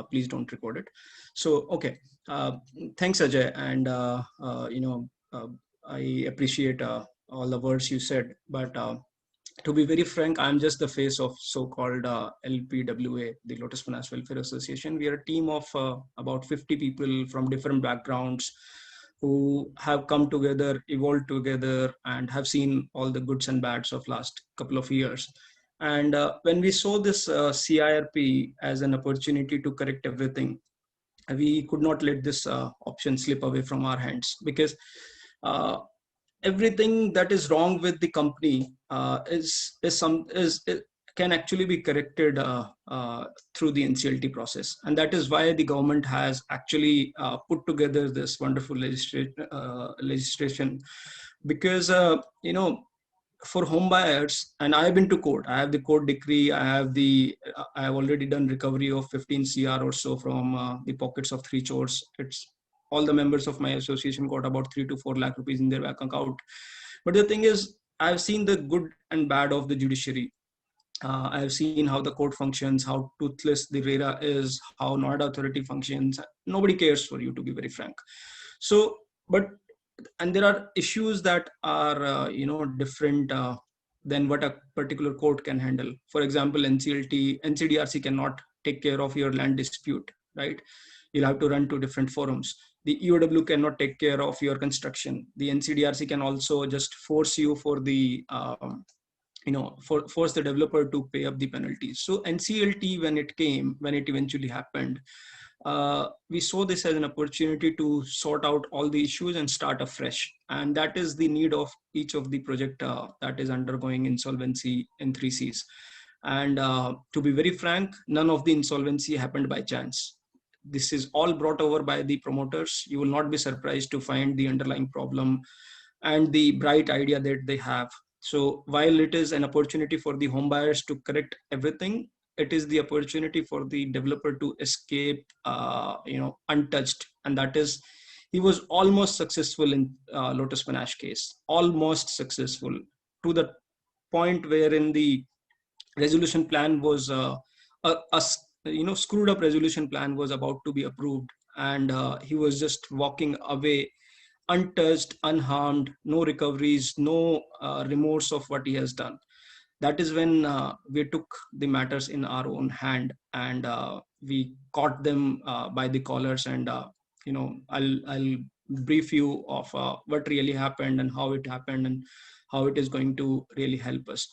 please don't record it. So, okay. Thanks, Ajay. And, I appreciate all the words you said. But to be very frank, I'm just the face of so-called LPWA, the Lotus Finance Welfare Association. We are a team of about 50 people from different backgrounds who have come together, evolved together, and have seen all the goods and bads of last couple of years. And when we saw this CIRP as an opportunity to correct everything, we could not let this option slip away from our hands, because uh, everything that is wrong with the company can actually be corrected through the NCLT process, and that is why the government has actually put together this wonderful legislation. Because for home buyers, and I've been to court, I have the court decree, I have already done recovery of 15 CR or so from the pockets of three chores. It's all the members of my association got about 3 to 4 lakh rupees in their bank account. But the thing is, I've seen the good and bad of the judiciary. I've seen how the court functions, how toothless the RERA is, how Noida authority functions. Nobody cares for you, to be very frank. So, but and there are issues that are different than what a particular court can handle. For example, NCDRC cannot take care of your land dispute, right? You'll have to run to different forums. The EOW cannot take care of your construction. The NCDRC can also just force you for the force the developer to pay up the penalties. So NCLT, when it eventually happened, we saw this as an opportunity to sort out all the issues and start afresh. And that is the need of each of the project that is undergoing insolvency in 3Cs. And to be very frank, none of the insolvency happened by chance. This is all brought over by the promoters. You will not be surprised to find the underlying problem and the bright idea that they have. So while it is an opportunity for the home buyers to correct everything, it is the opportunity for the developer to escape, untouched. And that is, he was almost successful in Lotus Panache case, almost successful, to the point wherein the resolution plan was a screwed up resolution plan was about to be approved, and he was just walking away untouched, unharmed, no recoveries, no remorse of what he has done. That is when we took the matters in our own hand, and we caught them by the collars. And I'll brief you of what really happened and how it happened and how it is going to really help us.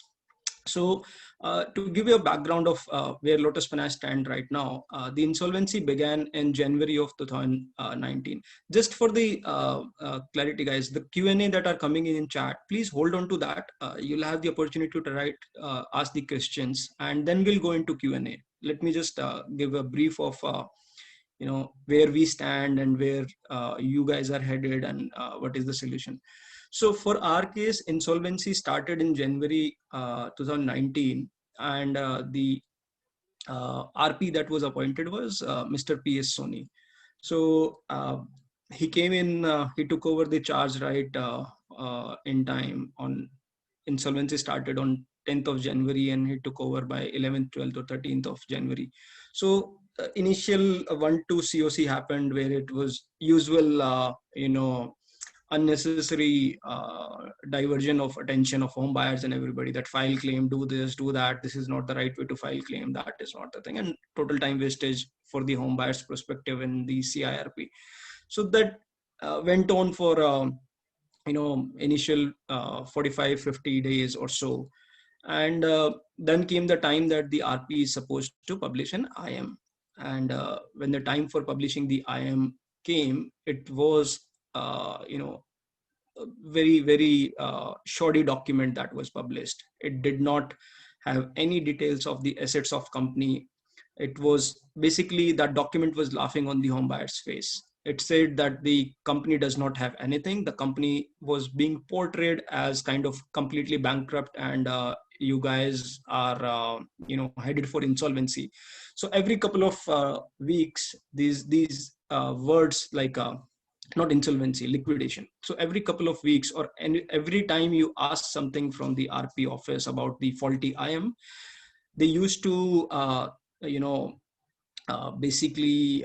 So, to give you a background of where Lotus Finance stand right now, the insolvency began in January of 2019. Just for the clarity, guys, the Q&A that are coming in chat, please hold on to that. You'll have the opportunity to ask the questions, and then we'll go into Q&A. Let me just give a brief of where we stand and where you guys are headed, and what is the solution. So for our case, insolvency started in January 2019, and the RP that was appointed was Mr. P.S. Soni. So he came in, he took over the charge right in time. On insolvency started on 10th of January, and he took over by 11th, 12th, or 13th of January. So initial 1-2 COC happened, where it was usual, unnecessary diversion of attention of home buyers and everybody, that file claim, do this, do that, this is not the right way to file claim, that is not the thing, and total time wastage for the home buyers perspective in the CIRP. So that went on for initial 45-50 days or so. And then came the time that the RP is supposed to publish an IM. And when the time for publishing the IM came, it was very, very shoddy document that was published. It did not have any details of the assets of company. It was basically, that document was laughing on the home buyer's face. It said that the company does not have anything. The company was being portrayed as kind of completely bankrupt, and you guys are headed for insolvency. So every couple of weeks, these words like not insolvency, liquidation. So every couple of weeks, or every time you ask something from the RP office about the faulty IM, they used to basically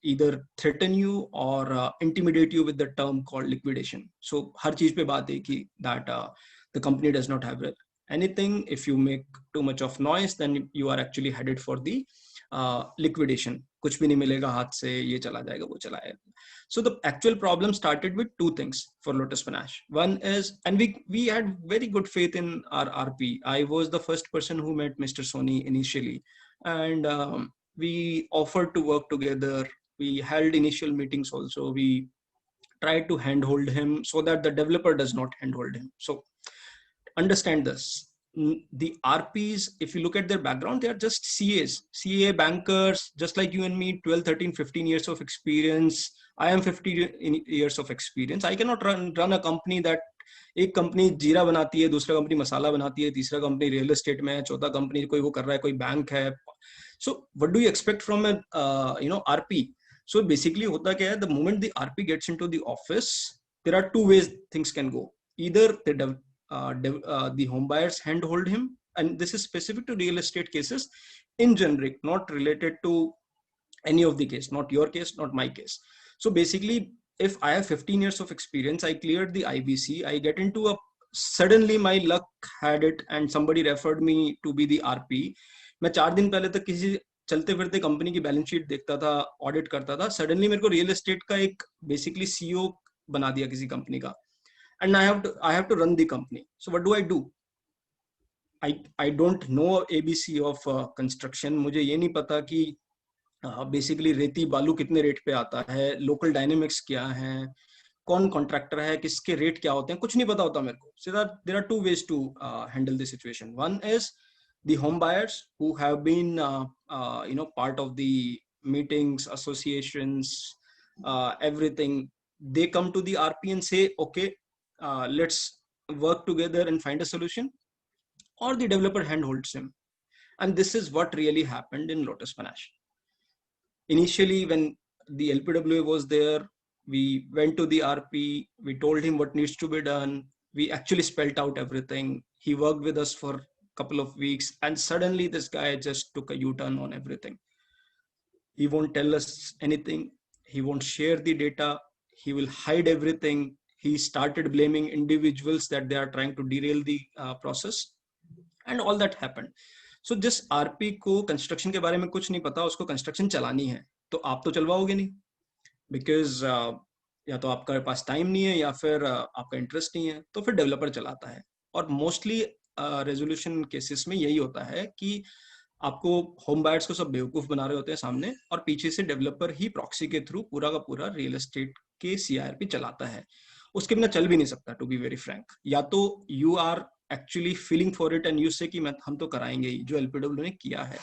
either threaten you or intimidate you with the term called liquidation. So हर चीज पे बात एक ही that the company does not have anything. If you make too much of noise, then you are actually headed for the liquidation. कुछ भी नहीं मिलेगा हाथ से, ये चला जाएगा, वो चला जाएगा. So the actual problem started with two things for Lotus Panache. One is, and we had very good faith in our RP. I was the first person who met Mr. Soni initially, and we offered to work together. We held initial meetings also. We tried to handhold him so that the developer does not handhold him. So understand this. The RPs, if you look at their background, they are just CA bankers, just like you and me, 12, 13, 15 years of experience. I am 50 years of experience. I cannot run a company that एक company जीरा बनाती है, दूसरा company मसाला बनाती है, तीसरा company real estate में है, चौथा कंपनी कोई वो कर रहा है, कोई बैंक है. So what do you expect from a RP? So basically होता क्या है, the moment the RP gets into the office, there are two ways things can go. Either the home buyers handhold him, and this is specific to real estate cases in generic, not related to any of the case, not your case, not my case. So basically, if I have 15 years of experience, I cleared the IBC, I get into a, suddenly my luck had it and somebody referred me to be the RP. मैं 4 दिन पहले तक किसी चलते फिरते company की balance sheet देखता था, ऑडिट करता था, सडनली मेरे को रियल एस्टेट का एक बेसिकली सीईओ बना दिया किसी कंपनी का, and I have to run the company. So what do? I don't know ABC of construction. मुझे ये नहीं पता कि बेसिकली रेती बालू कितने रेट पे आता है, लोकल डायनेमिक्स क्या है, कौन कॉन्ट्रैक्टर है, किसके रेट क्या होते हैं, कुछ नहीं पता होता मेरे को. So there are two ways to handle the situation. One is the home buyers who have been part of the meetings, associations, everything. They come to the RP and say, okay, let's work together and find a solution, or the developer handholds him. And this is what really happened in Lotus Panache. Initially, when the LPWA was there, we went to the RP, we told him what needs to be done. We actually spelled out everything. He worked with us for a couple of weeks, and suddenly this guy just took a U-turn on everything. He won't tell us anything. He won't share the data. He will hide everything. He started blaming individuals that they are trying to derail the process, and all that happened. So जिस RP को construction के बारे में कुछ नहीं पता, उसको construction चलानी है, तो आप तो चलवाओगे नहीं, बिकॉज या तो आपके पास टाइम नहीं है या फिर आपका इंटरेस्ट नहीं है, तो फिर डेवलपर चलाता है. और मोस्टली रेजोल्यूशन केसेस में यही होता है कि आपको होम बायर्स को सब बेवकूफ बना रहे होते हैं सामने, और पीछे से डेवलपर ही प्रॉक्सी के थ्रू पूरा का पूरा रियल एस्टेट के सीआरपी चलाता है. उसके बिना चल भी नहीं सकता, टू बी वेरी फ्रैंक. या तो you are actually feeling for it and you say कि हम तो कराएंगे ही, जो एलपीडब्ल्यू ने किया है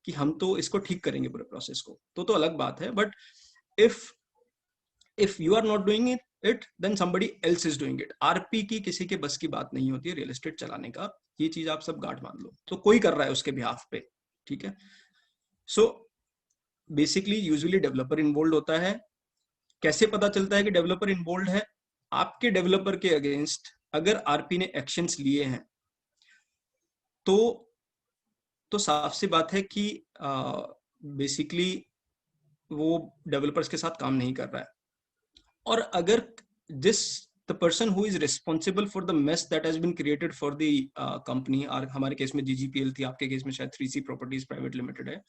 कि हम तो इसको ठीक करेंगे पूरे प्रोसेस को, तो अलग बात है. But if you are not doing it then somebody else is doing it. RP की किसी के बस की बात नहीं होती है रियल एस्टेट चलाने का, ये चीज आप सब गांठ बांध लो. तो कोई कर रहा है उसके बिहाफ पे, ठीक है. So basically usually developer involve होता है. कैसे पता चलता है कि डेवलपर इन्वॉल्व है? आपके डेवलपर के अगेंस्ट अगर आरपी ने एक्शंस लिए हैं तो साफ सी बात है कि बेसिकली वो डेवलपर्स के साथ काम नहीं कर रहा है. और अगर the person who is responsible for the mess that has been created for the company, और हमारे केस में GGPL थी, आपके केस में शायद 3C Properties Private Limited है,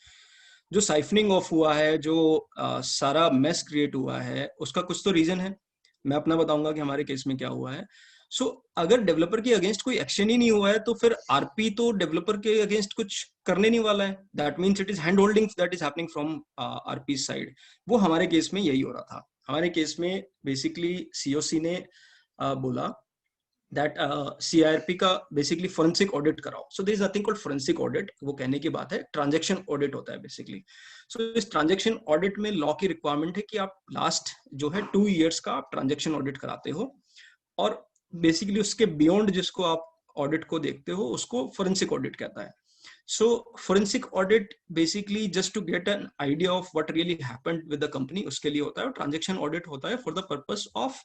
जो साइफनिंग ऑफ हुआ है, जो सारा मेस क्रिएट हुआ है, उसका कुछ तो रीजन है. मैं अपना बताऊंगा कि हमारे केस में क्या हुआ है. सो अगर डेवलपर के अगेंस्ट कोई एक्शन ही नहीं हुआ है, तो फिर आरपी तो डेवलपर के अगेंस्ट कुछ करने नहीं वाला है. That means it is hand holding that is happening from RP side. वो हमारे केस में यही हो रहा था. हमारे केस में बेसिकली सीओसी ने बोला दैट सीआरपी का बेसिकली फोरेंसिक ऑडिट कराओ. So there is nothing called forensic audit. वो कहने की बात है, ट्रांजैक्शन ऑडिट होता है बेसिकली. सो इस ट्रांजैक्शन ऑडिट में लॉ की रिक्वायरमेंट है कि आप लास्ट जो है 2 years का आप ट्रांजैक्शन ऑडिट कराते हो, और बेसिकली उसके बियॉन्ड जिसको आप ऑडिट को देखते हो उसको फोरेंसिक ऑडिट कहता है. So forensic audit basically just to get an idea of what really happened with the company, उसके लिए होता है. और ट्रांजैक्शन ऑडिट होता है for the purpose of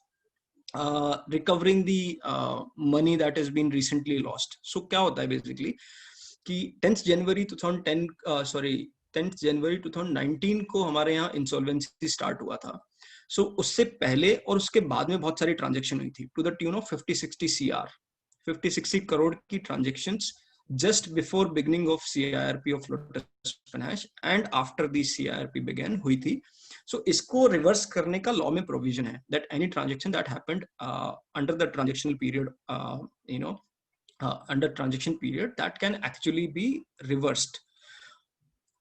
recovering the money that has been recently lost. So क्या होता है बेसिकली कि 10th January 2010 सॉरी 10 जनवरी 2019 को हमारे यहाँ इंसॉल्वेंसी स्टार्ट हुआ था. सो उससे पहले और उसके बाद में बहुत सारी ट्रांजेक्शन हुई थी to the tune of 50-60 CR, 50-60 crore की transactions just before beginning of CIRP of Lotus Finance and after the CIRP began हुई थी. So इसको रिवर्स करने का लॉ में प्रोविजन है that any transaction that happened under the transactional period, under transaction period, that can actually be reversed.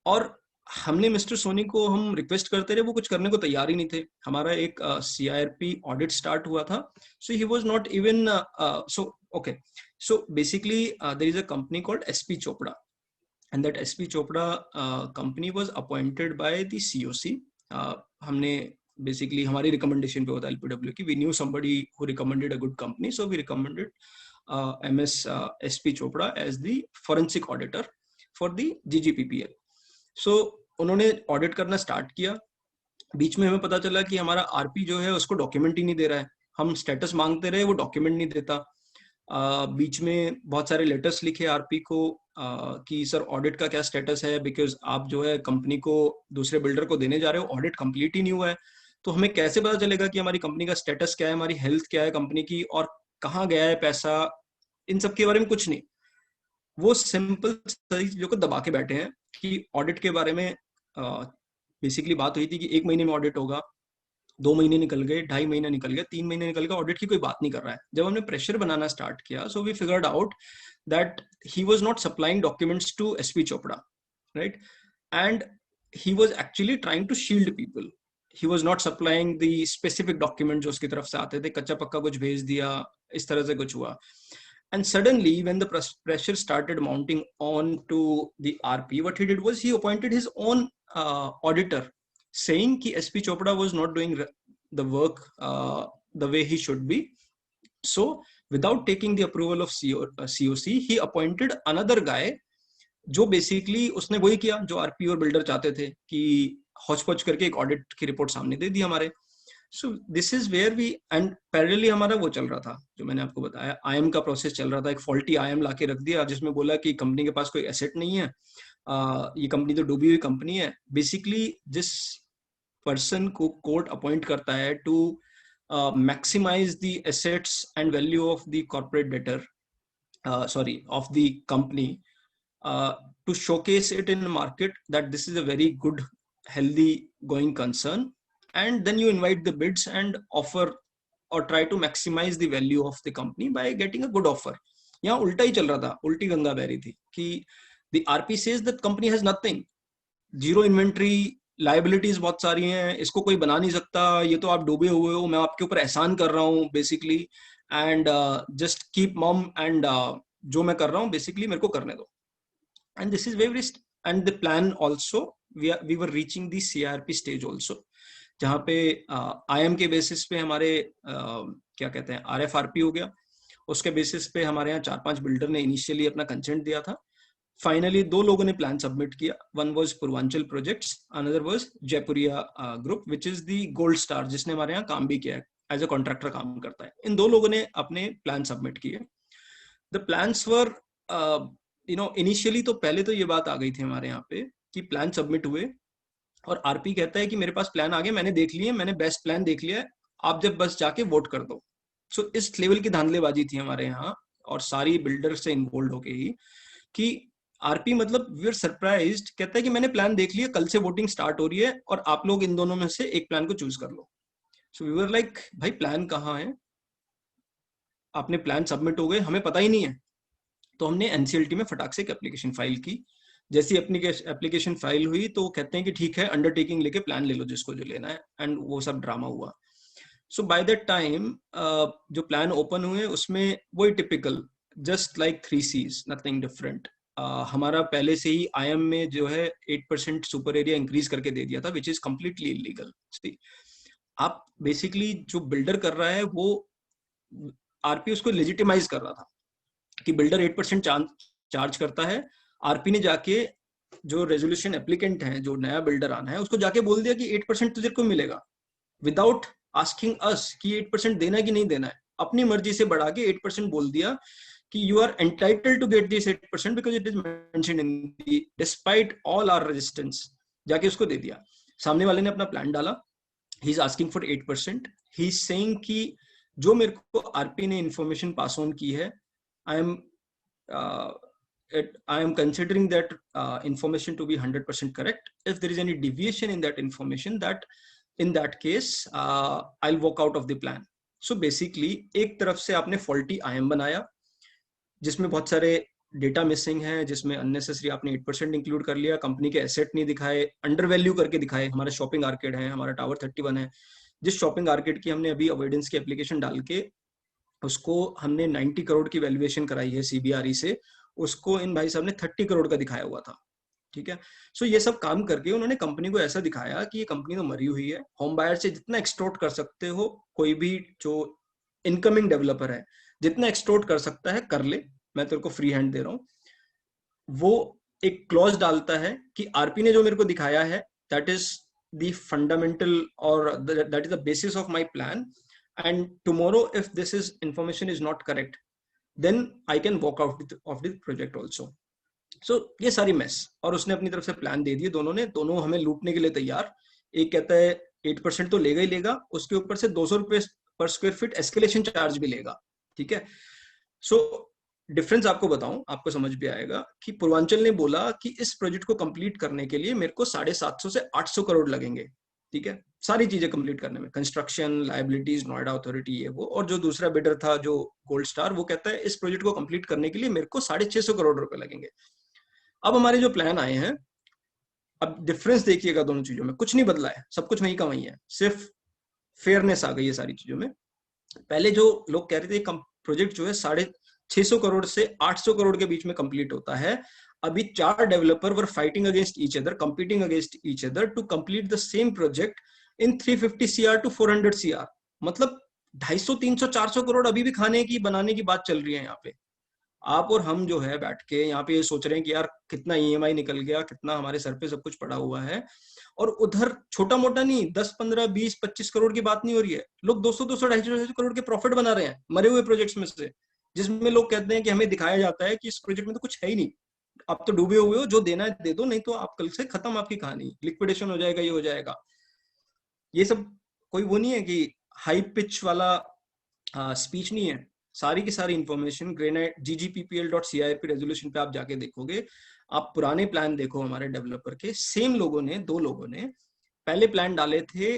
और हमने mister Soni को हम रिक्वेस्ट करते रहे, वो कुछ करने को तैयार ही नहीं थे. हमारा एक CIRP ऑडिट स्टार्ट हुआ था. So he was not even so basically there is a company called SP Chopra, and that SP Chopra company was appointed by the COC. हमने basically हमारी recommendation पे होता है LPW की, we knew somebody who recommended a good company, so we recommended SP Chopra as the forensic auditor for the GGPPL. so उन्होंने audit करना start किया. बीच में हमें पता चला कि हमारा आरपी जो है उसको डॉक्यूमेंट ही नहीं दे रहा है. हम स्टेटस मांगते रहे, वो डॉक्यूमेंट नहीं देता. बीच में बहुत सारे लेटर्स लिखे आरपी को कि सर ऑडिट का क्या स्टेटस है, बिकॉज आप जो है कंपनी को दूसरे बिल्डर को देने जा रहे हो, ऑडिट कंप्लीट ही नहीं हुआ है, तो हमें कैसे पता चलेगा कि हमारी कंपनी का स्टेटस क्या है, हमारी हेल्थ क्या है कंपनी की, और कहाँ गया है पैसा, इन सब के बारे में कुछ नहीं. वो सिंपल सारी चीजों को दबा के बैठे हैं कि ऑडिट के बारे में बेसिकली बात हुई थी कि 1 महीने में ऑडिट होगा. 2 महीने निकल गए, 2.5 महीने निकल गए, 3 महीने निकल गए, ऑडिट की कोई बात नहीं कर रहा है. जब हमने प्रेशर बनाना स्टार्ट किया, so we figured out that he was not supplying documents to SP Chopra, right, and he was actually trying to shield people. He was not supplying the specific document जो उसकी तरफ से आते थे, कच्चा पक्का कुछ भेज दिया, इस तरह से कुछ हुआ. And suddenly, when the pressure started mounting on to the RP, what he did was he appointed his own auditor, saying कि SP Chopra was not doing the work the way he should be. So, without taking the approval of COC, he appointed another guy, जो basically उसने वही किया जो RP और builder चाहते थे कि हौच-पौच करके एक ऑडिट की रिपोर्ट सामने दे दी हमारे. So this is where we, and parallelly हमारा वो चल रहा था जो मैंने आपको बताया, IM का प्रोसेस चल रहा था. एक फॉल्टी IM लाके रख दिया जिसमें बोला कि कंपनी के पास कोई एसेट नहीं है, ये कंपनी तो डूबी हुई कंपनी है. बेसिकली जिस पर्सन को कोर्ट अपॉइंट करता है to maximise the assets and value of the corporate debtor, of the company, to showcase it in the market that this is a very good healthy going concern, and then you invite the bids and offer or try to maximize the value of the company by getting a good offer. यहाँ उल्टा ही चल रहा था, उल्टी गंगा बह रही थी कि the RP says that company has nothing, zero inventory, liabilities बहुत सारी हैं, इसको कोई बना नहीं सकता, ये तो आप डूबे हुए हो, मैं आपके ऊपर एहसान कर रहा हूँ basically, and just keep mum and जो मैं कर रहा हूँ basically मेरे को करने दो. And this is very, and the plan also, we were reaching the CIRP stage also, जहाँ पे IM के बेसिस पे हमारे क्या कहते हैं RFRP हो गया. उसके बेसिस पे हमारे यहाँ 4-5 बिल्डर ने इनिशियली अपना कंसेंट दिया था. फाइनली 2 लोगों ने प्लान सबमिट किया. One was Purvanchal projects, another was Jaipuria group, which is the gold star, जिसने हमारे यहाँ काम भी किया है, एज अ कॉन्ट्रैक्टर काम करता है. इन 2 लोगों ने अपने प्लान सबमिट किए. द प्लान्स वर इनिशियली, तो पहले तो ये बात आ गई थी हमारे यहाँ पे कि प्लान सबमिट हुए और आरपी कहता है कि मेरे पास प्लान आ गए, मैंने देख लिए, मैंने बेस्ट प्लान देख लिया है, आप जब बस जाके वोट कर दो. सो इस लेवल की धांधलेबाजी थी हमारे यहाँ, और सारी बिल्डर से इन्वॉल्व हो गई कि आरपी मतलब वी आर सरप्राइज्ड, कहता है कि मैंने प्लान देख लिया, कल से वोटिंग स्टार्ट हो रही है और आप लोग इन दोनों में से एक प्लान को चूज कर लो. सो वी वर लाइक, भाई प्लान कहाँ है, आपने प्लान सबमिट हो गए, हमें पता ही नहीं है. तो हमने एनसीएलटी में फटाक से एक एप्लीकेशन फाइल की. जैसी एप्लीकेशन फाइल हुई तो कहते हैं कि ठीक है, अंडरटेकिंग लेके प्लान ले लो जिसको जो लेना है, एंड वो सब ड्रामा हुआ. सो बाय दैट टाइम जो प्लान ओपन हुए उसमें वही typical, just like 3 C's, nothing different. हमारा पहले से ही IM में जो है 8% सुपर एरिया इंक्रीज करके दे दिया था, विच इज कम्प्लीटली इलीगल. आप बेसिकली जो बिल्डर कर रहा है वो आरपी उसको लेजिटिमाइज कर रहा था कि बिल्डर 8% चार्ज करता है. आरपी ने जाके जो रेजोल्यूशन एप्लीकेंट है, जो नया बिल्डर आना है, उसको जाके बोल दिया कि 8% तुझे को मिलेगा, विदाउट आस्किंग अस कि 8% देना है कि नहीं देना है. अपनी मर्जी से बढ़ा के 8% बोल दिया कि you are entitled to get this 8% because it is mentioned in the despite all our resistance. जाके उसको दे दिया, सामने वाले ने अपना प्लान डाला, he is asking for 8%, he is saying कि जो मेरे को आरपी ने इंफॉर्मेशन पास ऑन की है, आई am considering that information to be 100% correct. If there is any deviation in that information, that in that case I'll walk out of the plan. So basically एक तरफ से आपने faulty IM बनाया जिसमें बहुत सारे डेटा मिसिंग है, जिसमें अननेसेसरी आपने 8% इंक्लूड कर लिया, कंपनी के एसेट नहीं दिखाए, अंडर वैल्यू करके दिखाए। हमारा शॉपिंग आर्केड है, हमारा टावर 31 है, जिस शॉपिंग आर्केड की हमने अभी अवॉइडेंस की एप्लीकेशन डाल के उसको हमने 90 करोड़ की वैल्यूएशन कराई है सीबीआरई से, उसको इन भाई साहब ने 30 करोड़ का दिखाया हुआ था। ठीक है, सो ये सब काम करके उन्होंने कंपनी को ऐसा दिखाया कि ये कंपनी तो मरी हुई है, होम बायर से जितना एक्सटोर्ट कर सकते हो, कोई भी जो इनकमिंग डेवलपर है जितना एक्सटोर्ट कर सकता है कर ले, मैं तेरे को फ्री हैंड दे रहा हूँ। वो एक क्लॉज डालता है कि आरपी ने जो मेरे को दिखाया है दैट इज द फंडामेंटल और that is the basis of my plan, and tomorrow if this is information is not correct then I can walk out of the project also. So ये सारी mess, और उसने अपनी तरफ से plan दे दिए, दोनों हमें लूटने के लिए तैयार। एक कहता है 8% तो लेगा ही लेगा, उसके ऊपर से 200 रुपए पर स्क्वायर फीट एस्केलेशन चार्ज भी लेगा। ठीक है, सो डिफरेंस आपको बताऊं, आपको समझ भी आएगा कि पूर्वांचल ने बोला कि इस प्रोजेक्ट को कंप्लीट करने के लिए मेरे को 750 से 800 करोड़ लगेंगे। ठीक है, सारी चीजें कंप्लीट करने में, कंस्ट्रक्शन, लायबिलिटीज, नोएडा अथॉरिटी, ये वो। और जो दूसरा बिडर था जो गोल्ड स्टार, वो कहता है इस प्रोजेक्ट को कंप्लीट करने के लिए मेरे को 650 करोड़ रुपए लगेंगे। अब हमारे जो प्लान आए हैं, अब डिफरेंस देखिएगा दोनों चीजों में, कुछ नहीं बदला है, सब कुछ वहीं का वहीं है, सिर्फ फेयरनेस आ गई है सारी चीजों में। पहले जो लोग कह रहे थे प्रोजेक्ट जो है 650 करोड़ से 800 करोड़ के बीच में कंप्लीट होता है, अभी 4 developer were fighting against each other, competing against each other to complete the same project in 350 CR to 400 CR। मतलब 250, 300, 400 करोड़ अभी भी खाने की, बनाने की बात चल रही है यहाँ पे। आप और हम जो है बैठ के यहाँ पे ये सोच रहे हैं कि यार कितना EMI निकल गया, कितना हमारे सर पे सब कुछ पड़ा हुआ है, और उधर छोटा मोटा नहीं 10, 15, 20, 25 करोड़ की बात नहीं हो रही है, लोग 200, 200, 250 करोड़ के प्रॉफिट बना रहे हैं मरे हुए प्रोजेक्ट्स में से, जिसमें लोग कहते हैं कि हमें दिखाया जाता है कि इस प्रोजेक्ट में तो कुछ है ही नहीं, आप तो डूबे हुए हो, जो देना है दे दो, नहीं तो आप कल से खत्म, आपकी कहानी लिक्विडेशन हो जाएगा, ये हो जाएगा। ये सब कोई वो नहीं है कि हाई पिच वाला स्पीच नहीं है, सारी की सारी इंफॉर्मेशन ग्रेनाइट ggppl.cirp रेजोल्यूशन पे आप जाके देखोगे। आप पुराने प्लान देखो हमारे डेवलपर के, सेम लोगों ने, 2 लोगों ने पहले प्लान डाले थे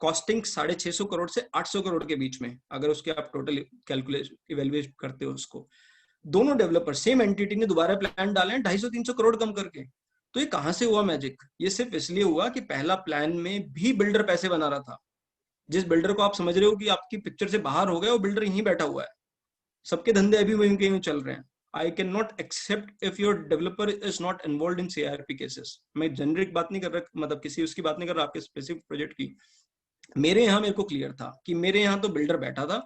कॉस्टिंग 650 करोड़ से 800 करोड़ के बीच में, अगर उसके आप टोटल कैलकुलेशन इवेल्युएट करते हो उसको। दोनों डेवलपर सेम एंटिटी ने दोबारा प्लान डाले हैं 250-300 करोड़ कम करके। तो ये कहां से हुआ मैजिक? ये सिर्फ इसलिए हुआ कि पहला प्लान में भी बिल्डर पैसे बना रहा था। जिस बिल्डर को आप समझ रहे हो कि आपकी पिक्चर से बाहर हो गया, वो बिल्डर यहीं बैठा हुआ है, सबके धंधे अभी वहीं के चल रहे हैं। I can not accept if your developer is not involve in CIRP cases. मैं जेनरिक बात नहीं कर रहा, मतलब किसी उसकी बात नहीं कर रहा, आपके स्पेसिफिक प्रोजेक्ट की। मेरे यहाँ मेरे को क्लियर था कि मेरे यहाँ तो बिल्डर बैठा था,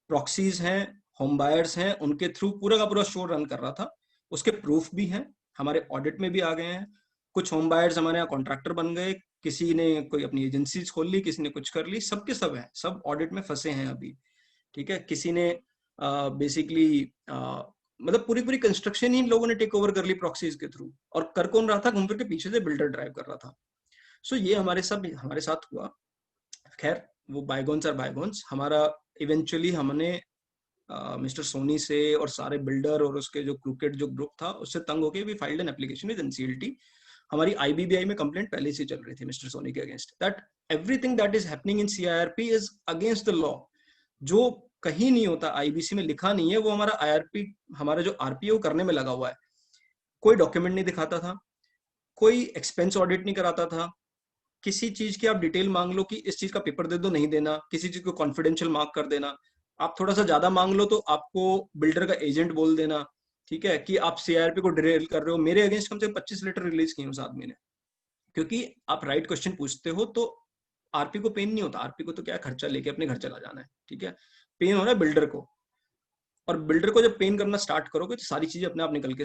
प्रॉक्सीज हैं, होम बायर्स हैं, उनके थ्रू पूरा का पूरा शो रन कर रहा था। उसके प्रूफ भी हैं, हमारे ऑडिट में भी आ गए हैं। कुछ होम बायर्स हमारे यहाँ कॉन्ट्रैक्टर बन गए, किसी ने कोई अपनी एजेंसीज खोल ली, किसी ने कुछ कर ली, सबके सब है, सब ऑडिट में फंसे हैं अभी। ठीक है, किसी ने बेसिकली मतलब पूरी पूरी कंस्ट्रक्शन ही लोगों ने टेक ओवर कर ली प्रॉक्सीज के थ्रू, और कर कौन रहा था? घूम फिर के पीछे से बिल्डर ड्राइव कर रहा था। सो ये हमारे साथ हुआ। खैर वो बायगोन्स आर बायगोन्स। हमारा इवेंचुअली हमने मिस्टर सोनी से और सारे बिल्डर और उसके जो क्रूकेट जो ग्रुप था उससे तंग होके we filed an application with NCLT। हमारी IBBI में कंप्लेंट पहले से चल रही थी मिस्टर सोनी के against, that everything that is happening in CIRP is against the law. जो कहीं नहीं होता, IBC में लिखा नहीं है, वो हमारा IRP, हमारा जो RPO करने में लगा हुआ है। कोई डॉक्यूमेंट नहीं दिखाता था, कोई एक्सपेंस ऑडिट नहीं कराता था, किसी चीज की आप डिटेल मांग लो कि इस चीज का पेपर दे दो, नहीं देना, किसी चीज को कॉन्फिडेंशियल मार्क कर देना, आप थोड़ा सा ज्यादा मांग लो तो आपको बिल्डर का एजेंट बोल देना। ठीक है, कि आप CIRP को डिरेल कर रहे हो। मेरे अगेंस्ट कम से कम 25 लेटर रिलीज किए उस आदमी ने, क्योंकि आप राइट क्वेश्चन पूछते हो तो आरपी को पेन नहीं होता, आरपी को तो क्या खर्चा लेके अपने घर चला जाना है। ठीक है, पेन हो रहा है बिल्डर को, और बिल्डर को जब पेन करना स्टार्ट करोगे तो सारी चीजें अपने आप निकल के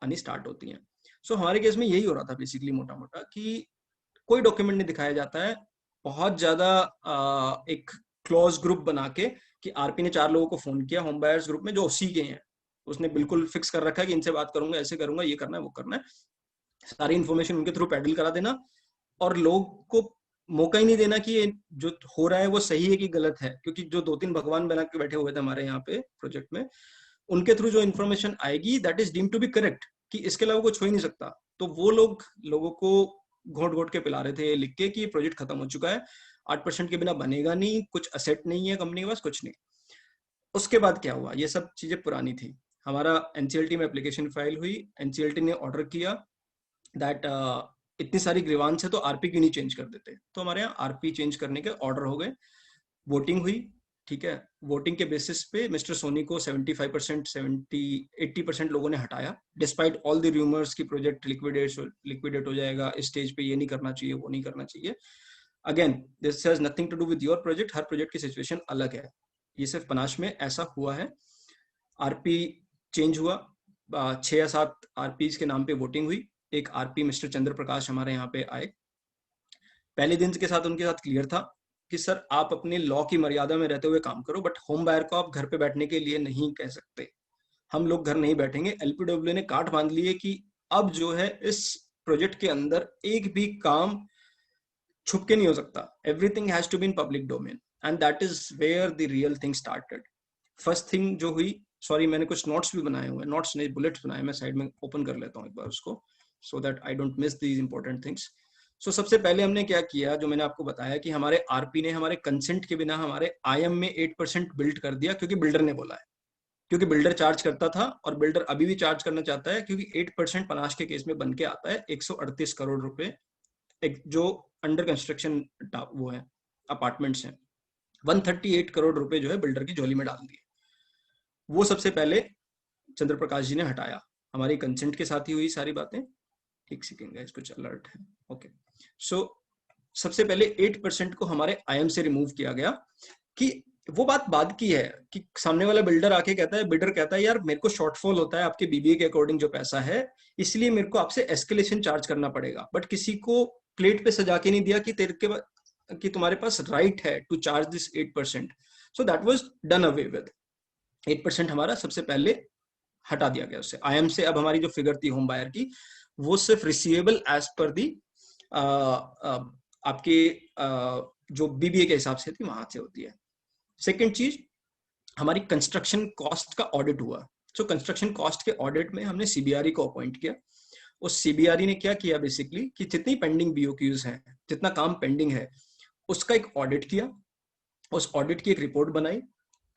आनी स्टार्ट होती हैं। सो हमारे केस में यही हो रहा था बेसिकली मोटा मोटा, कि कोई डॉक्यूमेंट नहीं दिखाया जाता है, बहुत ज्यादा एक क्लोज ग्रुप बना के कि आरपी ने 4 लोगों को फोन किया होम बायर्स ग्रुप में जो उसी के हैं, उसने बिल्कुल फिक्स कर रखा है कि इनसे बात करूंगा, ऐसे करूंगा, ये करना है, वो करना है, सारी इन्फॉर्मेशन उनके थ्रू पैडल करा देना और लोग को मौका ही नहीं देना कि ये जो हो रहा है वो सही है कि गलत है, क्योंकि जो 2-3 भगवान बना के बैठे हुए थे हमारे यहाँ पे प्रोजेक्ट में, उनके थ्रू जो इन्फॉर्मेशन आएगी that is deemed to be correct, कि इसके अलावा कुछ हो ही नहीं सकता। तो वो लोग लोगों को घोट घोट के पिला रहे थे लिख के कि प्रोजेक्ट खत्म हो चुका है, 8% के बिना बनेगा नहीं, कुछ असेट नहीं है कंपनी के पास, कुछ नहीं। उसके बाद क्या हुआ, ये सब चीजें पुरानी थी। हमारा एनसीएलटी में एप्लीकेशन फाइल हुई, एनसीएलटी ने ऑर्डर किया दैट इतनी सारी ग्रीवांस है तो आरपी क्यों नहीं चेंज कर देते। तो हमारे यहाँ आरपी चेंज करने के ऑर्डर हो गए, वोटिंग हुई, ठीक है। वोटिंग के बेसिस पे मिस्टर सोनी को 75%, 80% लोगों ने हटाया, डिस्पाइट ऑल द रूमर्स की प्रोजेक्ट लिक्विडेट हो जाएगा, इस स्टेज पे ये नहीं करना चाहिए, वो नहीं करना चाहिए। Again this has nothing to do with your project, हर प्रोजेक्ट की सिचुएशन अलग है, ये सिर्फ पनाश में ऐसा हुआ है। आरपी चेंज हुआ, 6 या 7 आरपीज के नाम पे वोटिंग हुई। एक आरपी मिस्टर चंद्र प्रकाश हमारे यहाँ पे आए, पहले दिन के साथ उनके साथ क्लियर था कि सर आप अपने लॉ की मर्यादा में रहते हुए काम करो, बट होम बायर को आप घर पे बैठने के लिए नहीं कह सकते, हम लोग घर नहीं बैठेंगे। एलपीडब्ल्यू ने काट बांध ली है कि अब जो है इस प्रोजेक्ट के अंदर एक भी काम छुप के नहीं हो सकता, everything has to be in public domain, and that is where the real thing started. First thing जो हुई, सॉरी मैंने कुछ नोट्स भी बनाए हुए हैं, नोट्स नहीं बुलेट्स बनाए, मैं साइड में ओपन कर लेता हूँ एक बार उसको, so that I don't miss these important things. So सबसे पहले हमने क्या किया, जो मैंने आपको बताया कि हमारे आरपी ने हमारे कंसेंट के बिना हमारे आईएम में 8% बिल्ड कर दिया, क्योंकि बिल्डर ने बोला है, क्योंकि बिल्डर चार्ज करता था और बिल्डर अभी भी चार्ज करना चाहता है, क्योंकि 8% पनाश के केस में बन के आता है 138 करोड़ रुपए, एक जो अंडर कंस्ट्रक्शन वो है अपार्टमेंट्स हैं, 138 करोड़ रुपए जो है बिल्डर की झोली में डाल दिए। वो सबसे पहले चंद्र प्रकाश जी ने हटाया, हमारी कंसेंट के साथ ही हुई सारी बातें। एक सेकेंड गाइस, कुछ अलर्ट है, ओके। सो सबसे पहले 8% को हमारे आईएम से रिमूव किया गया, कि वो बात बाद की है कि सामने वाला बिल्डर आके कहता है, बिल्डर कहता है यार मेरे को शॉर्टफॉल होता है आपके बीबीए के अकॉर्डिंग जो पैसा है, इसलिए मेरे को आपसे एस्केलेशन चार्ज करना पड़ेगा, बट किसी को प्लेट पे सजा के नहीं दिया कि तेरे के कि तुम्हारे पास राइट है to charge this 8%। So that was done away with, 8% हमारा सबसे पहले हटा दिया गया उससे आईएम से। अब हमारी जो फिगर थी होम बायर की, वो सिर्फ रिसीवेबल एज पर दी आपके जो बीबीए के हिसाब से थी वहां से होती है। सेकेंड चीज, हमारी कंस्ट्रक्शन कॉस्ट का ऑडिट हुआ। सो कंस्ट्रक्शन कॉस्ट के ऑडिट में हमने सीबीआरई को अपॉइंट किया। उस सीबीआरई ने क्या किया बेसिकली, कि जितनी पेंडिंग बीओक्यूज हैं, जितना काम पेंडिंग है, उसका एक ऑडिट किया, उस ऑडिट की एक रिपोर्ट बनाई,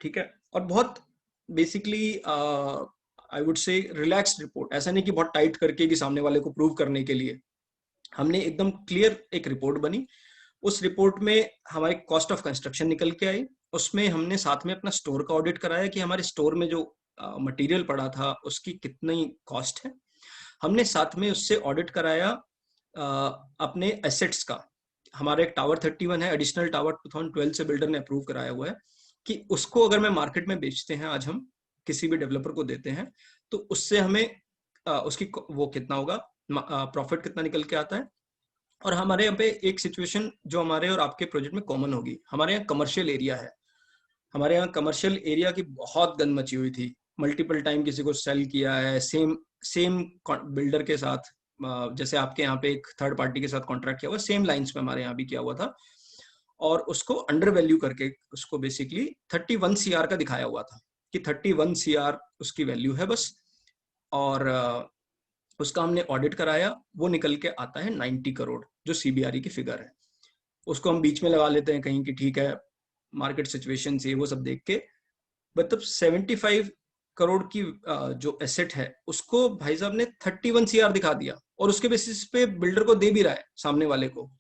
ठीक है। और बहुत basically I would say relaxed report, ऐसा नहीं कि बहुत टाइट करके कि सामने वाले को प्रूव करने के लिए, हमने एकदम क्लियर एक रिपोर्ट बनी। उस रिपोर्ट में हमारी कॉस्ट ऑफ कंस्ट्रक्शन निकल के आई, उसमें हमने साथ में अपना स्टोर का ऑडिट कराया कि हमारे स्टोर में जो मटेरियल पड़ा था उसकी कितनी कॉस्ट है। हमने साथ में उससे ऑडिट कराया अपने एसेट्स का। हमारा एक टावर 31 है, एडिशनल टावर 2012 से बिल्डर ने अप्रूव कराया हुआ है, कि उसको अगर मैं मार्केट में बेचते हैं, आज हम किसी भी डेवलपर को देते हैं, तो उससे हमें उसकी वो कितना होगा, प्रॉफिट कितना निकल के आता है। और हमारे यहाँ पे एक सिचुएशन जो हमारे और आपके प्रोजेक्ट में कॉमन होगी, हमारे यहाँ कमर्शियल एरिया है, हमारे यहाँ कमर्शियल एरिया की बहुत गंद मची हुई थी, मल्टीपल टाइम किसी को सेल किया है, सेम बिल्डर के साथ, जैसे आपके यहाँ पे एक थर्ड पार्टी के साथ कॉन्ट्रैक्ट किया हुआ, सेम लाइंस पे हमारे यहाँ भी किया हुआ था, और उसको अंडर वैल्यू करके उसको बेसिकली 31 सीआर का दिखाया हुआ था, कि 31 सीआर उसकी वैल्यू है बस। और उसका हमने ऑडिट कराया, वो निकल के आता है 90 करोड़, जो सीबीआरई की फिगर है। उसको हम बीच में लगा लेते हैं कहीं कि ठीक है मार्केट सिचुएशन से वो सब देख के, मतलब 75 करोड़ की जो एसेट है उसको भाई साहब ने 31 सीआर दिखा दिया, और उसके बेसिस पे बिल्डर को दे भी रहा है सामने वाले को।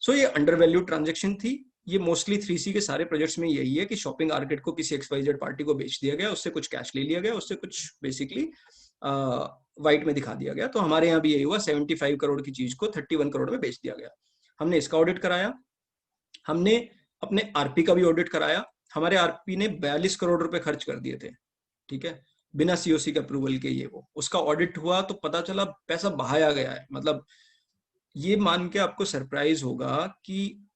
सो ये अंडर वैल्यू ट्रांजेक्शन थी। ये मोस्टली 3C के सारे प्रोजेक्ट्स में यही है कि शॉपिंग आर्केट को किसी XYZ पार्टी को बेच दिया गया, उससे कुछ कैश ले लिया गया, उससे कुछ बेसिकली वाइट में दिखा दिया गया। तो हमारे यहाँ भी यही हुआ, 75 करोड़ की चीज को 31 करोड़ में बेच दिया गया। हमने इसका ऑडिट कराया, हमने अपने आरपी का भी ऑडिट कराया। हमारे आरपी ने 42 करोड़ रुपए खर्च कर दिए थे, ठीक है, बिना सीओसी के अप्रूवल के। ये वो उसका ऑडिट हुआ तो पता चला पैसा बहाया गया है। मतलब ये मान के आपको सरप्राइज होगा कि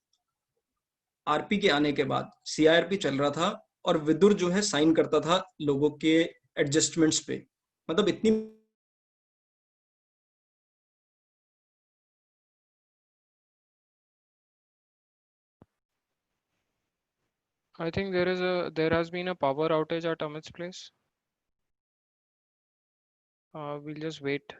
आरपी के आने के बाद CIRP चल रहा था और विदुर जो है साइन करता था लोगों के एडजस्टमेंट्स पे, मतलब इतनी I think there has been a power outage at Amit's place. We'll just wait.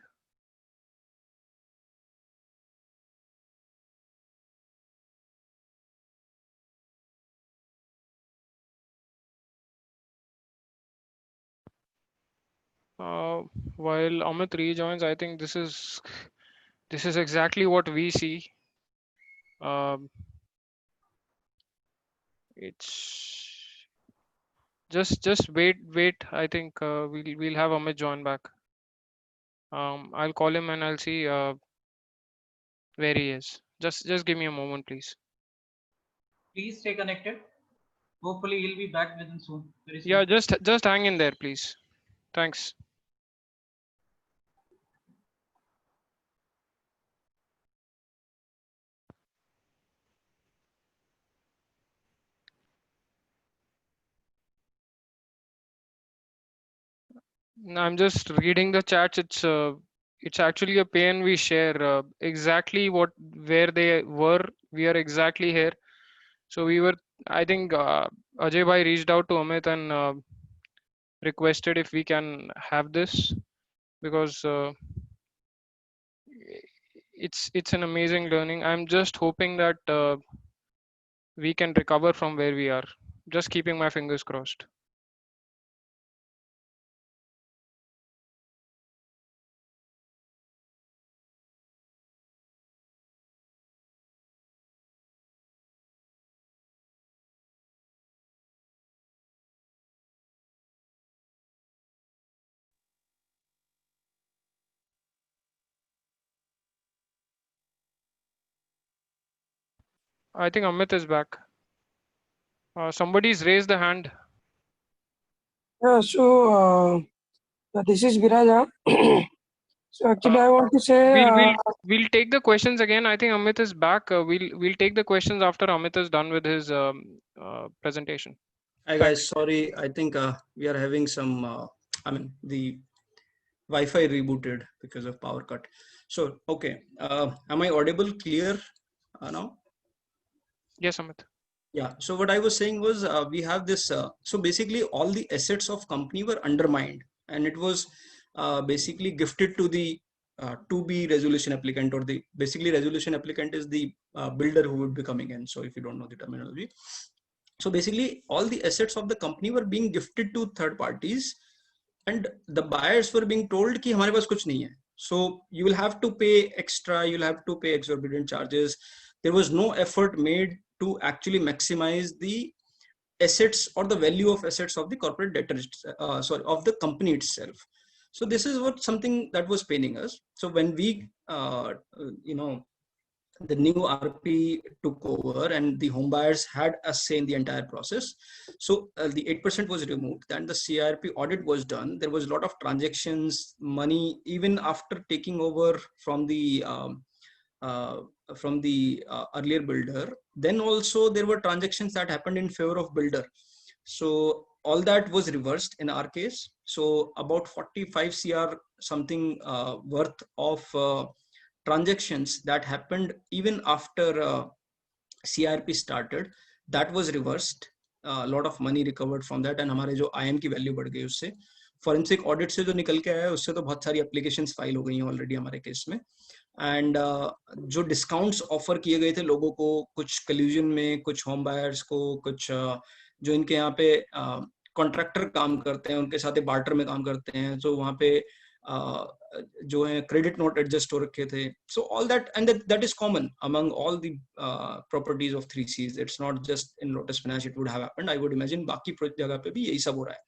While Amit rejoins, I think this is exactly what we see. Um, it's just wait. I think we'll have Amit join back. I'll call him and I'll see where he is. Just give me a moment, please. Please stay connected. Hopefully he'll be back within soon. Very soon. Yeah, just hang in there, please. Thanks. I'm just reading the chats. It's actually a pain we share. Exactly where they were. We are exactly here. So we were. I think Ajay bhai reached out to Amit and requested if we can have this because it's an amazing learning. I'm just hoping that we can recover from where we are. Just keeping my fingers crossed. I think Amit is back. Somebody's raised the hand. Yeah, so this is Viraja. So actually, I want to say We'll take the questions again. I think Amit is back. We'll take the questions after Amit is done with his presentation. Hi guys, sorry, I think we are having some I mean the Wi-Fi rebooted because of power cut. So okay, am I audible clear now? Yes, Amit. Yeah, so what I was saying was we have this, so basically all the assets of company were undermined, and it was basically gifted to the to be resolution applicant, or the basically resolution applicant is the builder who would be coming in. So if you don't know the terminology, so basically all the assets of the company were being gifted to third parties, and the buyers were being told कि हमारे पास कुछ नहीं है. So you will have to pay extra, you'll have to pay exorbitant charges. There was no effort made to actually maximize the assets or the value of assets of the corporate debtor, sorry, of the company itself. So this is what something that was paining us. So when we, you know, the new RP took over and the home buyers had a say in the entire process. So the 8% was removed, then the CRP audit was done. There was a lot of transactions, money, even after taking over from the uh, earlier builder. Then also there were transactions that happened in favor of builder. So all that was reversed in our case. So about 45 CR something worth of transactions that happened even after CRP started, that was reversed. A lot of money recovered from that, and हमारे जो IM की value बढ़ गई उससे. Forensic audit से जो निकल के आया है उससे तो बहुत सारी एप्लीकेशंस फाइल हो गई हैं ऑलरेडी हमारे केस में. एंड जो डिस्काउंट्स ऑफर किए गए थे लोगों को, कुछ कल्यूजन में, कुछ होम बायर्स को, कुछ जो इनके यहाँ पे कॉन्ट्रैक्टर काम करते हैं उनके साथ बार्टर में काम करते हैं, तो वहाँ पे जो है क्रेडिट नोट एडजस्ट हो रखे थे. सो all that, and that is common among all the properties of 3Cs. It's not just in lotus finance it would have happened. I would imagine बाकी जगह पे भी यही सब हो रहा है.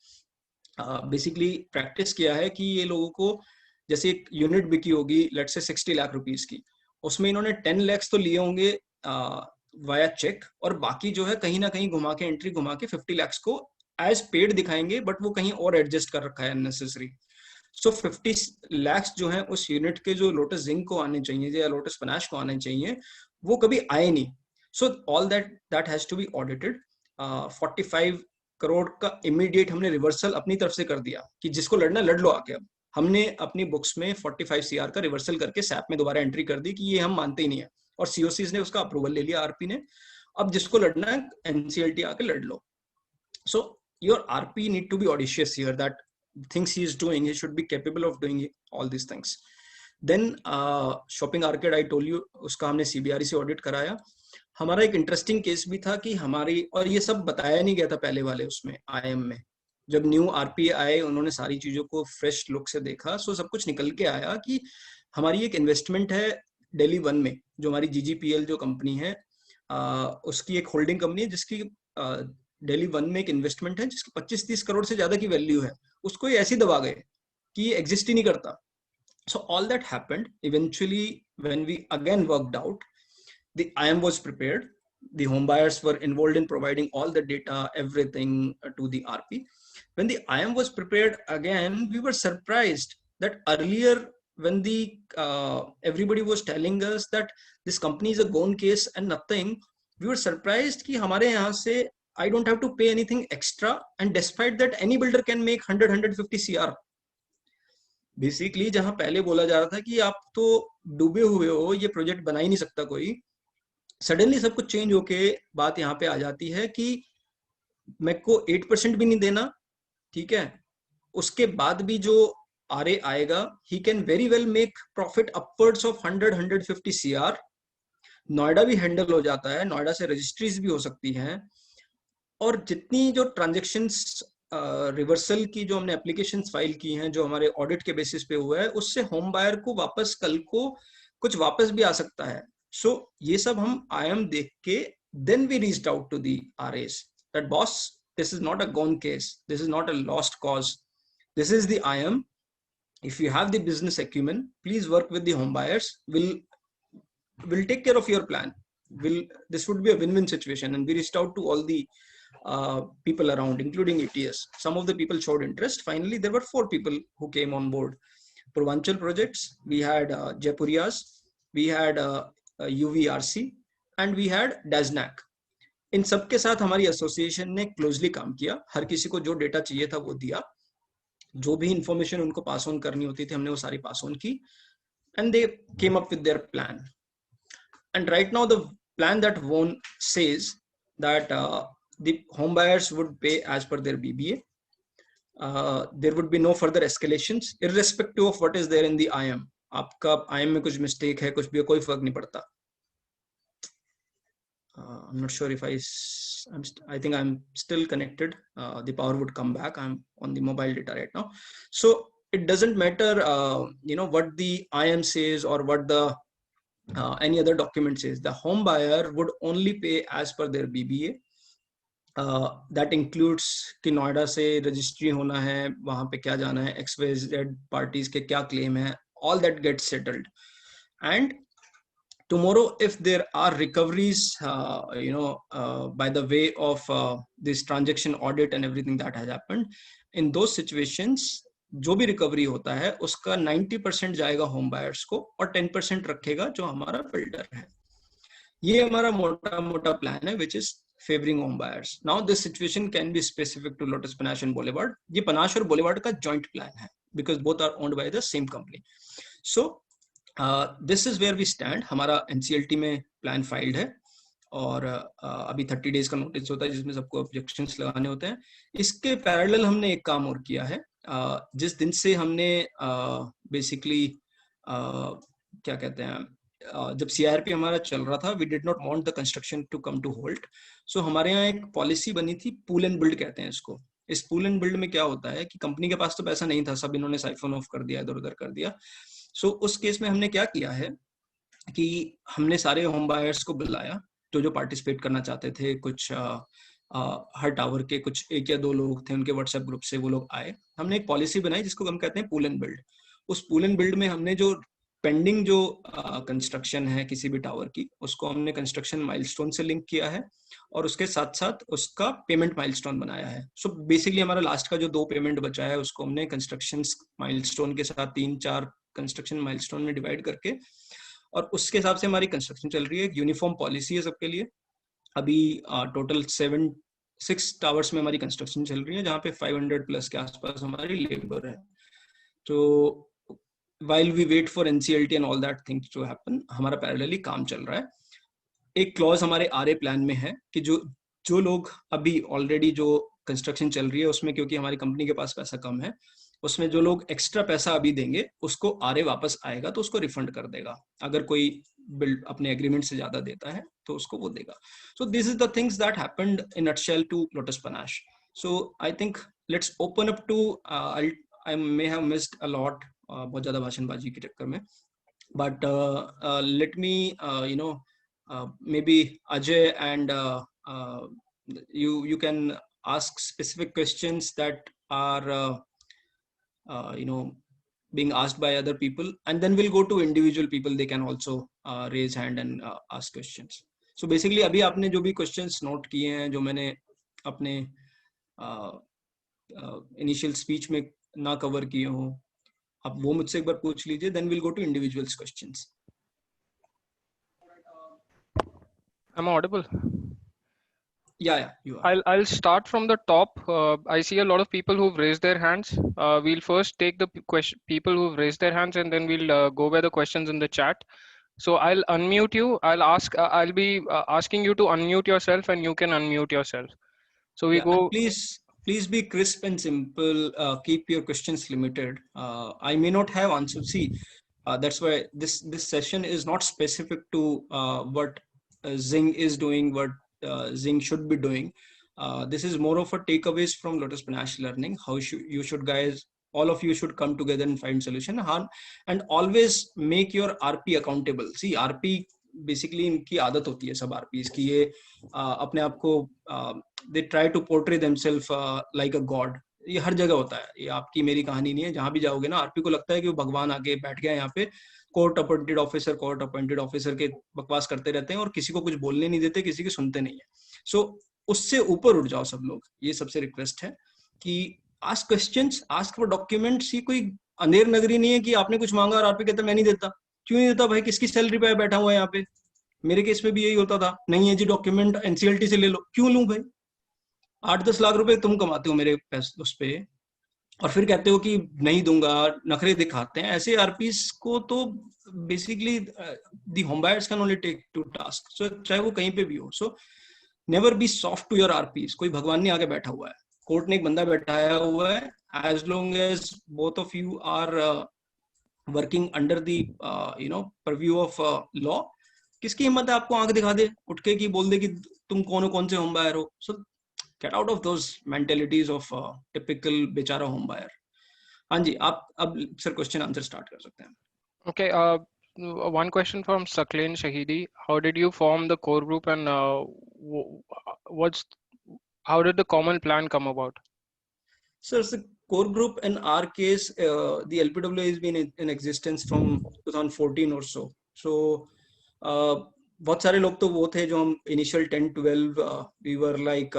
बेसिकली प्रैक्टिस किया है कि ये लोगों को, जैसे एक यूनिट बिकी होगी लेट्स से 60 लाख रुपीस की, उसमें इन्होंने 10 लाख तो लिए होंगे वाया चेक, और बाकी जो है कहीं ना कहीं घुमा के एंट्री घुमा के 50 लाख को एज पेड दिखाएंगे, बट वो कहीं और एडजस्ट कर रखा है अननेसेसरी. सो 50 लाख जो है उस यूनिट के जो लोटस जिंक को आने चाहिए या लोटस फिनाश को आने चाहिए, वो कभी आए नहीं. So all that has to be audited. 45 crore का इमीडिएट हमने रिवर्सल अपनी तरफ से कर दिया कि जिसको लड़ना लड़ लो आके। अब हमने अपनी बुक्स में 45 सीआर का रिवर्सल करके सैप में दोबारा एंट्री कर दी कि ये हम मानते ही नहीं है, और सीओसीज ने उसका अप्रूवल ले लिया आरपी ने। अब जिसको लड़ना है एनसीएलटी आके लड़ लो। So your RP need to be audacious here that things he is doing, he should be capable of doing all these things. Then shopping arcade I told you, उसका हमने सीबीआरई से ऑडिट कराया। हमारा एक interesting case भी था कि हमारी, और ये सब बताया नहीं गया था पहले वाले उसमें आईएम में, जब न्यू आरपी आए उन्होंने सारी चीजों को फ्रेश लुक से देखा, सो सब कुछ निकल के आया कि हमारी एक इन्वेस्टमेंट है दिल्ली 1 में, जो हमारी जीजीपीएल जो कंपनी है, उसकी एक होल्डिंग कंपनी है जिसकी दिल्ली 1 में एक इन्वेस्टमेंट है जिसकी 25-30 करोड़ से ज्यादा की वैल्यू है, उसको ये ऐसे दबा गए कि ये एग्जिस्ट ही नहीं करता। So all that happened. Eventually, when we again worked out, the IM was prepared. The home buyers were involved in providing all the data, everything to the RP. When the IM was prepared again, we were surprised that earlier when the everybody was telling us that this company is a gone case and nothing, we were surprised कि हमारे यहाँ से I don't have to pay anything extra, and despite that any builder can make 100-150 CR. Basically जहां पहले बोला जा रहा था कि आप तो डूबे हुए हो, ये प्रोजेक्ट बना ही नहीं सकता कोई, सडनली सब कुछ चेंज होके बात यहाँ पे आ जाती है कि मेरे को 8% भी नहीं देना, ठीक है, उसके बाद भी जो आरए आएगा he can very well make profit upwards of 100-150 CR। Noida भी हैंडल हो जाता है, नोएडा से रजिस्ट्रीज भी हो सकती हैं, और जितनी जो ट्रांजेक्शन्स रिवर्सल की जो हमने एप्लीकेशंस फाइल की हैं जो हमारे ऑडिट के बेसिस पे हुआ है, उससे होम बायर को वापस कल को कुछ वापस भी आ सकता है। सो ये सब हम आईएम देख के then we reached out to the RS that boss, this is not a gone case, this is not a lost cause, this is the IM. If you have the business acumen, please work with the home buyers, will take care of your plan, this would be a win-win situation. And we reached out to all the people around, including ETS. Some of the people showed interest. Finally, there were 4 people who came on board. Purvanchal Projects, we had Jaipurias, we had UVRC, and we had DASNAC. इन सब के साथ हमारी association ने closely काम किया, हर किसी को जो डेटा चाहिए था वो दिया, जो भी इंफॉर्मेशन उनको पास ऑन करनी होती थी हमने वो सारी पास ऑन की, and they came up with their plan. And right now the plan that won says that the home buyers would pay as per their BBA. There would be no further escalations irrespective of what is there in the IM. आपका IM में कुछ mistake है, कुछ भी, कोई फर्क नहीं पड़ता. I'm not sure if I think I'm still connected. The power would come back. I'm on the mobile data right now. So it doesn't matter, what the IM says or what the any other document says. The home buyer would only pay as per their BBA. That includes कि नोएडा से registry होना है, वहां पे क्या जाना है, XYZ parties के क्या claim है, all that gets settled. And tomorrow if there are recoveries by the way of this transaction audit and everything that has happened, in those situations जो भी रिकवरी होता है उसका 90% जाएगा होम बायर्स को और 10% रखेगा जो हमारा बिल्डर है। ये हमारा मोटा मोटा प्लान है which is favoring home buyers. Now this situation can be specific to Lotus Panache and Boulevard. ये पनाश और बोलेवार्ड का joint plan है because both are owned by the same company. So this is where we stand. हमारा NCLT में plan filed है और अभी 30 days का नोटिस होता है जिसमें सबको ऑब्जेक्शंस लगाने होते हैं। इसके पैरेलल हमने एक काम और किया है। जिस दिन से हमने बेसिकली क्या कहते हैं, जब CIRP हमारा चल रहा था, we did not want the construction to come to hold. So हमारे यहाँ एक पॉलिसी बनी थी, पूल एंड बिल्ड कहते हैं इसको। इस पूल एंड बिल्ड में क्या होता है कि कंपनी के पास तो पैसा नहीं था, सब इन्होंने साइफन ऑफ कर दिया, इधर उधर कर दिया। सो उस केस में हमने क्या किया है कि हमने सारे होम बायर्स को बुलाया जो पार्टिसिपेट करना चाहते थे। कुछ हर टावर के कुछ 1 या 2 लोग थे, उनके व्हाट्सएप ग्रुप से वो लोग आए। हमने एक पॉलिसी बनाई जिसको हम कहते हैं पूल एंड बिल्ड। उस पूल एंड बिल्ड में हमने जो पेंडिंग जो कंस्ट्रक्शन है किसी भी टावर की, उसको हमने कंस्ट्रक्शन माइलस्टोन से लिंक किया है और उसके साथ साथ उसका पेमेंट माइलस्टोन बनाया है। सो बेसिकली हमारा लास्ट का जो 2 पेमेंट बचा है उसको हमने कंस्ट्रक्शन माइलस्टोन के साथ 3-4 कंस्ट्रक्शन माइलस्टोन में डिवाइड करके, और उसके हिसाब से हमारी कंस्ट्रक्शन चल रही है। यूनिफॉर्म पॉलिसी है सबके लिए। अभी टोटल 6 टावर्स में हमारी कंस्ट्रक्शन चल रही है जहाँ पे 500 प्लस के आसपास हमारी लेबर है. तो while we wait for NCLT and all that things to happen, हमारा पैरेलली काम चल रहा है. एक क्लॉज हमारे आरए प्लान में है कि जो लोग अभी ऑलरेडी जो कंस्ट्रक्शन चल रही है उसमें, क्योंकि हमारी कंपनी के पास पैसा कम है, उसमें जो लोग एक्स्ट्रा पैसा अभी देंगे उसको आरए वापस आएगा तो उसको रिफंड कर देगा. अगर कोई बिल्ड अपने एग्रीमेंट से ज्यादा देता है तो उसको वो देगा. So this is the things that happened in nutshell to Lotus Panache. So I think let's open up to, I may have missed a lot, बहुत ज्यादा भाषणबाजी के चक्कर में, but let me maybe Ajay and you can ask specific questions that are being asked by other people, and then we'll go to individual people. They can also raise hand and ask questions. So basically अभी आपने जो भी questions note किए हैं, जो मैंने अपने initial speech में ना cover किए हों, आप वो मुझसे एक बार पूछ लीजिए. Then we'll go to individuals questions. Am I audible? Yeah, you are. I'll start from the top. I see a lot of people who've raised their hands. We'll first take the people who've raised their hands, and then we'll go by the questions in the chat. So I'll unmute you. I'll be asking you to unmute yourself, and you can unmute yourself. So we go. Please be crisp and simple. Keep your questions limited. I may not have answers. See, that's why this session is not specific to what Zing is doing, what Zing should be doing. This is more of a takeaways from Lotus Panache learning. How you should guys, all of you should come together and find solution, and always make your RP accountable. See, RP basically इनकी आदत होती है सब आरपीज की, ये अपने आप को they try to portray themselves like a god. ये हर जगह होता है, ये आपकी मेरी कहानी नहीं है. जहां भी जाओगे ना, आरपी को लगता है कि वो भगवान आके बैठ गया यहाँ पे, कोर्ट अपॉइंटेड ऑफिसर के बकवास करते रहते हैं और किसी को कुछ बोलने नहीं देते, किसी की सुनते नहीं है. सो उससे ऊपर उठ जाओ सब लोग. ये सबसे रिक्वेस्ट है कि ask questions, ask for documents. ये कोई अंधेर नगरी नहीं है कि आपने कुछ मांगा और आरपी कहता मैं नहीं देता. क्यों नहीं देता भाई? किसकी सैलरी पे बैठा हुआ है यहाँ पे? मेरे केस में भी यही होता था. नहीं है जी डॉक्यूमेंट, एनसीएलटी से ले लो. क्यों लूं भाई? 8-10 लाख रुपए तुम कमाते हो मेरे पैसे उस पे, और फिर कहते हो कि नहीं दूंगा, नखरे दिखाते हैं. ऐसे आरपीस को तो basically the home buyers can only take to task. So चाहे वो कहीं पे भी हो. So never be soft to your RPs. कोई भगवान नहीं आगे बैठा हुआ है, कोर्ट ने एक बंदा बैठाया हुआ है. As long as both of you are working under the purview of law, किसकी हिम्मत है आपको आंख दिखा दे उठ के कि बोल दे कि तुम कौन से होम बायर हो? सो get out of those mentalities of typical बेचारा होम बायर. हाँ जी, आप अब सर क्वेश्चन आंसर स्टार्ट कर सकते हैं. Okay. One question from Sakleen Shahidi. How did you form the core group, and how did the common plan come about? Sir, the core group in our case, the LPWA has been in existence from 2014 or so. So बहुत सारे लोग तो वो थे जो हम initial 10-12 we were like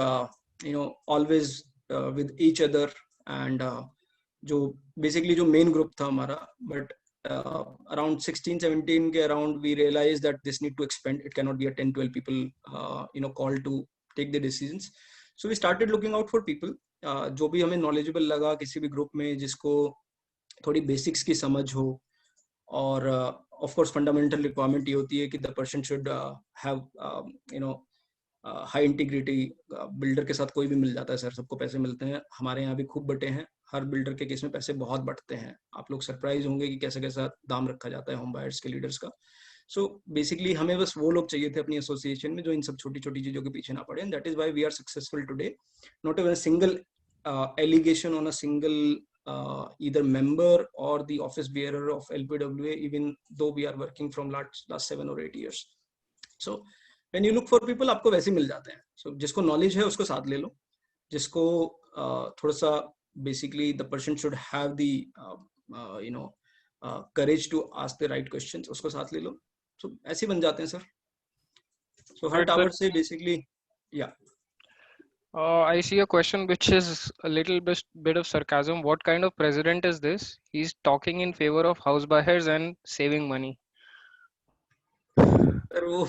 always with each other, and जो basically जो main group था हमारा, but around 16-17 के around we realized that this need to expand. It cannot be a 10-12 people called to take the decisions. So we started looking out for people जो भी हमें knowledgeable लगा किसी भी group में, जिसको थोड़ी basics की समझ हो, और of course fundamental requirement ये होती है कि the person should have high integrity. builder के साथ कोई भी मिल जाता है सर, सबको पैसे मिलते हैं. हमारे यहाँ भी खूब बटे हैं, हर बिल्डर के केस में पैसे बहुत बढ़ते हैं. आप लोग सरप्राइज होंगे कि कैसा कैसा दाम रखा जाता है होम बायर्स के लीडर्स का. सो बेसिकली हमें बस वो लोग चाहिए थे अपनी एसोसिएशन में जो इन सब छोटी छोटी चीजों के पीछे ना पड़े. And that is why we are successful today. Not even a single allegation on a single either member or the office bearer of LPWA, even though we are working from last 7 or 8 years. So when you look for people, आपको वैसे मिल जाते हैं. So जिसको knowledge है उसको साथ ले लो, जिसको थोड़ा सा basically the person should have the courage to ask the right questions, उसको साथ ले लो. So ऐसे बन जाते हैं सर. So हर टावर से basically yeah. I see a question which is a little bit of sarcasm. What kind of president is this? He's talking in favor of house buyers and saving money. वो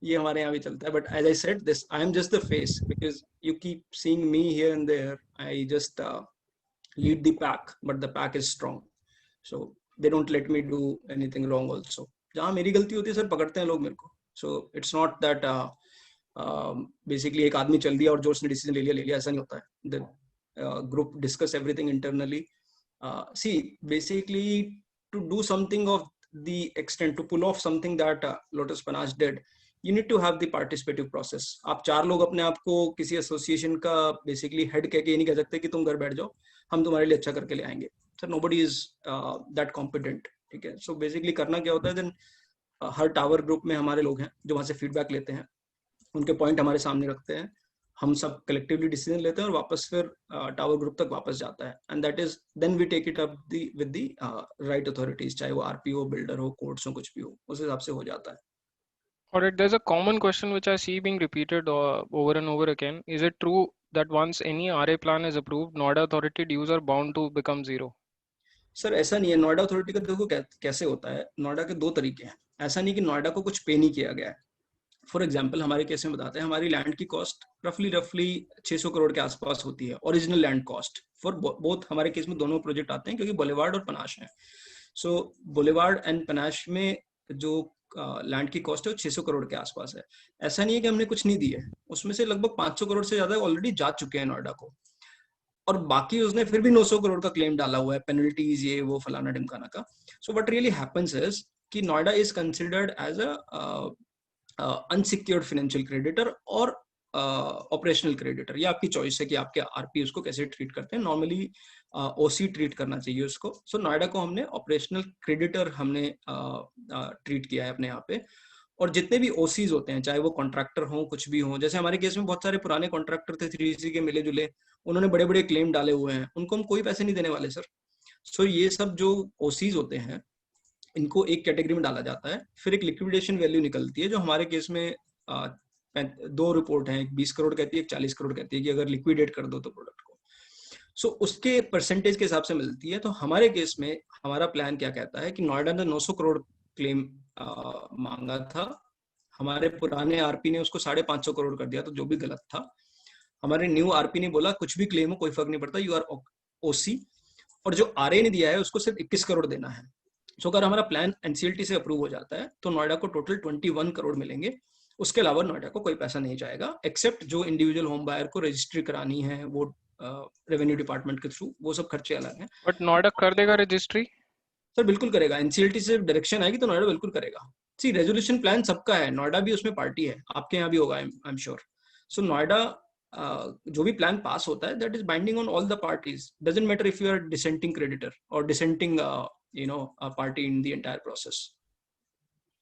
ये हमारे यहाँ भी चलता है, but as I said this, I am just the face, because you keep seeing me here and there, I just lead the pack, but the pack is strong, so they don't let me do anything wrong also. जहाँ मेरी गलती होती है sir पकड़ते हैं लोग मेरे को, so it's not that basically एक आदमी चल दिया और जो उसने डिसीजन ले लिया, ऐसा नहीं होता है. The group discuss everything internally. See, basically to do something of the extent, to pull off something that Lotus Panache did, you need to have the participative process. आप 4 लोग अपने आप को किसी एसोसिएशन का बेसिकली हेड कह के ये नहीं कह सकते कि तुम घर बैठ जाओ, हम तुम्हारे लिए अच्छा करके ले आएंगे. Sir nobody is that competent. ठीक है, सो बेसिकली करना क्या होता है, देन हर टावर ग्रुप में हमारे लोग हैं जो वहाँ से फीडबैक लेते हैं, उनके पॉइंट हमारे सामने रखते हैं, हम सब कलेक्टिवली डिसीजन लेते हैं और वापस फिर टावर ग्रुप तक वापस जाता है. And that is then we take it up with the right authorities, चाहे वो आरपीओ, बिल्डर हो, कोर्ट्स हो, कुछ भी हो, उस हिसाब से हो जाता है. Alright, there's a common question which I see being repeated over and over again. Is it true that once any RA plan is approved, Noida authority dues are bound to become zero? Sir ऐसा नहीं है. Noida authority का देखो कैसे होता है. नोएडा के 2 तरीके हैं. ऐसा नहीं कि नोएडा को कुछ पे नहीं किया गया है. फॉर एग्जाम्पल हमारे केस में बताते हैं, हमारी लैंड की कॉस्ट रफली 600 करोड़ के आसपास होती है, original land cost for both. हमारे केस में दोनों प्रोजेक्ट आते हैं क्योंकि बुलेवार्ड और पनाश है. सो बुलेवार्ड एंड पनाश में जो लैंड की कॉस्ट है वो 600 करोड़ के आसपास है. ऐसा नहीं है कि हमने कुछ नहीं दी है, उसमें से लगभग 500 करोड़ से ज्यादा ऑलरेडी जा चुके हैं नोएडा को, और बाकी उसने फिर भी 900 करोड़ का क्लेम डाला हुआ है, पेनल्टीज ये वो फलाना ढिमकाना का. So what really happens is कि Noida is considered as a unsecured financial creditor और ऑपरेशनल क्रेडिटर. ये आपकी चॉइस है कि आपके आरपी उसको कैसे ट्रीट करते हैं. नॉर्मली ओसी ट्रीट करना चाहिए उसको. सो नोएडा को हमने ऑपरेशनल क्रेडिटर हमने ट्रीट किया है अपने यहाँ पे. और जितने भी ओसीज होते हैं, चाहे वो कॉन्ट्रैक्टर हो, कुछ भी हो, जैसे हमारे केस में बहुत सारे पुराने कॉन्ट्रैक्टर थे 3C के मिले जुले, उन्होंने बड़े बड़े क्लेम डाले हुए हैं, उनको हम कोई पैसे नहीं देने वाले सर. सो ये सब जो ओसीज होते हैं इनको एक कैटेगरी में डाला जाता है. फिर एक लिक्विडेशन वैल्यू निकलती है, जो हमारे केस में 2 रिपोर्ट हैं, एक 20 करोड़ कहती है, एक 40 करोड़ कहती है कि अगर लिक्विडेट कर दो तो प्रोडक्ट को. सो उसके परसेंटेज के हिसाब से मिलती है. तो हमारे केस में हमारा प्लान क्या कहता है कि नोएडा ने 900 करोड़ क्लेम मांगा था, हमारे पुराने आरपी ने उसको 550 करोड़ कर दिया, तो जो भी गलत था. हमारे न्यू आरपी ने बोला कुछ भी क्लेम हो कोई फर्क नहीं पड़ता, यू आर ओसी, और जो आरए ने दिया है उसको सिर्फ 21 करोड़ देना है. सो अगर हमारा प्लान एनसीएलटी से अप्रूव हो जाता है तो नोएडा को टोटल 21 करोड़ मिलेंगे. उसके अलावा नोएडा को कोई पैसा नहीं जाएगा, एक्सेप्ट जो इंडिविजुअल होम बायर को रजिस्ट्री करानी है वो रेवेन्यू डिपार्टमेंट के थ्रू, वो सब खर्चे अलग हैं. बट नोएडा कर देगा रजिस्ट्री? सर बिल्कुल करेगा. एनसीएलटी से डायरेक्शन आएगी तो नोएडा बिल्कुल करेगा. सी रेजोल्यूशन प्लान सबका है, नोएडा भी उसमें पार्टी है, आपके यहाँ भी होगा I am sure. So Noida जो भी प्लान पास होता है that is binding on all the parties. Doesn't matter if you are dissenting creditor और dissenting party in the entire process.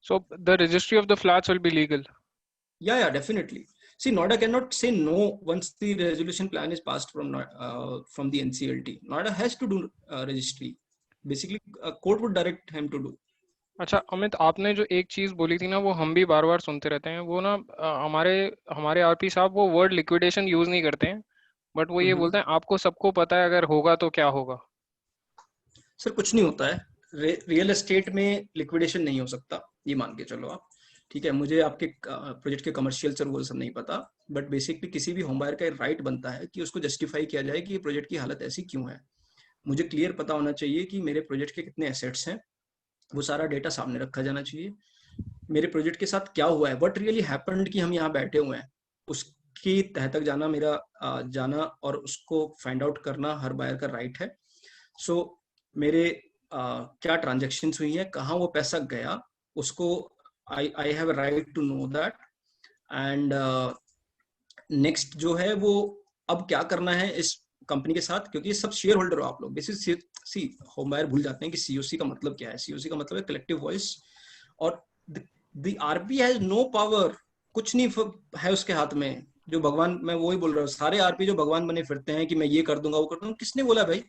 So the registry of the flats will be legal? Yeah, definitely. See, Noida cannot say no once the resolution plan is passed from the NCLT. Noida has to do registry. Basically, a court would direct him to do. अच्छा अमित, आपने जो एक चीज बोली थी ना, वो हम भी बार बार सुनते रहते हैं. वो ना हमारे आरपी साहब वो वर्ड लिक्विडेशन यूज नहीं करते हैं, बट वो ये बोलते हैं आपको सबको पता है अगर होगा तो क्या होगा. सर कुछ नहीं होता है. रियल एस्टेट में लिक्विडेशन नहीं हो सकता, ये मान के चलो आप. ठीक है, मुझे आपके प्रोजेक्ट के कमर्शियल से वो सब नहीं पता, बट बेसिकली किसी भी होम बायर का राइट बनता है कि उसको जस्टिफाई किया जाए कि ये प्रोजेक्ट की हालत ऐसी क्यों है. मुझे क्लियर पता होना चाहिए कि मेरे प्रोजेक्ट के कितने एसेट्स हैं, वो सारा डेटा सामने रखा जाना चाहिए. मेरे प्रोजेक्ट के साथ क्या हुआ है, व्हाट रियली हैपेंड कि हम यहाँ बैठे हुए हैं, उसकी तह तक जाना मेरा जाना और उसको फाइंड आउट करना हर बायर का राइट है. सो मेरे क्या ट्रांजैक्शंस हुई है, कहाँ वो पैसा गया, उसको I have a right to know that. And next जो है वो अब क्या करना है इस कंपनी के साथ, क्योंकि सब शेयर होल्डर हो आप लोग. सी होम बायर भूल जाते हैं कि सीओसी का मतलब क्या है. सीओसी का मतलब है कलेक्टिव वॉइस, और the RP has no power. कुछ नहीं है उसके हाथ में. जो भगवान, मैं वही बोल रहा हूँ, सारे आरपी जो भगवान बने फिरते हैं कि मैं ये कर दूंगा वो कर दूंगा, किसने बोला भाई?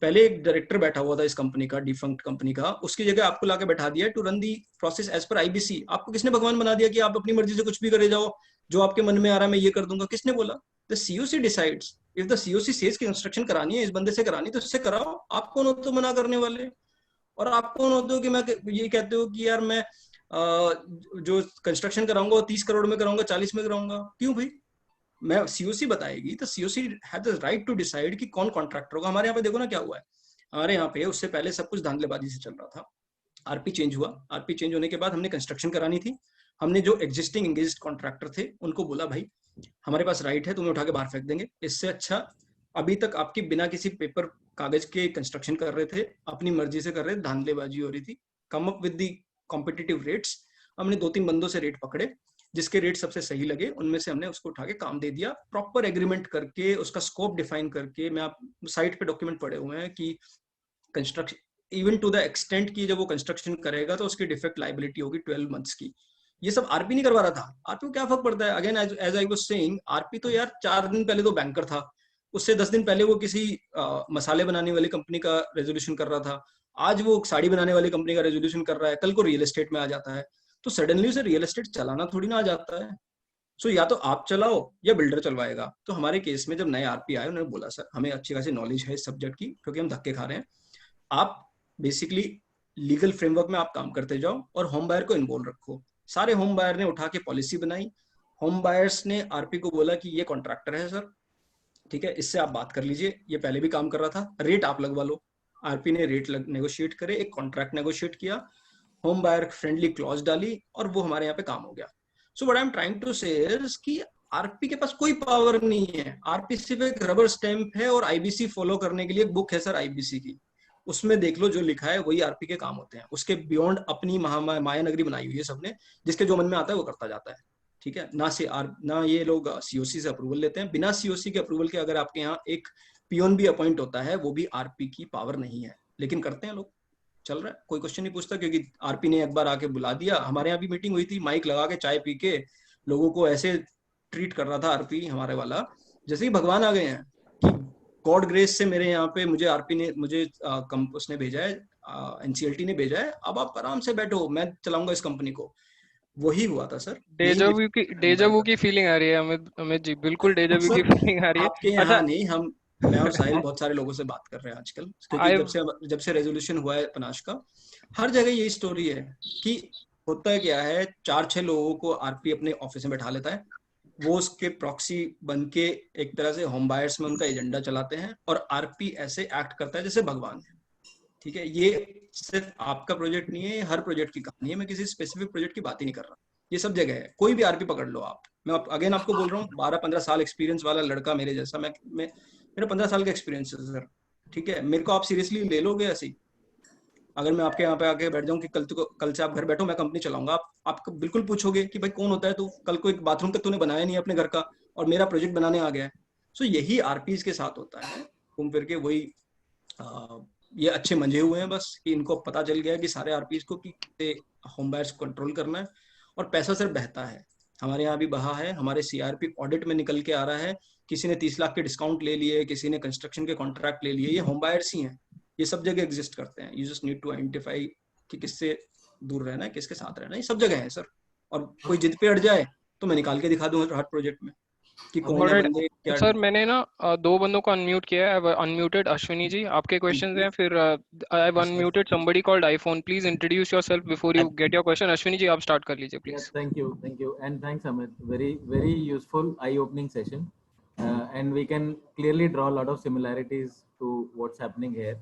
पहले एक डायरेक्टर बैठा हुआ था इस कंपनी का, डिफंक्ट कंपनी का, उसकी जगह आपको लाके बैठा दिया to run the process as per IBC. आपको किसने भगवान बना दिया कि आप अपनी मर्जी से कुछ भी करे जाओ, जो आपके मन में आ रहा है मैं ये कर दूंगा? किसने बोला? The COC decides. If the COC says की इंस्ट्रक्शन करानी है इस बंदे से करानी तो इससे कराओ. आप कौन होते हो मना करने वाले? और आप कौन होते हो कि मैं ये कहते हो कि यार मैं जो कंस्ट्रक्शन कराऊंगा वो 30 करोड़ में कराऊंगा, 40 में कराऊंगा? क्यों भाई? मैं सीओसी बताएगी तो COC has the right to decide कि कौन कॉन्ट्रैक्टर होगा। हमारे यहाँ पे देखो ना क्या हुआ है, हमारे यहाँ पे उससे पहले सब कुछ धांधलेबाजी से चल रहा था। आरपी चेंज हुआ, आरपी चेंज होने के बाद हमने कंस्ट्रक्शन करानी थी। हमने जो एग्जिस्टिंग एंगेज्ड कॉन्ट्रैक्टर थे उनको बोला भाई हमारे पास राइट है, तुम्हें उठा के बाहर फेंक देंगे। इससे अच्छा अभी तक आपकी बिना किसी पेपर कागज के कंस्ट्रक्शन कर रहे थे, अपनी मर्जी से कर रहे थे, धांधलेबाजी हो रही थी। Come up with the competitive rates. हमने 2-3 बंदों से रेट पकड़े, जिसके रेट सबसे सही लगे उनमें से हमने उसको उठा के काम दे दिया, प्रॉपर एग्रीमेंट करके, उसका स्कोप डिफाइन करके। मैं आप साइट पे डॉक्यूमेंट पड़े हुए हैं कि construction even to the extent की जब वो कंस्ट्रक्शन करेगा तो उसकी डिफेक्ट लाइबिलिटी होगी 12 मंथ्स की। ये सब आरपी नहीं करवा रहा था। आरपी को क्या फर्क पड़ता है? Again as I was saying, RP तो यार 4 दिन पहले तो बैंकर था, उससे 10 दिन पहले वो किसी मसाले बनाने वाली कंपनी का रेजोल्यूशन कर रहा था, आज वो साड़ी बनाने वाली कंपनी का रेजोल्यूशन कर रहा है, कल को रियल एस्टेट में आ जाता है। तो सडनली उसे रियल एस्टेट चलाना थोड़ी ना आ जाता है। सो या तो आप चलाओ या बिल्डर चलवाएगा। तो हमारे केस में जब नए आरपी आए उन्होंने बोला सर हमें अच्छी खासी नॉलेज है इस सब्जेक्ट की, क्योंकि हम धक्के खा रहे हैं, आप बेसिकली लीगल फ्रेमवर्क में आप काम करते जाओ और होम बायर को इन्वॉल्व रखो। सारे होम बायर ने उठा के पॉलिसी बनाई। होम बायर्स ने आरपी को बोला कि ये कॉन्ट्रैक्टर है सर, ठीक है, इससे आप बात कर लीजिए, ये पहले भी काम कर रहा था, रेट आप लगवा लो। आरपी ने रेट नेगोशिएट करे, एक कॉन्ट्रैक्ट नेगोशिएट किया, होम बायर फ्रेंडली क्लॉज डाली और वो हमारे यहाँ पे काम हो गया। So what I am trying to say is कि आरपी के पास कोई पावर नहीं है। आरपी सिर्फ एक रबर स्टैंप है और आईबीसी फॉलो करने के लिए एक बुक है सर आईबीसी की, उसमें देख लो जो लिखा है वही आरपी के काम होते हैं। उसके बियॉन्ड अपनी माया नगरी बनाई हुई है सबने, जिसके जो मन में आता है वो करता जाता है, ठीक है ना। ना ये लोग सीओसी से अप्रूवल लेते हैं। बिना सीओसी के अप्रूवल के अगर आपके यहाँ एक पियोन भी अपॉइंट होता है वो भी आरपी की पावर नहीं है, लेकिन करते हैं लोग। चल रहा है, कोई क्वेश्चन नहीं पूछता, क्योंकि आरपी ने एक बार आके बुला दिया। हमारे यहाँ भी मीटिंग हुई थी, माइक लगा के चाय पी के लोगों को ऐसे ट्रीट कर रहा था आरपी हमारे वाला, जैसे ही भगवान आ गए हैं कि गॉड ग्रेस से मेरे यहाँ पे मुझे आरपी ने उसने भेजा है, एनसीएलटी ने भेजा है, अब आप आराम से बैठो, मैं चलाऊंगा इस कंपनी को। वही हुआ था सर। डेजावू की फीलिंग आ रही है अमित जी, बिल्कुल डेजावू की फीलिंग आ रही है। आपके यहाँ अच्छा नहीं, मैं और साहिल बहुत सारे लोगों से बात कर रहे हैं आजकल, क्योंकि जब से रेजोल्यूशन हुआ है पनाश का, हर जगह यही स्टोरी है कि होता है क्या है, 4-6 लोगों को आरपी अपने ऑफिस में बैठा लेता है, वो उसके प्रॉक्सी बन के एक तरह से होम बायर्स में उनका एजेंडा चलाते हैं, और आरपी ऐसे एक्ट करता है जैसे भगवान है, ठीक है। ये सिर्फ आपका प्रोजेक्ट नहीं है, हर प्रोजेक्ट की कहानी है, मैं किसी स्पेसिफिक प्रोजेक्ट की बात ही नहीं कर रहा, ये सब जगह है। कोई भी आरपी पकड़ लो आप, मैं अगेन आपको बोल रहा हूँ, 12-15 साल एक्सपीरियंस वाला लड़का मेरे जैसा, मेरा 15 साल का एक्सपीरियंस है सर, ठीक है। मेरे को आप सीरियसली ले लोगे ऐसे ही? अगर मैं आपके यहाँ पे आके बैठ जाऊं कि कल से आप घर बैठो मैं कंपनी चलाऊंगा, आप बिल्कुल पूछोगे कि भाई कौन होता है तू, कल को एक बाथरूम तक तूने बनाया नहीं अपने घर का और मेरा प्रोजेक्ट बनाने आ गया है। सो यही आरपीज के साथ होता है, घूम फिर के वही ये अच्छे मंजे हुए हैं बस, कि इनको पता चल गया है कि सारे आरपीज को कि होम बायर्स को कंट्रोल करना है, और पैसा सिर्फ बहता है। हमारे यहाँ भी बहा है, हमारे सीआरपी ऑडिट में निकल के आ रहा है, किसी ने 30 लाख के डिस्काउंट ले लिए, किसी ने कंस्ट्रक्शन के कॉन्ट्रैक्ट ले लिए, ये होम बायर्स ही हैं, ये सब जगह एग्जिस्ट करते हैं। You just need to identify कि किससे दूर रहना है, किसके साथ रहना है, ये सब जगह है सर। और कोई जिद पे अड़ जाए तो मैं निकाल के दिखा दूंगा हर प्रोजेक्ट में कि कौन है बंदे क्या। सर मैंने ना 2 बंदों को अनम्यूट किया है। अनम्यूटेड अश्विनी जी, आपके क्वेश्चंस हैं, फिर I have unmuted somebody called iPhone. Please introduce yourself before you get your question. Ashwini ji आप स्टार्ट कर लीजिए please. Thank you and thanks Amit, very useful eye opening session, and we can clearly draw a lot of similarities to what's happening here.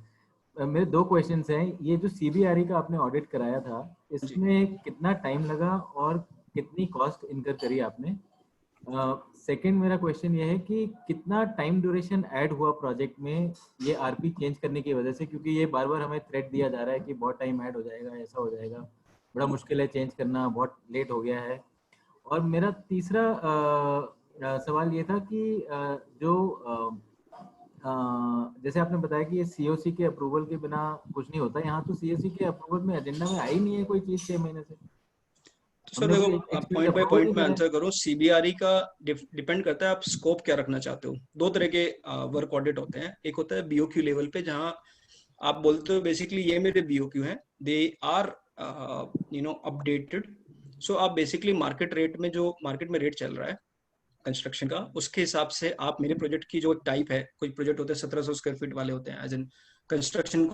मेरे 2 questions हैं। ये जो CBRE का आपने audit कराया था, इसमें कितना टाइम लगा और कितनी कॉस्ट इनकर करी आपने? सेकंड मेरा क्वेश्चन ये है कि कितना टाइम ड्यूरेशन ऐड हुआ प्रोजेक्ट में ये आरपी चेंज करने की वजह से, क्योंकि ये बार बार हमें थ्रेट दिया जा रहा है कि बहुत टाइम ऐड हो जाएगा, ऐसा हो जाएगा, बड़ा मुश्किल है चेंज करना, बहुत लेट हो गया है। और मेरा तीसरा सवाल ये था कि जैसे आपने बताया कि ये सीओसी के अप्रूवल के बिना कुछ नहीं होता, यहाँ तो सीओसी के अप्रूवल में एजेंडा में आई नहीं है कोई चीज 6 महीने से। तो सर देखो, पॉइंट बाय पॉइंट में आंसर करो। सीबीआरई का डिपेंड करता है आप स्कोप क्या रखना चाहते हो। 2 तरह के वर्क ऑडिट होते हैं, एक होता है बीओक्यू लेवल पे, जहां आप बोलते हो बेसिकली ये मेरे बीओक्यू हैं, दे आर अपडेटेड। सो आप बेसिकली मार्केट रेट में, जो मार्केट में रेट चल रहा है कंस्ट्रक्शन का, उसके हिसाब से आप मेरे प्रोजेक्ट की जो टाइप है, कोई प्रोजेक्ट होते हैं 1700 स्क्वायर फीट वाले होते हैं, एज इन कंस्ट्रक्शन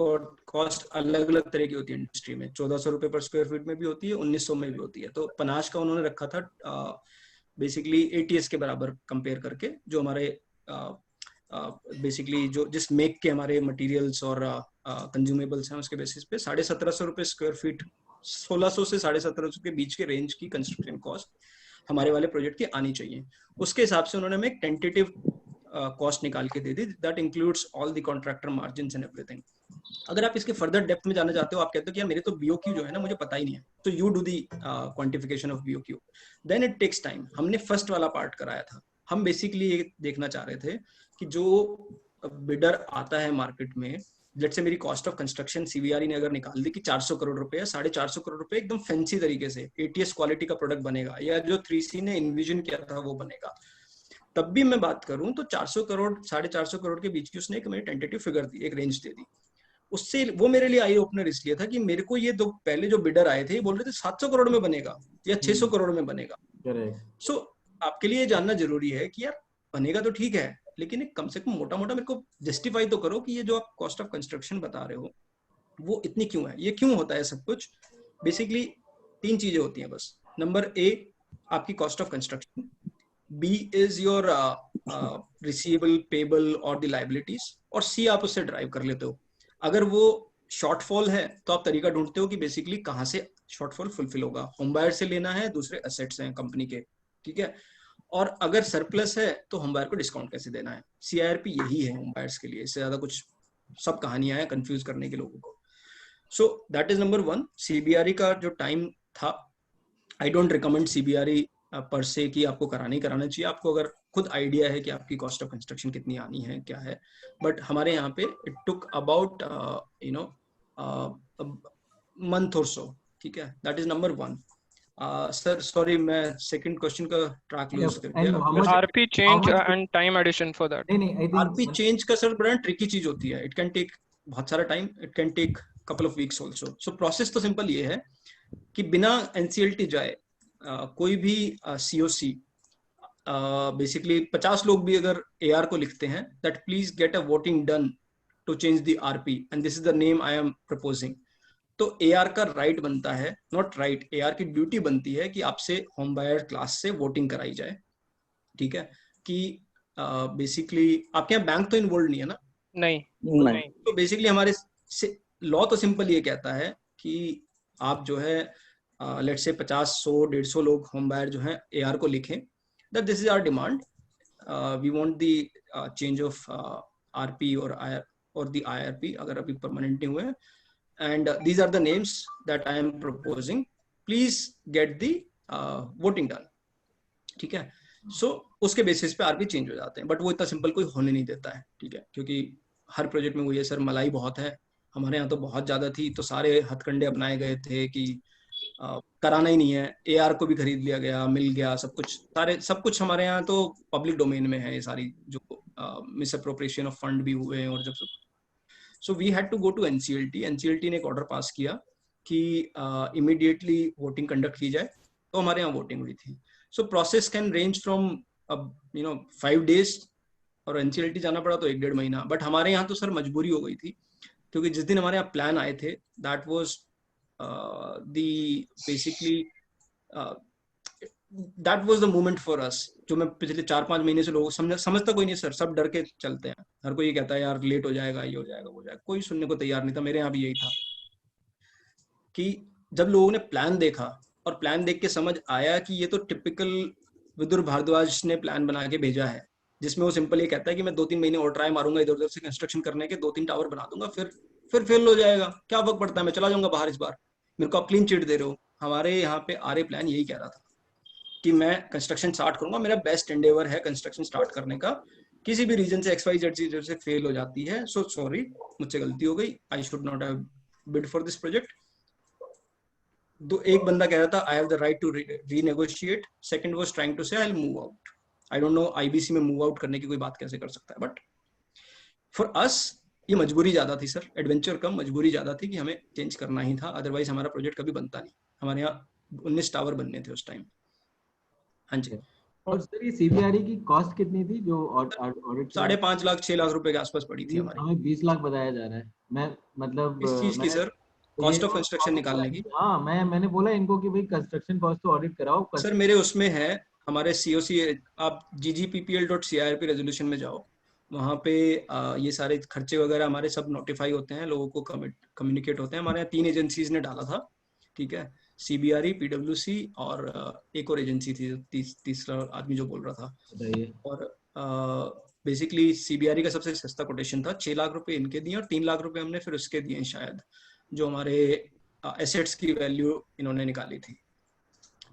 कॉस्ट अलग अलग तरह की होती है इंडस्ट्री में, 1400 रुपए पर स्क्वायर फीट में भी होती है, 1900 में भी होती है। तो पनाश का उन्होंने रखा था बेसिकली ATS के बराबर कंपेयर करके, जो हमारे बेसिकली जो जिस मेक के हमारे मटेरियल्स और कंज्यूमेबल्स हैं उसके बेसिस पे 1750 रुपए स्क्वायर फीट, 1600 से 1750 के बीच के रेंज की कंस्ट्रक्शन कॉस्ट हमारे वाले प्रोजेक्ट की आनी चाहिए। उसके हिसाब से उन्होंने हमें टेंटेटिव कॉस्ट निकाल के दे दी, that includes all the contractor margins and everything. अगर आप इसके फर्दर डेप्थ में जाना चाहते हो, आप कहते हो कि यार मेरे तो BOQ जो है ना मुझे पता ही नहीं है, तो you do the quantification of BOQ, then it takes time. हमने फर्स्ट वाला पार्ट कराया था। हम बेसिकली ये देखना चाह रहे थे कि जो बिडर आता है मार्केट में, लेट्स से मेरी कॉस्ट ऑफ कंस्ट्रक्शन CBRE ने अगर निकाल दी कि 400 करोड़ रुपए या 450 करोड़ रुपए एकदम फैंसी तरीके से ATS क्वालिटी का प्रोडक्ट बनेगा, या जो 3C ने इन्विजन किया था वो बनेगा, तब भी मैं बात करूं तो 400 करोड़ 450 करोड़ के बीच की उसने एक मेरी टेंटेटिव फिगर दी, एक रेंज दे दी। उससे वो मेरे लिए आई ओपनर इसलिए था कि मेरे को ये दो पहले जो बिडर आए थे बोल रहे थे 700 करोड़ में बनेगा या 600 करोड़ में बनेगा। सो आपके लिए जानना जरूरी है कि यार बनेगा तो ठीक है, लेकिन कम से कम मोटा मोटा मेरे को जस्टिफाई तो करो कि ये जो आप कॉस्ट ऑफ कंस्ट्रक्शन बता रहे हो वो इतनी क्यों है, ये क्यों होता है सब कुछ। बेसिकली 3 चीजें होती हैं बस। नंबर A आपकी cost of construction, B is your receivable payable और द लाइबिलिटीज, और C आप उससे ड्राइव कर लेते हो। अगर वो शॉर्टफॉल है तो आप तरीका ढूंढते हो कि बेसिकली कहाँ से शॉर्टफॉल फुलफिल होगा, होम बायर से लेना है, दूसरे एसेट्स हैं कंपनी के, ठीक है। और अगर सरप्लस है तो होम बायर को डिस्काउंट कैसे देना है। CIRP यही है होम बायर्स के लिए, इससे ज्यादा कुछ सब कहानियां हैं कंफ्यूज करने के लोगों को। So that is number 1। CBRE का जो टाइम था, आई डोंट रिकमेंड CBRE पर से कि आपको कराना ही कराना चाहिए, आपको अगर खुद आइडिया है कि आपकी कॉस्ट ऑफ कंस्ट्रक्शन कितनी आनी है क्या है। बट हमारे यहाँ पे इट टुक अबाउट मंथ और सो, ठीक है। That is number 1। Sir sorry मैं सेकंड क्वेश्चन का ट्रैक लूज कर दिया। RP change and time addition for that. RP change का सर बड़ा ट्रिकी चीज होती है, इट कैन टेक बहुत सारा time, it can take couple of weeks also. So process तो सिंपल ये है कि बिना NCLT जाए कोई भी COC बेसिकली 50 लोग भी अगर AR को लिखते हैं, that please get a voting done to change the RP and this is the name I am proposing. तो AR का राइट बनता है, नॉट राइट, AR की ड्यूटी बनती है कि आपसे होम बायर क्लास से वोटिंग कराई जाए, ठीक है। कि बेसिकली आपके यहाँ बैंक तो इन्वॉल्व नहीं है ना? नहीं। तो बेसिकली हमारे लॉ तो सिंपल ये कहता है कि आप जो है लेट्स से 50, 100, 150 लोग होम बायर जो है AR को लिखें that this is our demand, we want the change of RP or the IRP अगर अभी परमानेंट नहीं हुए, and these are the names that I am proposing, please get the voting done, ठीक है। सो उसके बेसिस पे RP चेंज हो जाते हैं, बट वो इतना सिंपल कोई होने नहीं देता है, ठीक है, क्योंकि हर प्रोजेक्ट में वो ये सर मलाई बहुत है, हमारे यहाँ तो बहुत ज्यादा थी, तो सारे हथकंडे अपनाए गए थे कि कराना ही नहीं है। AR को भी खरीद लिया गया, मिल गया सब कुछ, सब कुछ हमारे यहाँ तो पब्लिक डोमेन में है, ये सारी जो मिसअप्रोप्रिएशन ऑफ फंड भी हुए हैं और जब सब। So we had to go to NCLT ने एक ऑर्डर पास किया कि इमीडिएटली वोटिंग कंडक्ट की जाए, तो हमारे यहाँ वोटिंग हुई थी। So process can range from 5 days, और NCLT जाना पड़ा तो 1-1.5 महीना। बट हमारे यहाँ तो सर मजबूरी हो गई थी, क्योंकि जिस दिन हमारे यहाँ प्लान आए थे, that was basically that was the moment for us, जो मैं पिछले 4-5 महीने से लोगों समझता कोई नहीं सर, सब डर के चलते हैं, हर कोई ये कहता है यार लेट हो जाएगा, ये हो जाएगा, वो हो जाएगा, कोई सुनने को तैयार नहीं था। मेरे यहाँ भी यही था कि जब लोगों ने प्लान देखा और प्लान देख के समझ आया कि ये तो टिपिकल विदुर भारद्वाज ने प्लान बना के भेजा है, जिसमें वो सिंपल ये कहता है कि मैं 2-3 महीने और ट्राई मारूंगा इधर उधर से कंस्ट्रक्शन करने के, 2-3 टावर बना दूंगा, फिर फेल हो जाएगा, क्या फर्क पड़ता है, मैं चला जाऊंगा बाहर, इस बार मेरे को आप क्लीन चिट दे रहे हो। हमारे यहाँ पे RA प्लान यही कह रहा था कि मैं कंस्ट्रक्शन स्टार्ट करूंगा, मेरा बेस्ट एंडेवर है कंस्ट्रक्शन स्टार्ट करने का, किसी भी रीजन से XYZ चीज से फेल हो जाती है, सो सॉरी मुझसे गलती हो गई, I should not have bid for this project. एक बंदा कह रहा था I have the right to renegotiate, second was trying to say I will move out. I don't know IBC में मूव आउट करने की कोई बात कैसे कर सकता है, बट फॉर अस ये मजबूरी ज्यादा थी सर, एडवेंचर कम मजबूरी ज्यादा थी कि हमें चेंज करना ही था, अदरवाइज हमारा प्रोजेक्ट कभी बनता नहीं। हमारे यहाँ 19 टावर बनने थे उस टाइम। हाँ जी। और सर ये सीबीआरई की कॉस्ट कितनी थी जो ऑडिट 5.5 लाख 6 लाख रुपए के आसपास पड़ी थी हमारी। हमें 20 लाख बताया जा रहा है। मैं मतलब इस चीज की मैं सर तो ये कॉस्ट ऑफ कंस्ट्रक्शन निकालने की। हाँ मैंने बोला इनको कि भाई कंस्ट्रक्शन कॉस्ट तो ऑडिट कराओ। सर मेरे उसमें है हमारे COC, आप ggppl.cirp रेजोल्यूशन में जाओ, वहाँ पे ये सारे खर्चे वगैरह हमारे सब नोटिफाई होते हैं, लोगों को कम्युनिकेट होते हैं। हमारे यहाँ 3 एजेंसीज ने डाला था, ठीक है, CBRE, PwC और एक और एजेंसी थी, तीसरा आदमी जो बोल रहा था। बताइए। और बेसिकली CBRE का सबसे सस्ता कोटेशन था, 6 लाख रुपए इनके दिए और 3 लाख रुपए हमने फिर उसके दिए शायद, जो हमारे एसेट्स की वैल्यू इन्होंने निकाली थी।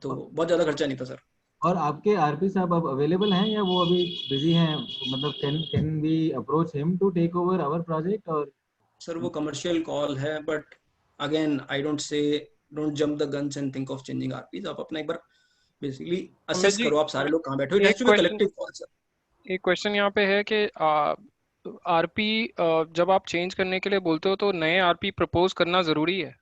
तो बहुत ज्यादा खर्चा नहीं था सर। और आपके आरपी साहब अब अवेलेबल हैं या वो अभी बिजी हैं? मतलब can we approach him to take over our project? और सर वो कमर्शियल कॉल है, but again I don't jump the guns and think of changing RPs. आप अपना एक बार बेसिकली अमित असेस जी, करो, आप सारे लोग कहाँ बैठे हो। इट एक has to be question collective call sir. एक क्वेश्चन यहाँ पे है कि आरपी जब आप चेंज करने के लिए बोलते हो तो नए आरपी प्रपोज करना जरूरी है?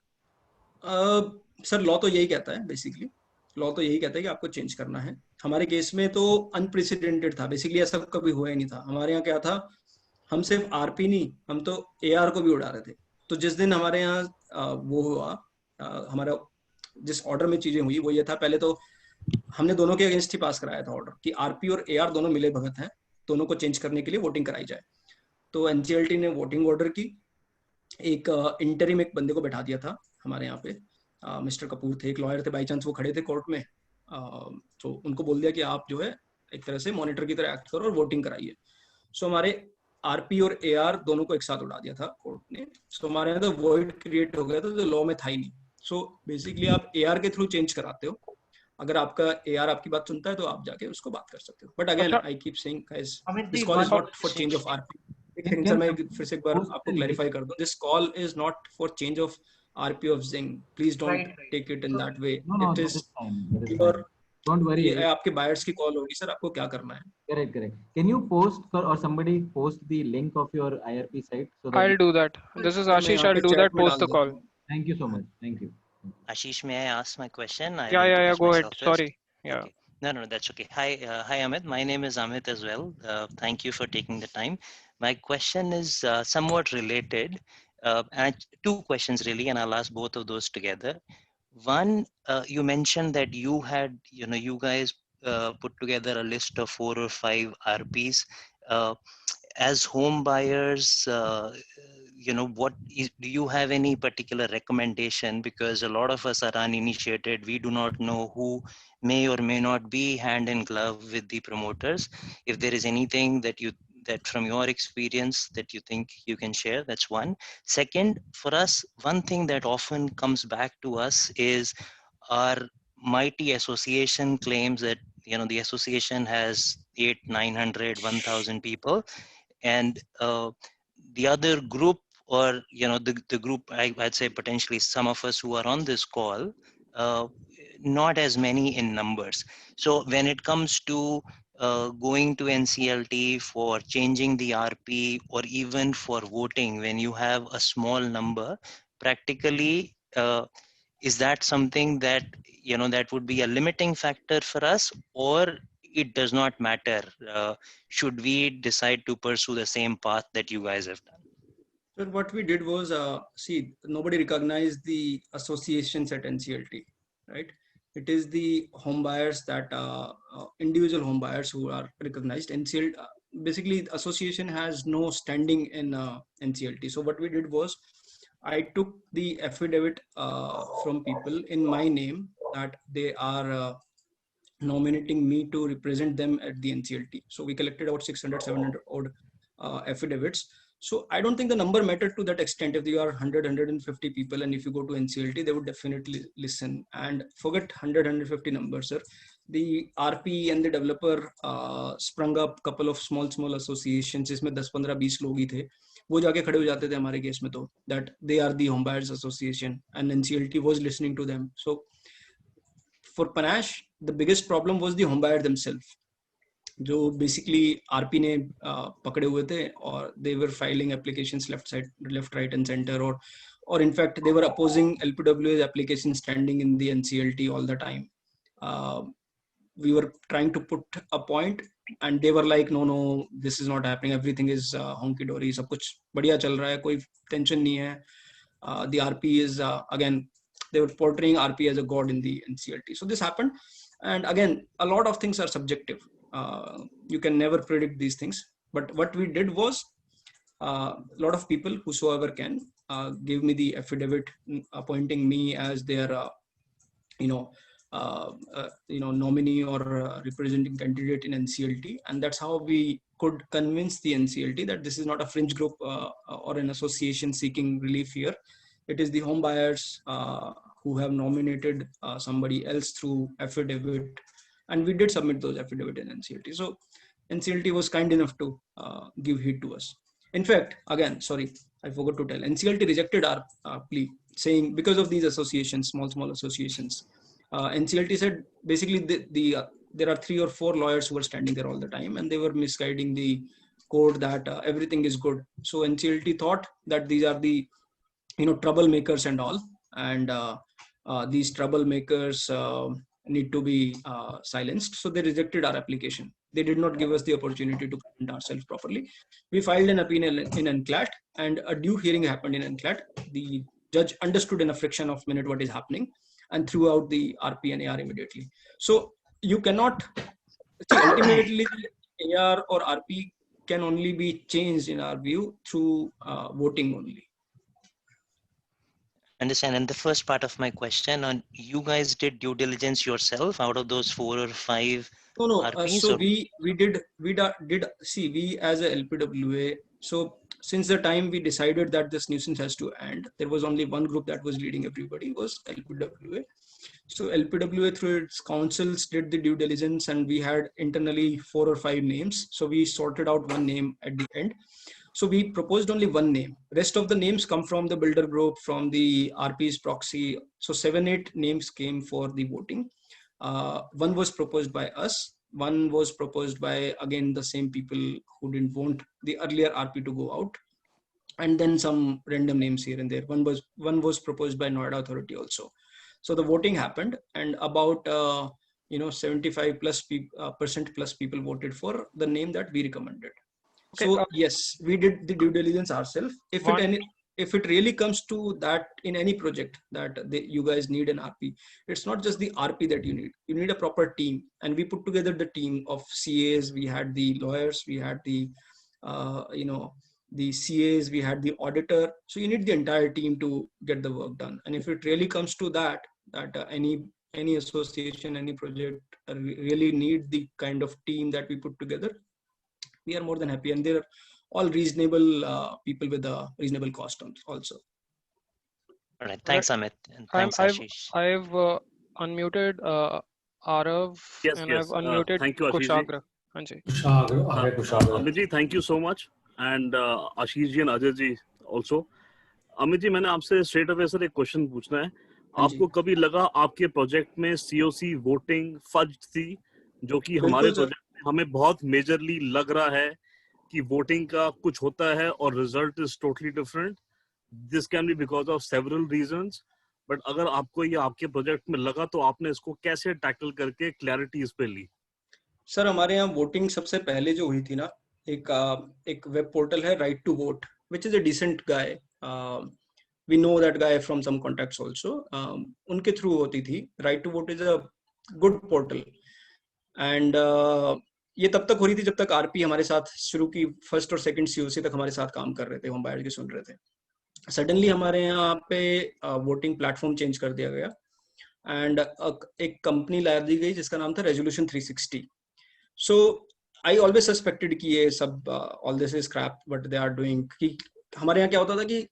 सर लॉ तो यही कहता है, बेसिकली लॉ तो यही कहता है कि आपको चेंज करना है। हमारे केस में तो अनप्रेसिडेंटेड था, बेसिकली ऐसा कभी हुआ ही नहीं था। हमारे यहाँ क्या था, हम सिर्फ आरपी नहीं, हम तो AR को भी उड़ा रहे थे। तो जिस दिन हमारे यहाँ वो हुआ, हमारा जिस ऑर्डर में चीजें हुई वो ये था, पहले तो हमने दोनों के अगेंस्ट ही पास कराया था ऑर्डर कि आरपी और AR दोनों मिले भगत हैं, दोनों को चेंज करने के लिए वोटिंग कराई जाए। तो NCLT ने वोटिंग ऑर्डर की, एक इंटरिम एक बंदे को बैठा दिया था हमारे यहाँ पे, मिस्टर कपूर थे, एक लॉयर थे, बाई चांस वो खड़े थे कोर्ट में, तो उनको बोल दिया कि आप जो है एक तरह से मॉनिटर की तरह एक्ट करो और वोटिंग कराइए। सो हमारे आरपी और AR दोनों को एक साथ उड़ा दिया था कोर्ट ने। सो हमारे यहाँ तो वॉइड क्रिएट हो गया था जो लॉ में था ही नहीं। सो बेसिकली आप AR के थ्रू चेंज कराते हो, अगर आपका AR आपकी बात सुनता है तो आप जाके उसको बात कर सकते हो। बट अगेन अच्छा, I keep saying guys, Amit this ji, call is one not for change of RP. एक सेकंड सर, can मैं somebody फिर से एक बार post आपको the link? क्लैरिफाई कर दूं, this call is not for change of RP of जिंग, please don't right. Take it in So that way. No, it that इज is fine. That is fine. Pure, Don't worry. ये आपके buyers की call होगी sir, आपको क्या करना है। Correct, correct. Can you post or somebody post the link of your IRP site so that we... I'll do that. This is sir मैं Ashish. यहाँ I'll पे do चैट that में post डाल the देता call. हूँ। Thank you so much. Thank you. Ashish, may I ask my question? I Yeah, will yeah, yeah. introduce Go ahead. myself first. Sorry. Yeah. Okay. No, that's okay. Hi, Amit. My name is Amit as well. Thank you for taking the time. My question is somewhat related. And two questions really, and I'll ask both of those together. One, you mentioned that you guys put together a list of 4 or 5 RPs. As home buyers, do you have any particular recommendation? Because a lot of us are uninitiated. We do not know who may or may not be hand in glove with the promoters. If there is anything that from your experience that you think you can share, that's one. Second, for us, one thing that often comes back to us is our mighty association claims that the association has 800, 900, 1,000 people, and the other group, or the group, I'd say potentially some of us who are on this call, not as many in numbers. So when it comes to going to NCLT for changing the RP or even for voting, when you have a small number, practically, is that something that that would be a limiting factor for us, or it does not matter? Should we decide to pursue the same path that you guys have done? So what we did was, see, nobody recognized the associations at NCLT, right? It is the home buyers that individual home buyers who are recognized. NCLT, basically, association has no standing in NCLT. So what we did was, I took the affidavit from people in my name that they are nominating me to represent them at the NCLT. So we collected about 600, 700 odd affidavits. So I don't think the number mattered to that extent. If you are 100, 150 people and if you go to NCLT, they would definitely listen. And forget 100, 150 numbers, sir. The RP and the developer sprung up couple of small associations, जिसमें 10, 15, 20 लोग ही थे, वो जाके खड़े हो जाते थे हमारे केस में, तो that they are the home buyers association and NCLT was listening to them. So for Panache, the biggest problem was the home buyer themselves, जो बेसिकली आरपी ने पकड़े हुए थे, और they were filing applications left right and centre, और in fact they were opposing LPWA's application standing in the NCLT all the time. we were trying to put a point, and they were like, no, this is not happening, everything is honky dory, सब कुछ बढ़िया चल रहा है, कोई tension नहीं है. The RP is again, they were portraying RP as a god in the NCLT. So this happened, and again, a lot of things are subjective. You can never predict these things. But what we did was, a lot of people, whosoever can, give me the affidavit appointing me as their, nominee or representing candidate in NCLT, and that's how we could convince the NCLT that this is not a fringe group or an association seeking relief here. It is the home buyers who have nominated somebody else through affidavit, and we did submit those affidavit in NCLT. So NCLT was kind enough to give heed to us. In fact, again, sorry, I forgot to tell, NCLT rejected our plea, saying because of these associations, small associations, NCLT said basically there are 3 or 4 lawyers who were standing there all the time, and they were misguiding the court that everything is good. So NCLT thought that these are the troublemakers and all, and these troublemakers need to be silenced. So they rejected our application. They did not give us the opportunity to present ourselves properly. We filed an appeal in NCLAT, and a due hearing happened in NCLAT. The judge understood in a fraction of a minute what is happening and threw out the RP and AR immediately. So you cannot see, ultimately AR or RP can only be changed in our view through voting only. Understand. And the first part of my question on, you guys did due diligence yourself out of those 4 or 5 No. RPs? So we did see, we as a LPWA. So since the time we decided that this nuisance has to end, there was only one group that was leading everybody, was LPWA. So LPWA through its councils did the due diligence, and we had internally 4 or 5 names. So we sorted out one name at the end. So we proposed only one name. Rest of the names come from the builder group, from the RP's proxy. So 7-8 names came for the voting. One was proposed by us. One was proposed by, again, the same people who didn't want the earlier RP to go out. And then some random names here and there. One was proposed by Noida Authority also. So the voting happened, and about 75% plus people voted for the name that we recommended. Okay. So yes, we did the due diligence ourselves. If it really comes to that in any project that you guys need an RP, it's not just the RP that you need. You need a proper team, and we put together the team of CAs. We had the lawyers, we had the the CAs, we had the auditor. So you need the entire team to get the work done. And if it really comes to that any association, any project really need the kind of team that we put together, we are more than happy. And they're all reasonable people with a reasonable cost also. All right. Thanks, Amit. And thanks, Ashish. I've unmuted Arav, and I've unmuted thank you, Kushagra. Amit ji, thank you so much. And Ashish ji and Ajay ji also. Amit ji, मैंने आपसे straight away sir एक question पूछना है. आपको कभी लगा आपके project में COC वोटिंग फज थी, जो कि हमारे प्रोजेक्ट में हमें बहुत मेजरली लग रहा है कि वोटिंग का कुछ होता है और result is totally different. This can be because of several reasons, but अगर आपको ये आपके प्रोजेक्ट में लगा तो आपने इसको कैसे टैकल करके क्लैरिटी इस पे ली? सर हमारे यहाँ वोटिंग सबसे पहले जो हुई थी ना, एक वेब पोर्टल है right to vote, which is a decent guy. We know that guy from some contacts also. उनके थ्रू होती थी. Right to vote is a good portal. And ये तब तक हो रही थी जब तक RP हमारे साथ शुरू की फर्स्ट और सेकंड COC तक हमारे साथ काम कर रहे थे, हम बायर्स की सुन रहे थे. सडनली हमारे यहाँ पे वोटिंग प्लेटफॉर्म चेंज कर दिया गया, एंड एक कंपनी ला दी गई जिसका नाम था resolution 360. So I always suspected कि ये सब all this is crap what they are doing. कि हमारे यहाँ क्या होता था कि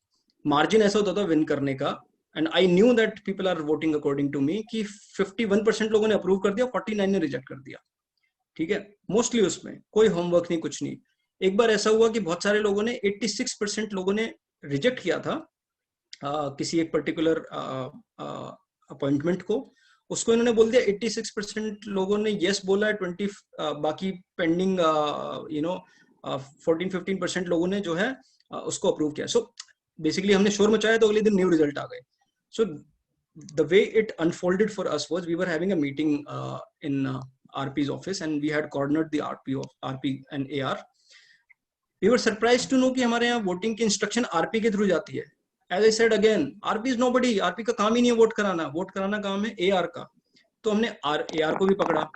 मार्जिन ऐसा होता था विन करने का, and I knew that people are voting according to me, कि 51% लोगों ने अप्रूव कर दिया, 49 ने रिजेक्ट कर दिया. ठीक है, मोस्टली उसमें कोई होमवर्क नहीं, कुछ नहीं. एक बार ऐसा हुआ कि बहुत सारे लोगों ने 86% लोगों ने रिजेक्ट किया था किसी एक पर्टिकुलर अपॉइंटमेंट को. उसको इन्होंने बोल दिया 86% लोगों ने यस बोला है, 20 बाकी पेंडिंग 14-15% लोगों ने जो है उसको अप्रूव किया. सो बेसिकली हमने शोर मचाया तो अगले दिन न्यू रिजल्ट आ गए. So the way it unfolded for us was we were having a meeting in RP's office and we had cornered the RP and AR. We were surprised to know कि हमारे यहाँ voting की instruction RP के through जाती है. As I said again, RP is nobody. RP का काम ही नहीं है वोट कराना काम है AR का. तो हमने AR को भी पकड़ा.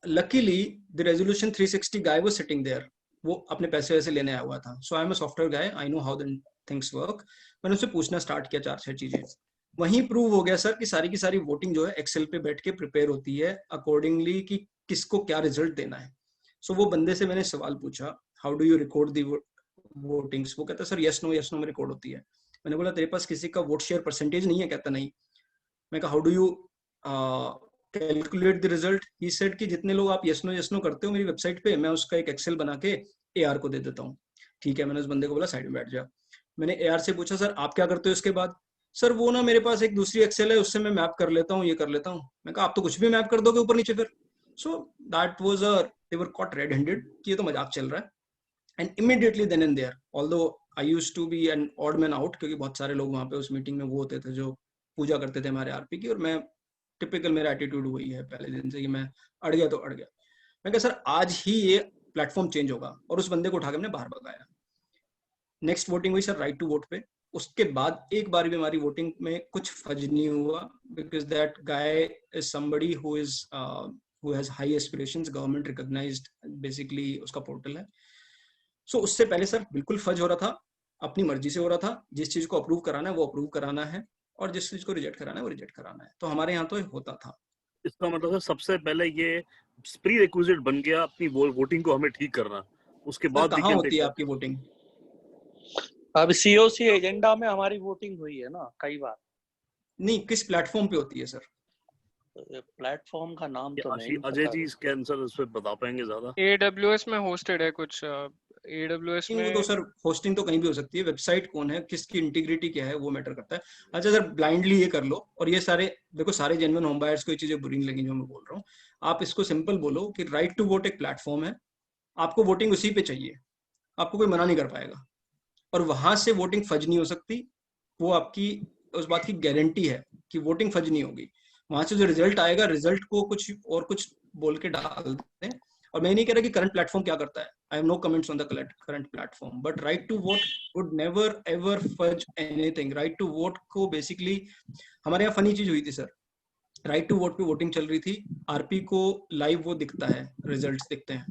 Luckily, the resolution 360 guy was sitting there. वो अपने पैसे वैसे लेने आया हुआ था. So I am a software guy. I know how the things work. मैंने उससे पूछना स्टार्ट किया 4-6 चीजें. वहीं प्रूव हो गया सर कि सारी की सारी वोटिंग जो है एक्सेल पे बैठ के प्रिपेयर होती है अकॉर्डिंगली कि किसको क्या रिजल्ट देना है. सो वो बंदे से मैंने सवाल पूछा, how do you record the votings? वो कहता सर यस नो में रिकॉर्ड होती है. मैंने बोला तेरे पास किसी का वोट शेयर परसेंटेज नहीं है? कहता नहीं. मैं कहा how do you calculate the result? He said कि जितने लोग आप यस नो करते हो मेरी वेबसाइट पे, मैं उसका एक एक्सेल बना के AR को दे देता हूँ. ठीक है, मैंने उस बंदे को बोला साइड में बैठ जा. मैंने AR से पूछा सर आप क्या करते हो इसके बाद? सर वो ना मेरे पास एक दूसरी एक्सेल है, उससे मैं मैप कर लेता हूँ, ये कर लेता हूँ. मैं कहा आप तो कुछ भी मैप कर दोगे ऊपर नीचे फिर. सो that was they were caught red-handed कि ये तो मजाक चल रहा है. And immediately then and there, although I used to be an odd man out क्योंकि बहुत सारे लोग वहाँ पे उस मीटिंग में वो होते थे जो पूजा करते थे हमारे RP की, और मैं टिपिकल मेरा एटीट्यूड वही है पहले दिन से कि मैं अड़ गया तो अड़ गया. मैं कहा सर आज ही ये प्लेटफॉर्म चेंज होगा, और उस बंदे को उठा के हमने बाहर भगाया. नेक्स्ट वोटिंग हुई सर राइट टू वोट पे. उसके बाद एक बार भी हमारी वोटिंग में कुछ फर्ज नहीं हुआ because that guy is somebody who has high aspirations, government recognised, basically उसका पोर्टल है. सो उससे पहले सर बिल्कुल फर्ज हो रहा था, अपनी मर्जी से हो रहा था. जिस चीज को अप्रूव कराना है वो अप्रूव कराना है, और जिस चीज को रिजेक्ट कराना है वो रिजेक्ट कराना है. तो हमारे यहाँ तो होता था. इसका मतलब है सबसे पहले ये प्री रिक्विजिट बन गया अपनी वोटिंग को हमें ठीक करना. उसके बाद कहाँ होती है आपकी वोटिंग? अब COC एजेंडा में हमारी वोटिंग हुई है ना कई बार. नहीं, किस प्लेटफॉर्म पे होती है सर? प्लेटफॉर्म का नाम तो नहीं अजय जी स्कैन सर इस पे बता पाएंगे ज्यादा. AWS में होस्टेड है कुछ. AWS में तो सर होस्टिंग तो कहीं भी हो सकती है. वेबसाइट कौन है, किसकी इंटीग्रिटी क्या है, वो मैटर करता है. अच्छा सर ब्लाइंडली ये कर लो, और ये सारे देखो सारे जेन्युइन होम बायर्स को ये चीजें बुरी नहीं लगी जो मैं बोल रहा हूँ. आप इसको सिंपल बोलो कि राइट टू वोट एक प्लेटफॉर्म है, आपको वोटिंग उसी पे चाहिए, आपको कोई मना नहीं कर पाएगा, और वहां से वोटिंग फज नहीं हो सकती. वो आपकी उस बात की गारंटी है कि वोटिंग फज नहीं होगी. वहां से जो रिजल्ट आएगा, रिजल्ट को कुछ बोल के डाल दें. और मैं नहीं कह रहा कि करंट प्लेटफॉर्म क्या करता है. I have no comments on the current platform, but right to vote would never ever fudge anything. Right to vote को बेसिकली हमारे यहाँ फनी चीज हुई थी सर. राइट टू वोट पे वोटिंग चल रही थी, RP को लाइव वो दिखता है, रिजल्ट्स दिखते हैं.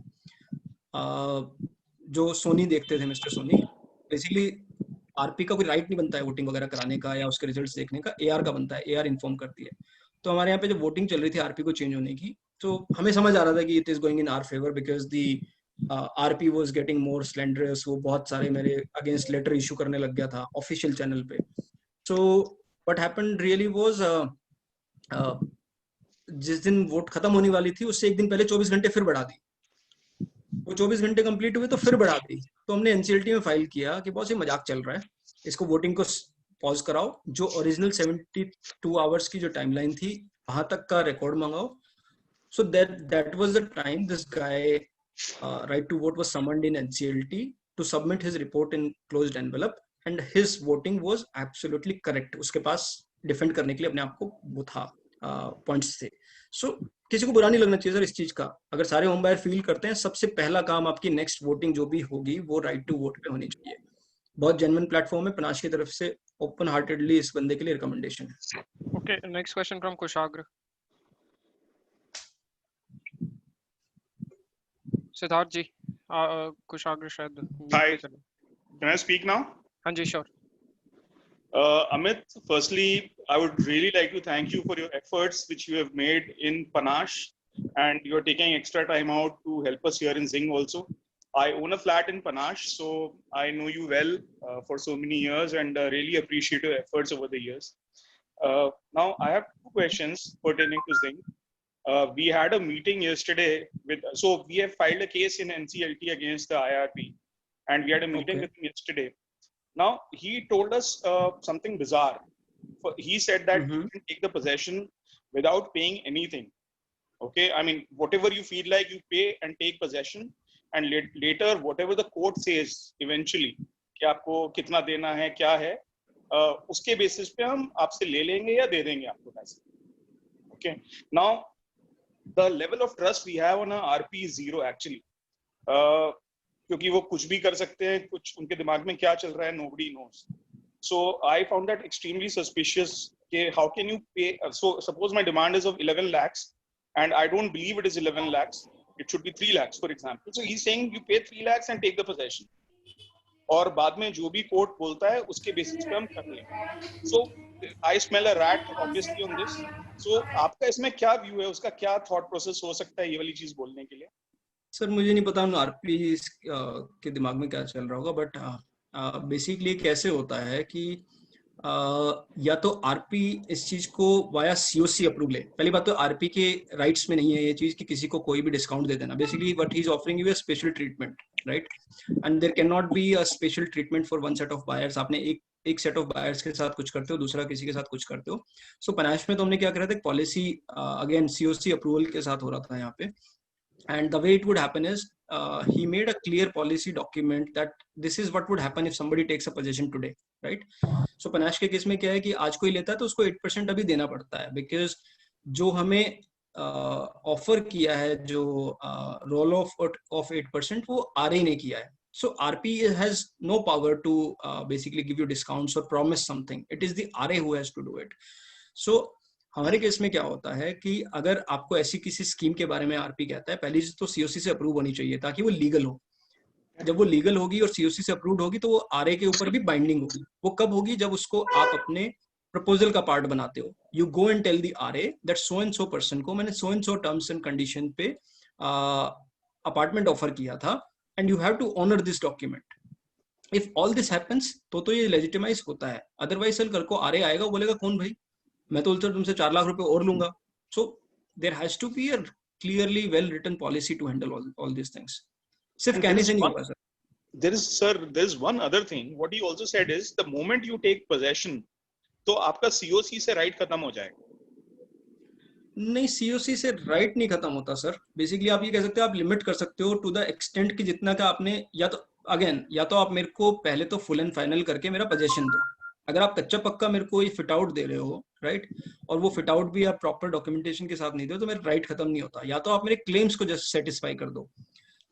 जो सोनी देखते थे, मिस्टर सोनी, बेसिकली RP का कोई राइट नहीं बनता है वोटिंग वगैरह कराने का या उसके रिजल्ट्स देखने का, AR का बनता है. AR इन्फॉर्म करती है. तो हमारे यहाँ पे जब वोटिंग चल रही थी RP को चेंज होने की, तो हमें समझ आ रहा था कि it is going in our favour because the RP was getting more slanderous. वो बहुत सारे मेरे अगेंस्ट लेटर इशू करने लग गया था ऑफिशियल चैनल पे. So what happened really was, जिस दिन वोट खत्म होने वाली थी उससे एक दिन पहले 24 घंटे फिर बढ़ा दी. वो 24 घंटे कंप्लीट हुए तो फिर बढ़ा दी. तो हमने NCLT में फाइल किया कि बहुत ही मजाक चल रहा है, इसको वोटिंग को पॉज कराओ, जो ओरिजिनल 72 आवर्स की जो टाइमलाइन थी वहां तक का रिकॉर्ड मंगाओ. So that was the time this guy right to vote was summoned in NCLT to submit his report in closed envelope, and his voting was absolutely correct. उसके पास defend करने के लिए अपने आप को वो था पॉइंट्स थे. सो किसी को बुरा नहीं लगना चाहिए सर इस चीज का. अगर सारे होम बायर फील करते हैं, सबसे पहला काम आपकी नेक्स्ट वोटिंग जो भी होगी वो राइट टू वोट पे होनी चाहिए. बहुत जेन्युइन प्लेटफॉर्म है. पनाश की तरफ से ओपन हार्टेडली इस बंदे के लिए रिकमेंडेशन है. ओके, नेक्स्ट क्वेश्चन फ्रॉम कुशाग्र. सिद्धार्थ जी, कुशाग्र शायद. Hi, can I speak now? हाँ जी, sure. Amit, firstly, I would really like to thank you for your efforts which you have made in Panache, and you're taking extra time out to help us here in Zing also. I own a flat in Panache, so I know you well for so many years, and really appreciate your efforts over the years. Now, I have two questions pertaining to Zing. We had a meeting yesterday so we have filed a case in NCLT against the IRP, and we had a meeting with him yesterday. Now, he told us something bizarre. He said that you can take the possession without paying anything. Okay, I mean, whatever you feel like, you pay and take possession, and later, whatever the court says, eventually, कि आपको कितना देना है, क्या है, उसके basis पे हम आपसे ले लेंगे या दे देंगे आपको पैसे. Okay, now, the level of trust we have on a RP is zero actually. क्योंकि वो कुछ भी कर सकते हैं, कुछ उनके दिमाग में क्या चल रहा है, nobody knows. So I found that extremely suspicious. How can you pay? So suppose my demand is of 11 lakhs and I don't believe it is 11 lakhs. It should be 3 lakhs, for example. So he's saying you pay 3 lakhs and take the possession. और बाद में जो भी court बोलता है उसके basis पे हम कर लें. So I smell a rat obviously on this. So आपका इसमें क्या व्यू है, उसका क्या थॉट प्रोसेस हो सकता है ये वाली चीज बोलने के लिए? सर मुझे नहीं पता आरपी के दिमाग में क्या चल रहा होगा, बट बेसिकली कैसे होता है कि या तो आरपी इस चीज को वाया सीओसी अप्रूव ले. पहली बात तो आरपी के राइट्स में नहीं है ये चीज कि किसी को कोई भी डिस्काउंट दे देना. Basically what he is offering you a special treatment, right? And there can not be a special treatment for one set of buyers. आपने एक सेट ऑफ बायर्स के साथ कुछ करते हो, दूसरा किसी के साथ कुछ करते हो. सो पनाश में तो हमने क्या करा था, पॉलिसी अगेन सीओसी अप्रूवल के साथ हो रहा था यहाँ पे. And the way it would happen is he made a clear policy document that this is what would happen if somebody takes a possession today, right? So panache के case में क्या है कि आज कोई लेता है तो उसको 8% अभी देना पड़ता है, because जो हमें ऑफर किया है जो रोल ऑफ 8% वो आरए ने किया है. So RP has no power to basically give you discounts or promise something. It is the RA who has to do it. So हमारे केस में क्या होता है कि अगर आपको ऐसी किसी स्कीम के बारे में आरपी कहता है, पहली चीज तो सीओसी से अप्रूव होनी चाहिए ताकि वो लीगल हो. जब वो लीगल होगी और सीओसी से अप्रूव होगी तो वो आरए के ऊपर भी बाइंडिंग होगी. वो कब होगी? जब उसको आप अपने प्रपोजल का पार्ट बनाते हो. You go and tell the RA that so and so person को मैंने so and so terms and condition पे अपार्टमेंट ऑफर किया था and you have to honour this document. If all this happens तो ये legitimise होता है. Otherwise कल को आरए आएगा, बोलेगा कौन भाई, मैं तो तुमसे 4 लाख रुपए और लूंगा. So there has to be a clearly well written policy to handle all this things. सिर्फ कहने से नहीं होगा sir. there is one other thing. What he also said is the moment you take possession, तो आपका COC से right खत्म हो जाएगा. नहीं, सीओसी से राइट नहीं खत्म होता सर. बेसिकली आप ये कह सकते हो, आप लिमिट कर सकते हो टू द एक्सटेंट कि जितना का आपने, या तो आप मेरे को पहले तो फुल एंड फाइनल करके मेरा पोजेशन दो. अगर आप कच्चा पक्का मेरे को ये फिट आउट दे रहे हो, राइट, और वो फिट आउट भी आप प्रॉपर डॉक्यूमेंटेशन के साथ नहीं दो तो मेरा राइट खत्म नहीं होता. या तो आप मेरे क्लेम्स को जस्ट सेटिस्फाई कर दो.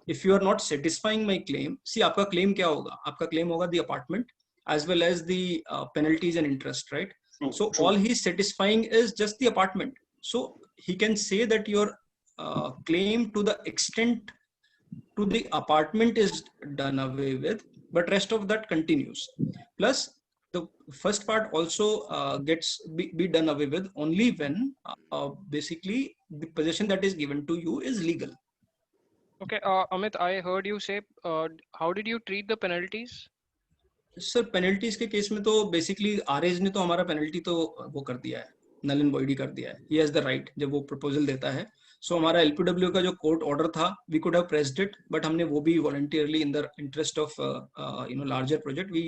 If you are not satisfying my claim, see आपका क्लेम क्या होगा? आपका क्लेम होगा the apartment as well as the penalties and interest, right? So all he's satisfying is just the apartment. So he can say that your claim to the extent to the apartment is done away with, but rest of that continues. Plus the first part also gets be done away with only when basically the possession that is given to you is legal. Okay, Amit, I heard you say, how did you treat the penalties? Sir penalties के case में तो basically आरएज ने तो हमारा penalty तो वो कर दिया है, नल एंड वॉइड ही कर दिया है. ही हैज द राइट जब वो प्रपोजल देता है. सो हमारा एलपीडब्ल्यू का जो कोर्ट ऑर्डर था, we could have pressed it, but हमने वो भी voluntarily in the interest of larger project we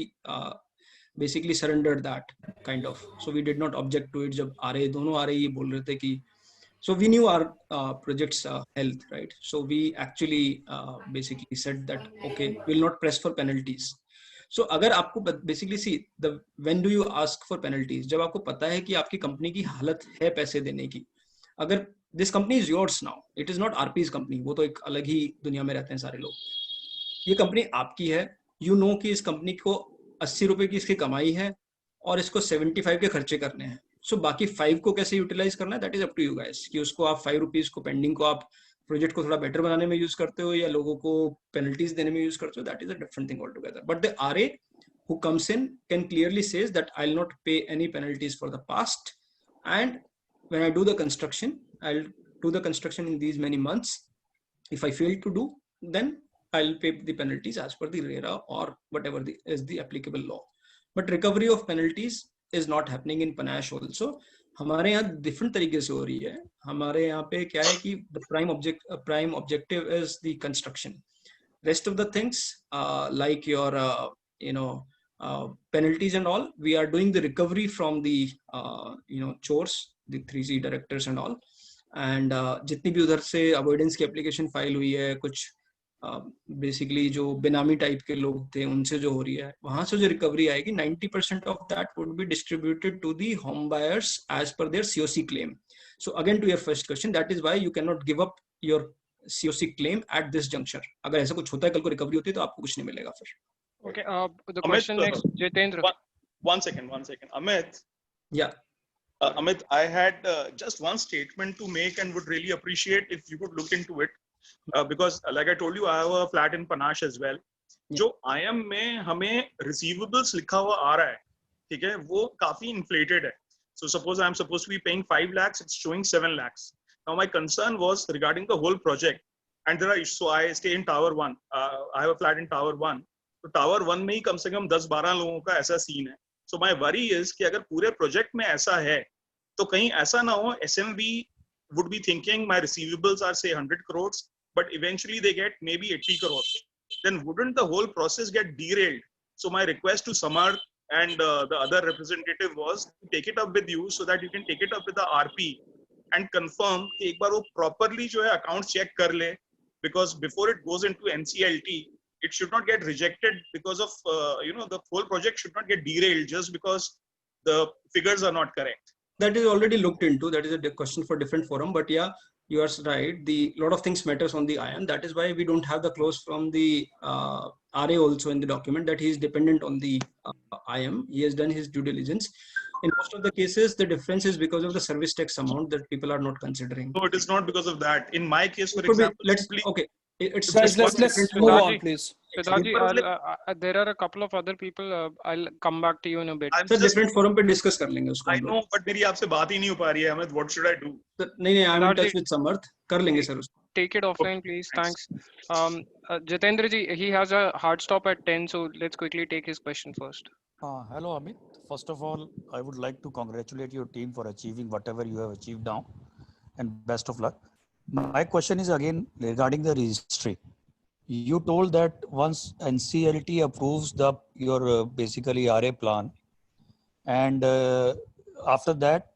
basically surrendered that kind of. So we did not object to it. जब दोनों आरए ये बोल रहे थे कि so we knew our project's health, right? So we actually basically said that okay, we'll not press for penalties. So अगर आपको basically see the when do you ask for penalties? जब आपको पता है कि आपकी कंपनी की हालत है पैसे देने की. अगर this company is yours now, it is not RP's company. वो तो एक अलग ही दुनिया में रहते हैं सारे लोग. ये कंपनी आपकी है. You know कि इस कंपनी को 80 रुपए की इसकी कमाई है और इसको 75 के खर्चे करने हैं. सो बाकी 5 को कैसे यूटिलाइज करना है, that is up to you guys. कि उसको आप 5 रुपीज को पेंडिंग को आप प्रोजेक्ट को थोड़ा बेटर बनाने में यूज करते हो या लोगों को पेनल्टीज देने में यूज करते हो, that is a different thing all together. But the RA who comes in can clearly says that I will not pay any penalties for the past, and when I do the construction, I will do the construction in these many months. If I fail to do, then I will pay the penalties as per the RERA और whatever is the applicable law. But recovery of penalties is not happening in Panache also. हमारे यहाँ different तरीके से हो रही है. हमारे यहाँ पे क्या है कि the prime objective is the construction. Rest of the things like your penalties and all, we are doing the recovery from the chores, the 3C directors and all. And जितनी भी उधर से avoidance की application फाइल हुई है, कुछ basically जो बेनामी टाइप के लोग थे उनसे जो हो रही है, वहां से जो रिकवरी आएगी 90% of that would be distributed to the home buyers as per their COC claim. So again, to your first question, that is why you cannot give up your COC claim at this juncture. अगर ऐसा कुछ होता है, कल को recovery होती है, तो आपको कुछ नहीं मिलेगा फिर. Okay. The question next, Jitendra. One second. Amit. Yeah. Amit, I had just one statement to make and would really appreciate if you could look into it. Because like I told you, I have a flat in Panache as well. जो IM में हमें receivables लिखा हुआ आ रहा है, ठीक है, वो काफी inflated है. So suppose I'm supposed to be paying 5 lakhs, it's showing 7 lakhs. Now my concern was regarding the whole project, and there are issues. So I stay in Tower 1. I have a flat in Tower 1. तो Tower 1 में ही कम से कम 10-12 लोगों का ऐसा scene है. So my worry is कि अगर पूरे project में ऐसा है, तो कहीं ऐसा ना हो SMB would be thinking my receivables are say 100 crores, but eventually they get maybe 80 crores. Then wouldn't the whole process get derailed? So my request to Samarth and the other representative was to take it up with you so that you can take it up with the RP and confirm कि एक बार वो properly जो है accounts check कर ले, because before it goes into NCLT, it should not get rejected because of the whole project should not get derailed just because the figures are not correct. That is already looked into. That is a question for different forum. But yeah, you are right. The lot of things matters on the IM. That is why we don't have the clause from the RA also in the document that he is dependent on the IM. He has done his due diligence. In most of the cases, the difference is because of the service tax amount that people are not considering. No, it is not because of that. In my case, for example, it's guys, let's move on, please. Siddharji, there are a couple of other people. I'll come back to you in a bit. Sir, different forum पे discuss कर लेंगे उसको. I know, but मेरी आपसे बात ही नहीं हो पा रही है. Amit, what should I do? नहीं, I'm in touch with Samarth. कर लेंगे sir उसको. Take it offline, please. Thanks. Jitendra ji, he has a hard stop at 10, so let's quickly take his question first. Hello, Amit. First of all, I would like to congratulate your team for achieving whatever you have achieved now, and best of luck. My question is again regarding the registry. You told that once NCLT approves your basically RA plan, and after that,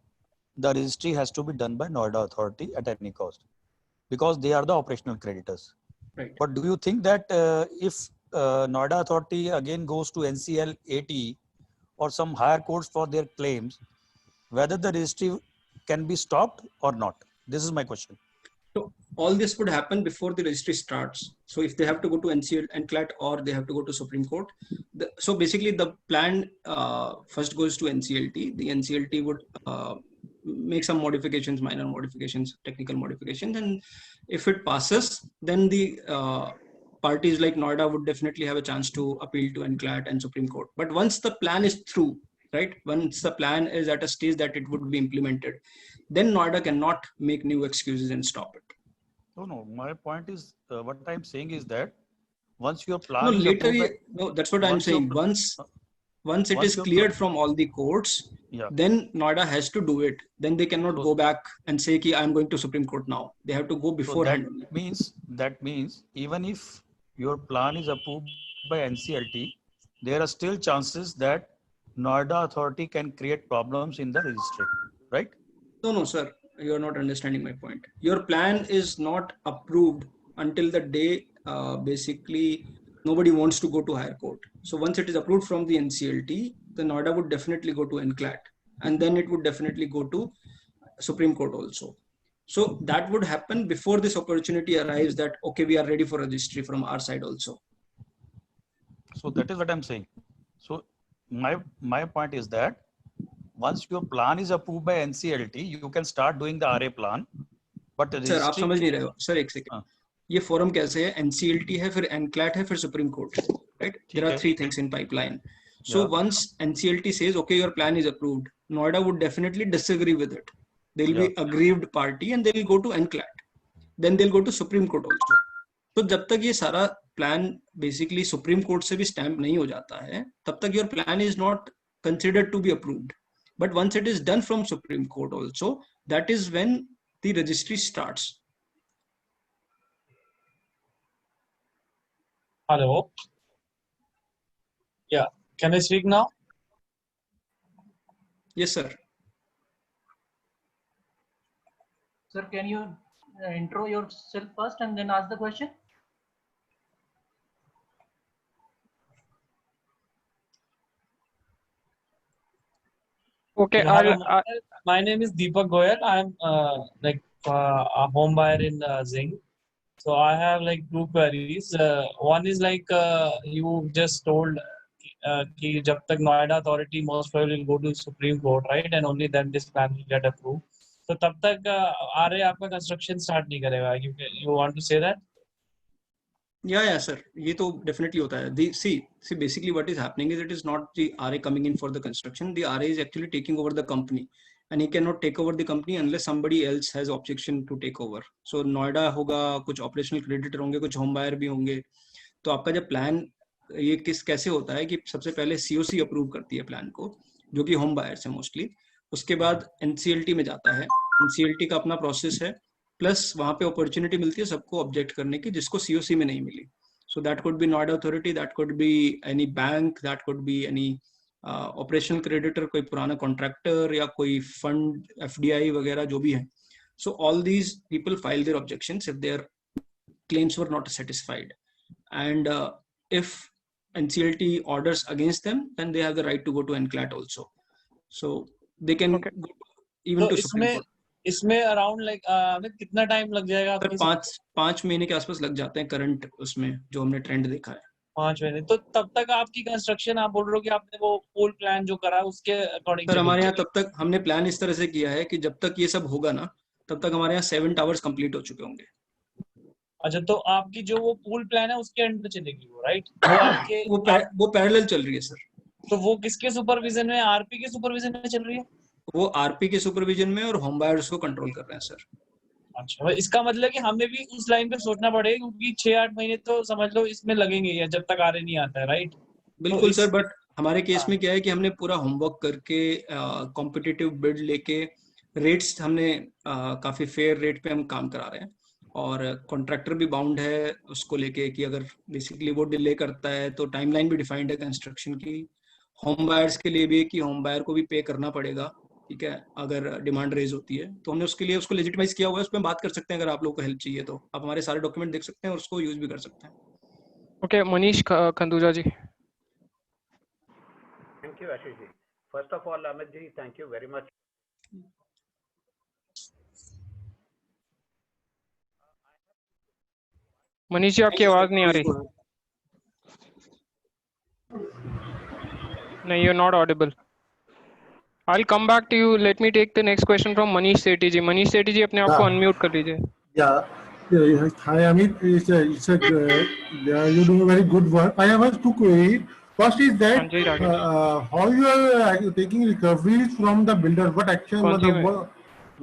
the registry has to be done by Noida Authority at any cost, because they are the operational creditors. Right. But do you think that if Noida Authority again goes to NCLAT or some higher courts for their claims, whether the registry can be stopped or not? This is my question. So all this would happen before the registry starts. So if they have to go to NCLAT or they have to go to Supreme Court, so basically the plan first goes to NCLT. The NCLT would make some modifications, minor modifications, technical modifications, and if it passes, then the parties like Noida would definitely have a chance to appeal to NCLAT and Supreme Court. But once the plan is through, right? Once the plan is at a stage that it would be implemented, then Noida cannot make new excuses and stop it. No. My point is, what I'm saying is that once your plan no, is later, no, that's what I'm saying. Once it is cleared from all the courts, then Noida has to do it. Then they cannot go back and say, "Ki I'm going to Supreme Court now." They have to go beforehand. So that means even if your plan is approved by NCLT, there are still chances that Noida Authority can create problems in the registry, right? No, sir. You are not understanding my point. Your plan is not approved until the day basically nobody wants to go to higher court. So once it is approved from the NCLT, the Noida would definitely go to NCLAT, and then it would definitely go to Supreme Court also. So that would happen before this opportunity arrives that, okay, we are ready for registry from our side also. So that is what I'm saying. So my point is that once your plan is approved by NCLT, you can start doing the RA plan. But sir आप समझ नहीं रहे हो sir, एक second. ये forum कैसे है? NCLT है, फिर NCLAT है, फिर Supreme Court, right? There are 3 things in pipeline. So once NCLT says, okay, your plan is approved, Noida would definitely disagree with it. They'll be aggrieved party and they'll go to NCLAT. Then they'll go to Supreme Court also. तो जब तक ये सारा plan basically supreme court से भी stamp नहीं हो जाता है, तब तक your plan is not considered to be approved. But once it is done from Supreme Court also, that is when the registry starts. Hello. Yeah. Can I speak now? Yes, sir. Sir, can you intro yourself first and then ask the question? Okay, My name is Deepak Goyal. I'm a home buyer in Zing. So I have like two queries. One is you just told कि जब तक Noida authority most probably will go to Supreme Court, right? And only then this plan will get approved. So तब तक RA आपका construction start नहीं करेगा. You want to say that? Yeah, sir. ये तो definitely होता है. See, basically what is happening is it is not the RA coming in for the construction. The RA is actually taking over the company, and he cannot take over the company unless somebody else has objection to take over. So Noida होगा, कुछ operational creditor होंगे, कुछ home buyer भी होंगे. तो आपका जब plan ये कैसे होता है कि सबसे पहले COC अप्रूव करती है प्लान को, जो कि होम बायर्स है मोस्टली. उसके बाद NCLT में जाता है. NCLT का अपना प्रोसेस है, प्लस वहां पे अपॉर्चुनिटी मिलती है सबको ऑब्जेक्ट करने की जिसको COC में नहीं मिली. So that could be Noida authority, that could be any bank, that could be any operational creditor, कोई पुराना कॉन्ट्रैक्टर या कोई फंड FDI वगैरह जो भी है. So all these people file their objections if their claims were not satisfied, and if NCLT orders against them, then they have the right to go to NCLAT also. So they can go even to Supreme Court. इसमें around कितना time लग जाएगा? Sir 5 महीने के आसपास लग जाते हैं करंट उसमें, जो हमने ट्रेंड देखा है. 5 महीने. तो तब तक आपकी कंस्ट्रक्शन, आप बोल रहे हो कि आपने वो पूल प्लान जो करा उसके अकॉर्डिंग? सर हमारे यहाँ तब तक हमने प्लान इस तरह से किया है कि जब तक ये सब होगा ना, तब तक हमारे यहाँ 7 टावर्स कंप्लीट हो चुके होंगे. अच्छा, तो आपकी जो वो पूल प्लान है उसके अंडर चलेगी वो, राइट? वो आपके वो पैरेलल चल रही है सर. तो वो किसके सुपरविजन में? आरपी के सुपरविजन में चल रही है? वो आरपी के सुपरविजन में, और होम बायर्स को कंट्रोल कर रहे हैं सर. अच्छा, इसका मतलब कि हमें भी उस लाइन पे सोचना पड़ेगा, क्योंकि 6-8 महीने तो समझ लो इसमें लगेंगे या जब तक आरए नहीं आता है, राइट? बिल्कुल सर, बट हमारे केस में क्या है कि हमने पूरा होमवर्क करके कॉम्पिटिटिव बिड लेके रेट्स हमने काफी फेयर रेट पे हम काम करा रहे हैं, और कॉन्ट्रैक्टर भी बाउंड है उसको लेके कि अगर बेसिकली वो डिले करता है तो टाइमलाइन भी डिफाइंड है कंस्ट्रक्शन की. होम बायर्स के लिए भी कि होम बायर को भी पे करना पड़ेगा, ठीक है, अगर डिमांड रेज होती है. तो हमने उसके लिए उसको लेजिटिमाइज किया हुआ है. उस पर बात कर सकते हैं अगर आप लोगों को हेल्प चाहिए तो. आप हमारे सारे डॉक्यूमेंट देख सकते हैं और उसको यूज भी कर सकते हैं. Okay, Manish Khanduja ji. Thank you Ashish ji. First of all Amit ji, thank you very much. Manish ji आपकी आवाज नहीं आ रही. नहीं, you're not audible. I'll come back to you. Let me take the next question from Manish Sethi ji. Manish Sethi ji, अपने आप को unmute कर लीजिए. Yeah. Hi Amit, you do very good work. I have 2 queries. First is that how you are taking recoveries from the builder? What action?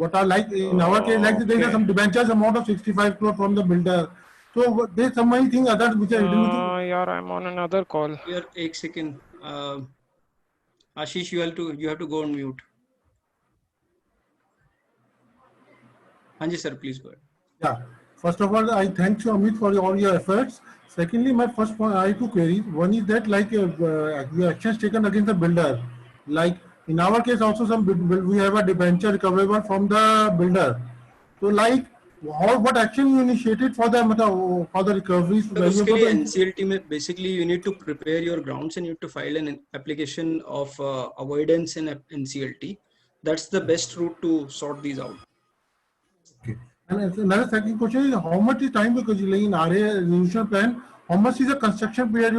What are like in our case? Like there is some debentures amount of 65 crore from the builder. So there's some many things others which are यार, I'm on another call. Here, एक second. Ashish, you have to go on mute. हाँ जी sir, please go ahead. Yeah. First of all, I thank you Amit for all your efforts. Secondly, my first point, I have 2 queries. One is that the actions taken against the builder. Like in our case, also we have a debenture recoverable from the builder. So what action you initiated for the recoveries? उसके लिए NCLT में basically you need to prepare your grounds and you need to file an application of avoidance in NCLT. That's the best route to sort these out. Okay. And another second question is how much is time, because in RA resolution plan, how much is the construction period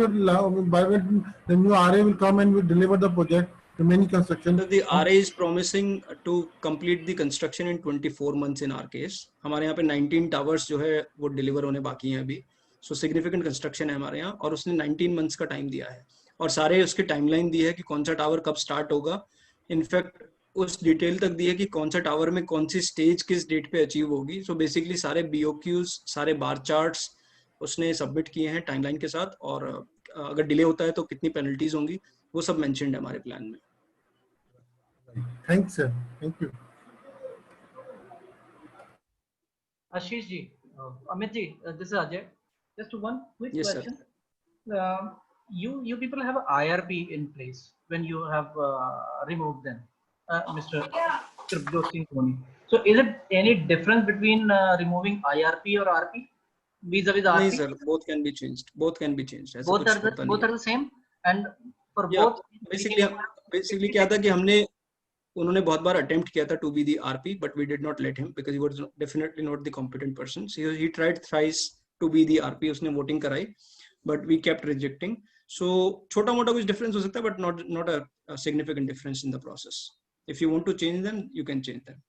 by when the new RA will come and will deliver the project? The many construction. The RA is promising to complete the construction in 24 months in our case. हमारे यहाँ पे 19 towers जो है वो deliver होने बाकी हैं अभी. So significant construction है हमारे यहाँ, और उसने 19 months का time दिया है, और सारे उसके timeline दी है कि कौन सा tower कब start होगा. इनफैक्ट उस डिटेल तक दी है कि कौन सा टावर में कौन सी स्टेज किस डेट पे अचीव होगी. सो बेसिकली सारे BOQs, सारे बार चार्ट्स उसने सबमिट किए हैं टाइमलाइन के साथ, और अगर डिले होता है तो कितनी पेनल्टीज होंगी वो सब मेंशन्ड है हमारे प्लान में. Thanks sir, thank you. Ashish ji, Amit ji, this is Ajay. Just one quick question. You people have an IRP in place when you have removed them. Mr. Tribhuti Soni. So is it any difference between removing IRP or RP vis-a-vis RP? No sir, both can be changed. Both can be changed. Both are the same, and for both basically क्या था कि हमने उन्होंने बहुत बार attempt किया था to be the RP, but we did not let him because he was definitely not the competent person. So he tried thrice to be the RP. उसने voting कराई, but we kept rejecting. So छोटा मोटा कुछ difference हो सकता है, but not a significant difference in the process. If you want to change them, you can change them.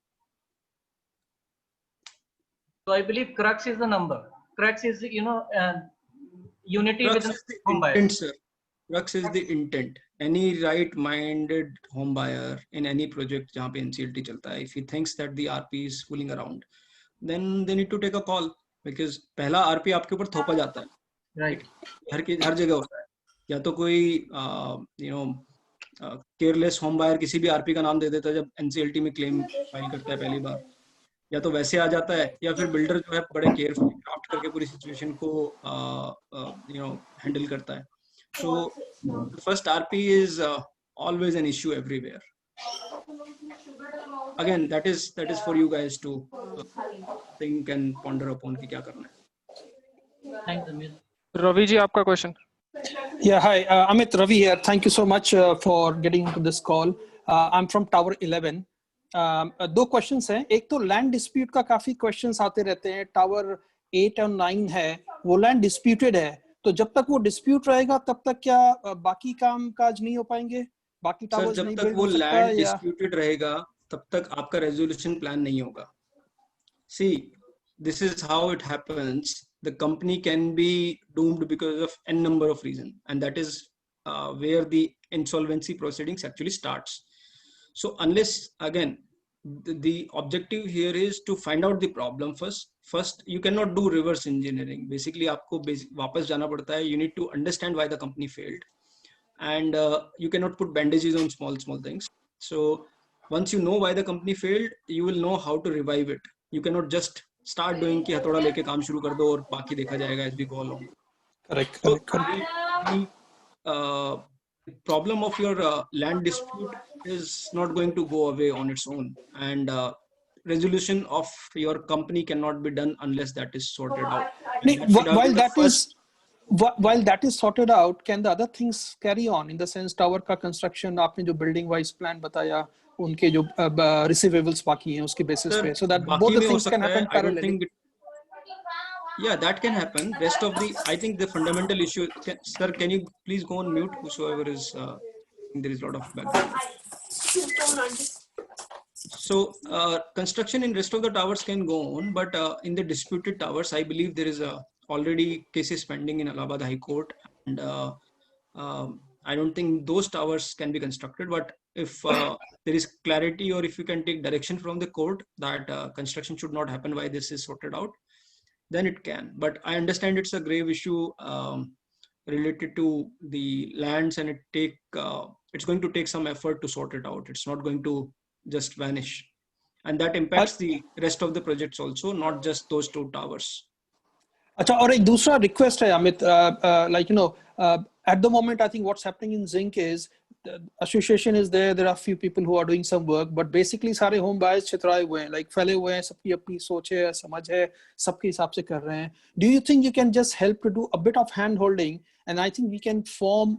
So I believe crux is the number. Crux is, unity Crux with is the home buyer. intent, sir. Crux is the intent. Any right-minded home buyer in any project जहाँ पे NCLT चलता है, if he thinks that the RP is fooling around, then they need to take a call, because पहला RP आपके ऊपर थोपा जाता है. Right. हर जगह होता है. या तो कोई केयरलेस होम बायर किसी भी आरपी का नाम दे देता है जब एनसीएलटी में क्लेम फाइल करता है पहली बार, या तो वैसे आ जाता है, या फिर बिल्डर जो है बड़े केयरफुली ड्राफ्ट करके पूरी सिचुएशन को हैंडल करता है. So first RP is always an issue everywhere. Again that is for you guys to think and ponder upon कि क्या करना है. Thanks, Amit. Ravi ji, आपका question. Yeah, hi, Amit, Ravi here. Thank you so much for getting into this call. I'm from Tower 11. दो questions हैं. एक तो land dispute का काफी क्वेश्चंस आते रहते हैं. टावर 8 और 9 है, वो लैंड डिस्प्यूटेड है, तो जब तक वो डिस्प्यूट रहेगा तब तक क्या बाकी काम काज नहीं हो पाएंगे? बाकी टावर्स नहीं जब तक वो लैंड डिस्प्यूटेड रहेगा तब तक आपका रेजोल्यूशन प्लान नहीं होगा. See, this is how it happens. The company can be doomed because of n number of reasons, and that is where the insolvency proceedings actually starts. So unless, again, the objective here is to find out the problem first. You cannot do reverse engineering. Basically आपको वापस जाना पड़ता है. You need to understand why the company failed, and you cannot put bandages on small things. So once you know why the company failed, you will know how to revive it. You cannot just start doing कि हथौड़ा लेके काम शुरू कर दो और बाकी देखा जाएगा as we go along. Correct. The problem of your land dispute is not going to go away on its own, and resolution of your company cannot be done unless that is sorted out. While that is sorted out, can the other things carry on? In the sense, tower का construction, आपने जो building wise plan बताया, उनके जो receivables बाकी हैं उसके basis पे, so that both the things can happen parallelly. Yeah, that can happen. Rest of the, I think the fundamental issue, sir, can you please go on mute? Whosoever is, there is a lot of background. So construction in rest of the towers can go on, but in the disputed towers, I believe there is already cases pending in Allahabad High Court, and I don't think those towers can be constructed. But if there is clarity, or if you can take direction from the court that construction should not happen, why this is sorted out, then it can. But I understand it's a grave issue related to the lands, and it's going to take some effort to sort it out. It's not going to just vanish, and that impacts the rest of the projects also, not just those two towers. अच्छा, और एक दूसरा request है Amit, like at the moment I think what's happening in Zinc is the association is there are few people who are doing some work, but basically सारे home buyers छितराए हुए हैं, like फैले हुए हैं, सबकी अपनी सोच है, समझ है, सबके हिसाब से कर रहे हैं. Do you think you can just help to do a bit of hand holding, and I think we can form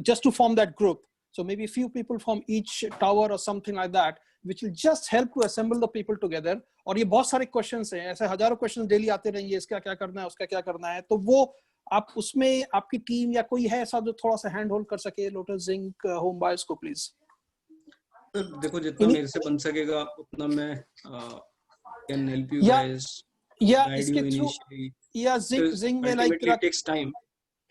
just to form that group, so maybe a few people from each tower or something like that, which will just help to assemble the people together. और ये बहुत सारे questions हैं, ऐसे हजारों questions daily आते रहेंगे, इसका क्या करना है, उसका क्या करना है, तो वो आप उसमें आपकी टीम या कोई है ऐसा जो थोड़ा सा हैंड होल्ड कर सके लोटस जिंक होम बायर्स को, प्लीज. देखो, जितना मेरे से बन सकेगा उतना मैं कैन हेल्प यू गाइस, या इसके थ्रू, या जिंक में लाइक it takes time.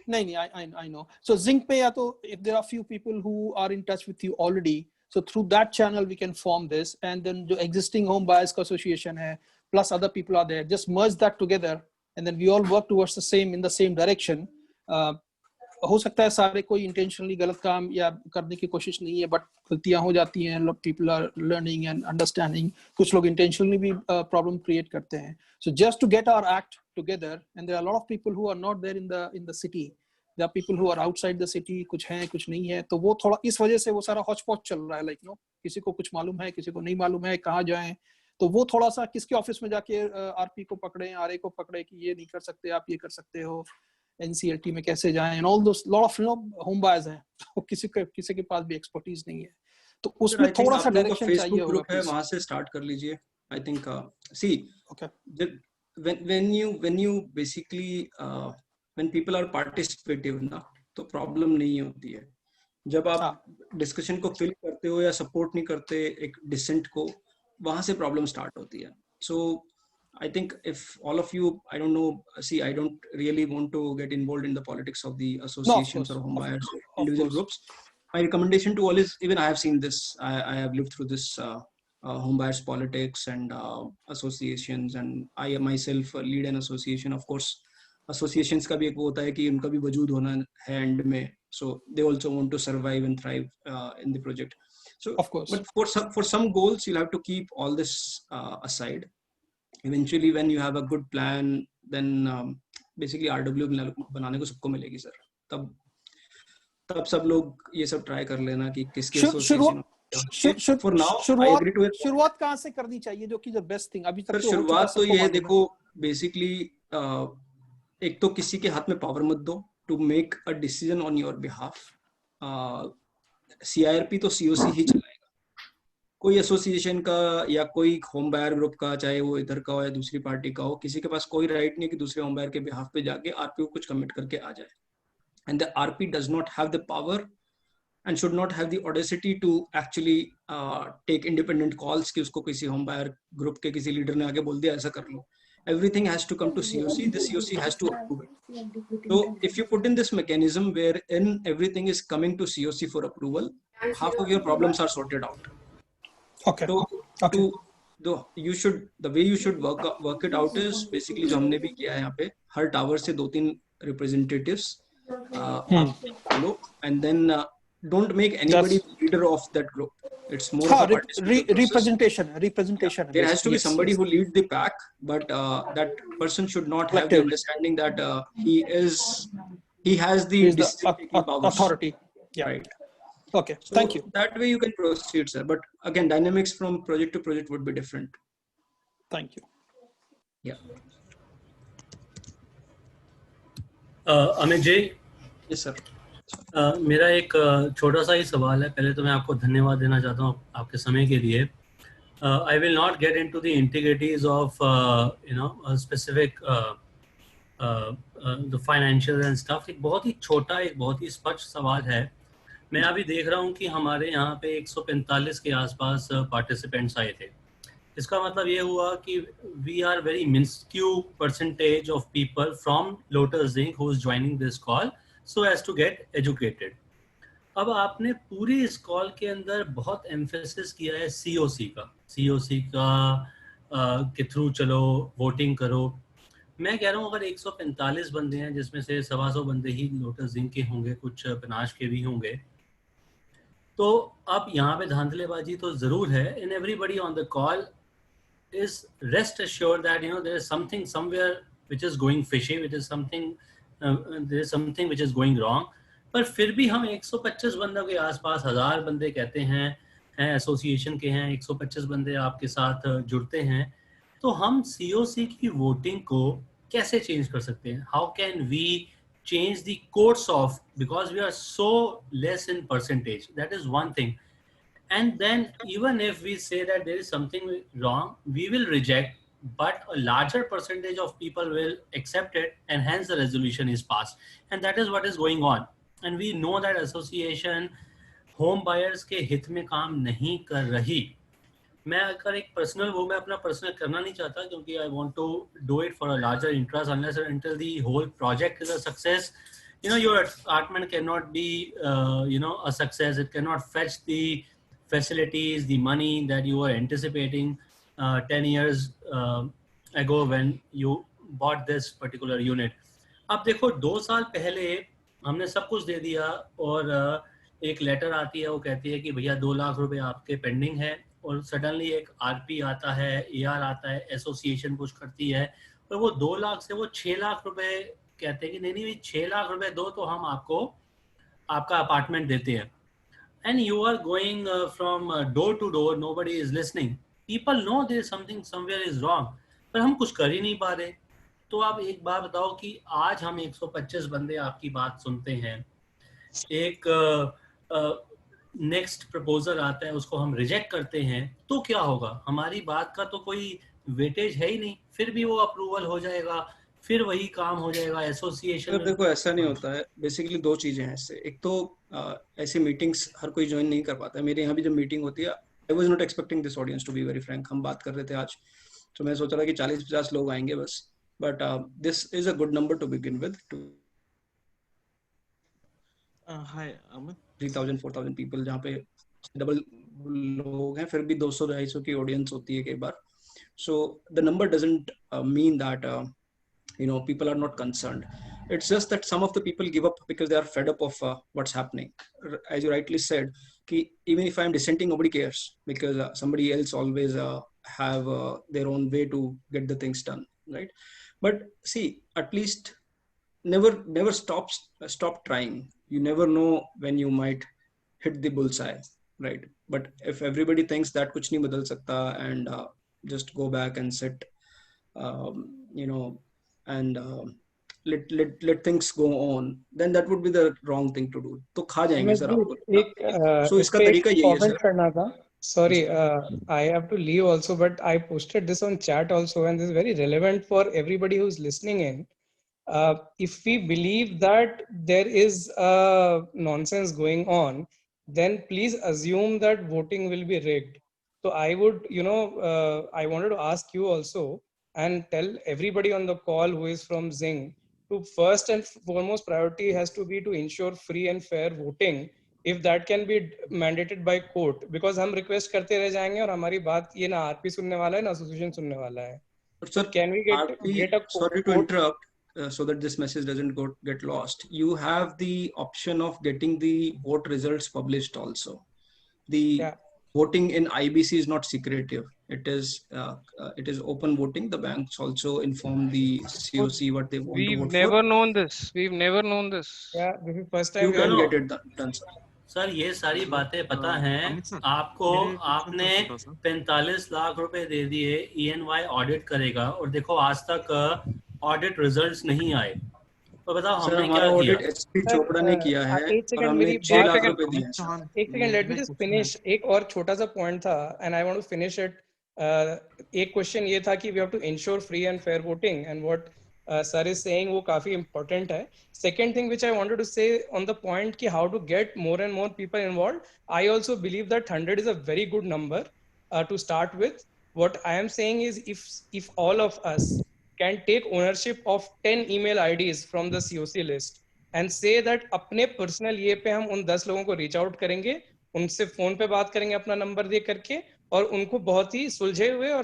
नहीं, I know. So zinc पे या तो if there are few people who are in touch with you already, so through that channel we can form this, and then जो existing home buyers association है plus other people are there, just merge that together and then we all work towards in the same direction. हो सकता है सारे कोई intentionally गलत काम या करने की कोशिश नहीं है, but गलतियां हो जाती हैं, people are learning and understanding, कुछ लोग intentionally भी problem create करते हैं. So just to get our act together, and there are a lot of people who are not there in the city, there are people who are outside the city, कुछ हैं कुछ नहीं है, तो वो थोड़ा इस वजह से वो सारा hodgepodge चल रहा है, like किसी को कुछ मालूम है, किसी को नहीं मालूम है, कहाँ जाएं, तो वो थोड़ा सा किसके ऑफिस में जाके आरपी को पकड़े, आरए को पकड़े कि ये नहीं कर सकते आप, ये कर सकते हो, एनसीएलटी में कैसे जाएं, and all those lot of home buyers हैं, तो किसी के पास भी एक्सपर्टीज नहीं है. तो उसमें थोड़ा सा डायरेक्शन चाहिए फेसबुक होगा ग्रुप है, please. वहां से स्टार्ट कर लीजिए. I think see Okay. when you basically when people are participative ना, तो प्रॉब्लम नहीं होती है. जब आप डिस्कशन को फिल करते हो या सपोर्ट नहीं करते एक डिसेंट को, वहां से प्रॉब्लम स्टार्ट होती है. सो I think if all of you, I don't know, see, I don't really want to get involved in the politics of the associations or home buyers or individual groups. My recommendation to all is, even I have seen this, I have lived through this home buyers politics and associations, and I myself lead an association. Of course, associations का भी एक वो होता है कि उनका भी वजूद होना है एंड में, so they also want to survive and thrive in the project. So of course, but for some goals you'll have to keep all this aside. Eventually when you have a good plan, then basically RW बनाने को सबको मिलेगी sir. तब सब लोग ये सब try कर लेना कि किसके association. For now I agree to it. शुरुआत कहाँ से करनी चाहिए जो कि the best thing अभी तक. शुरुआत तो ये है, देखो बेसिकली एक तो किसी के हाथ में पावर मत दो to make a decision on your behalf. CIRP तो COC ही चलाएगा. कोई एसोसिएशन का या कोई होम बायर ग्रुप का, चाहे वो इधर का हो या दूसरी पार्टी का हो, किसी के पास कोई राइट नहीं कि दूसरे होम बायर के बिहाफ पे जाके आरपी को कुछ कमिट करके आ जाए. And the RP does not have the power and should not have the audacity to actually take independent calls कि उसको किसी home buyer group के किसी leader ने आगे बोल दिया ऐसा कर लो. Everything has to come to COC. The COC has to approve it. So if you put in this mechanism wherein everything is coming to COC for approval, half of your problems are sorted out. Okay. So the way you should work it out is basically जो हमने भी किया है यहाँ पे, हर tower से 2-3 representatives low, and then don't make anybody leader of that group. It's more of a representation. There has to be somebody who leads the pack, but that person should not have the understanding that he has the authority. Yeah. Right. Okay. So thank you. That way you can proceed, sir. But again, dynamics from project to project would be different. Thank you. Yeah. Amit Ji. Yes, sir. मेरा एक छोटा सा ही सवाल है. पहले तो मैं आपको धन्यवाद देना चाहता हूँ आपके समय के लिए. I will not get into the intricacies of specific the financial and stuff. एक बहुत ही छोटा, एक बहुत ही स्पष्ट सवाल है. मैं अभी देख रहा हूँ कि हमारे यहाँ पे 145 के आसपास पार्टिसिपेंट्स आए थे. इसका मतलब ये हुआ कि we are very minuscule percentage of people from Lotus Zinc who is joining this call so as to get educated. अब आपने पूरी इस कॉल के अंदर बहुत एम्फेसिस किया है COC का के थ्रू चलो, वोटिंग करो. मैं कह रहा हूँ अगर 145 बंदे हैं जिसमें से 125 बंदे ही लोटस जिंक के होंगे, कुछ पनाश के भी होंगे, तो अब यहाँ पे धांधलेबाजी तो जरूर है. In everybody on the call is rest assured that there is something somewhere which is going fishy, which is something there is something which is going wrong. पर फिर भी हम 125 बंदों के आसपास 1000 बंदे कहते हैं एसोसिएशन के हैं, 125 बंदे आपके साथ जुड़ते हैं, तो हम COC की वोटिंग को कैसे चेंज कर सकते हैं? How can we change the course of, because we are so less in percentage, that is one thing. And then even if we say that there is something wrong, we will reject, but a larger percentage of people will accept it, and hence the resolution is passed. And that is what is going on. And we know that association home buyers के हित में काम नहीं कर रही. मैं अगर एक पर्सनल वो मैं अपना पर्सनल करना नहीं चाहता, क्योंकि I want to do it for a larger interest, unless or until the whole project is a success. Your apartment cannot be a success. It cannot fetch the facilities, the money that you were anticipating 10 years ago when you bought this particular unit. अब देखो 2 साल पहले हमने सब कुछ दे दिया और एक लेटर आती है, वो कहती है कि भैया 2 लाख रुपए आपके पेंडिंग है, और सडनली एक आरपी आता है, AR आता है, एसोसिएशन कुछ करती है, और वो 2 लाख से वो 6 लाख रुपए कहते हैं कि नहीं 6 लाख रुपए दो तो हम आपको आपका अपार्टमेंट देते हैं. And you are going from door to door, nobody is listening. People know there is something somewhere is wrong, पर हम कुछ कर ही नहीं पा रहे. तो आप एक बात बताओ कि आज हम 125 बंदे आपकी बात सुनते हैं, एक नेक्स्ट प्रपोजल आता है उसको हम रिजेक्ट करते हैं तो क्या होगा? हमारी बात का तो कोई वेटेज है ही नहीं, फिर भी वो अप्रूवल हो जाएगा, फिर वही काम हो जाएगा एसोसिएशन में। देखो ऐसा नहीं होता है, बेसिकली दो चीजें हैं इससे। एक तो ऐसी मीटिंग्स हर कोई ज्वाइन नहीं कर पाता है। मेरे यहाँ भी जब मीटिंग होती है, I was not expecting this audience to be very frank. हम बात कर रहे थे आज, तो मैं सोच रहा कि 40-50 लोग आएंगे बस, but this is a good number two begin with. Hi Amit, 3,000-4,000 people, जहाँ पे डबल लोग हैं, फिर भी 200-250 की ऑडियंस होती है कई बार। So the number doesn't mean that people are not concerned. It's just that some of the people give up because they are fed up of what's happening. As you rightly said, even if I'm dissenting, nobody cares, because somebody else always have their own way to get the things done, right? But see, at least never stop trying. You never know when you might hit the bullseye, right? But if everybody thinks that kuch nahi badal sakta and just go back and sit, and let things go on, then that would be the wrong thing to do. तो खा जाएंगे sir आपको। So इसका तरीका यही है sir. Sorry, I have to leave also, but I posted this on chat also, and this is very relevant for everybody who's listening in. If we believe that there is nonsense going on, then please assume that voting will be rigged. So I would, I wanted to ask you also, and tell everybody on the call who is from Zing, to first and foremost priority has to be to ensure free and fair voting, if that can be mandated by court, because हम request करते रह जाएंगे और हमारी बात ये ना RP सुनने वाला है ना एसोसिएशन सुनने वाला है। So can we get a sorry to interrupt, so that this message doesn't get lost. You have the option of getting the vote results published also. The voting in IBC is not secretive. It is open voting. The banks also inform the COC what they want to vote for. We've never known this. Yeah, this is first time. You can get it done, sir. Sir ये सारी बातें पता हैं आपको। आपने 45 लाख रुपए दे दिए, ENY audit करेगा, और देखो आज तक ऑडिट रिजल्ट्स नहीं आए। तो बताओ हमने क्या किया? एसपी चोपड़ा ने किया है और हमने 6 लाख रुपए दिए। एक second, let me just finish. एक और छोटा सा पॉइंट था, and I want to finish it. एक क्वेश्चन ये था कि we have to ensure free and fair voting, and what sir is saying वो काफी इंपॉर्टेंट है। Second thing which I wanted to say on the point कि how to get more and more people involved, I also believe that 100 is a very good number two start with. What I am saying is if all of us can take ownership of 10 email IDs from the COC list and say that अपने personal ये पे हम उन 10 लोगों को reach out करेंगे, उनसे phone पे बात करेंगे अपना नंबर दे करके, और उनको बहुत ही सुलझे हुए और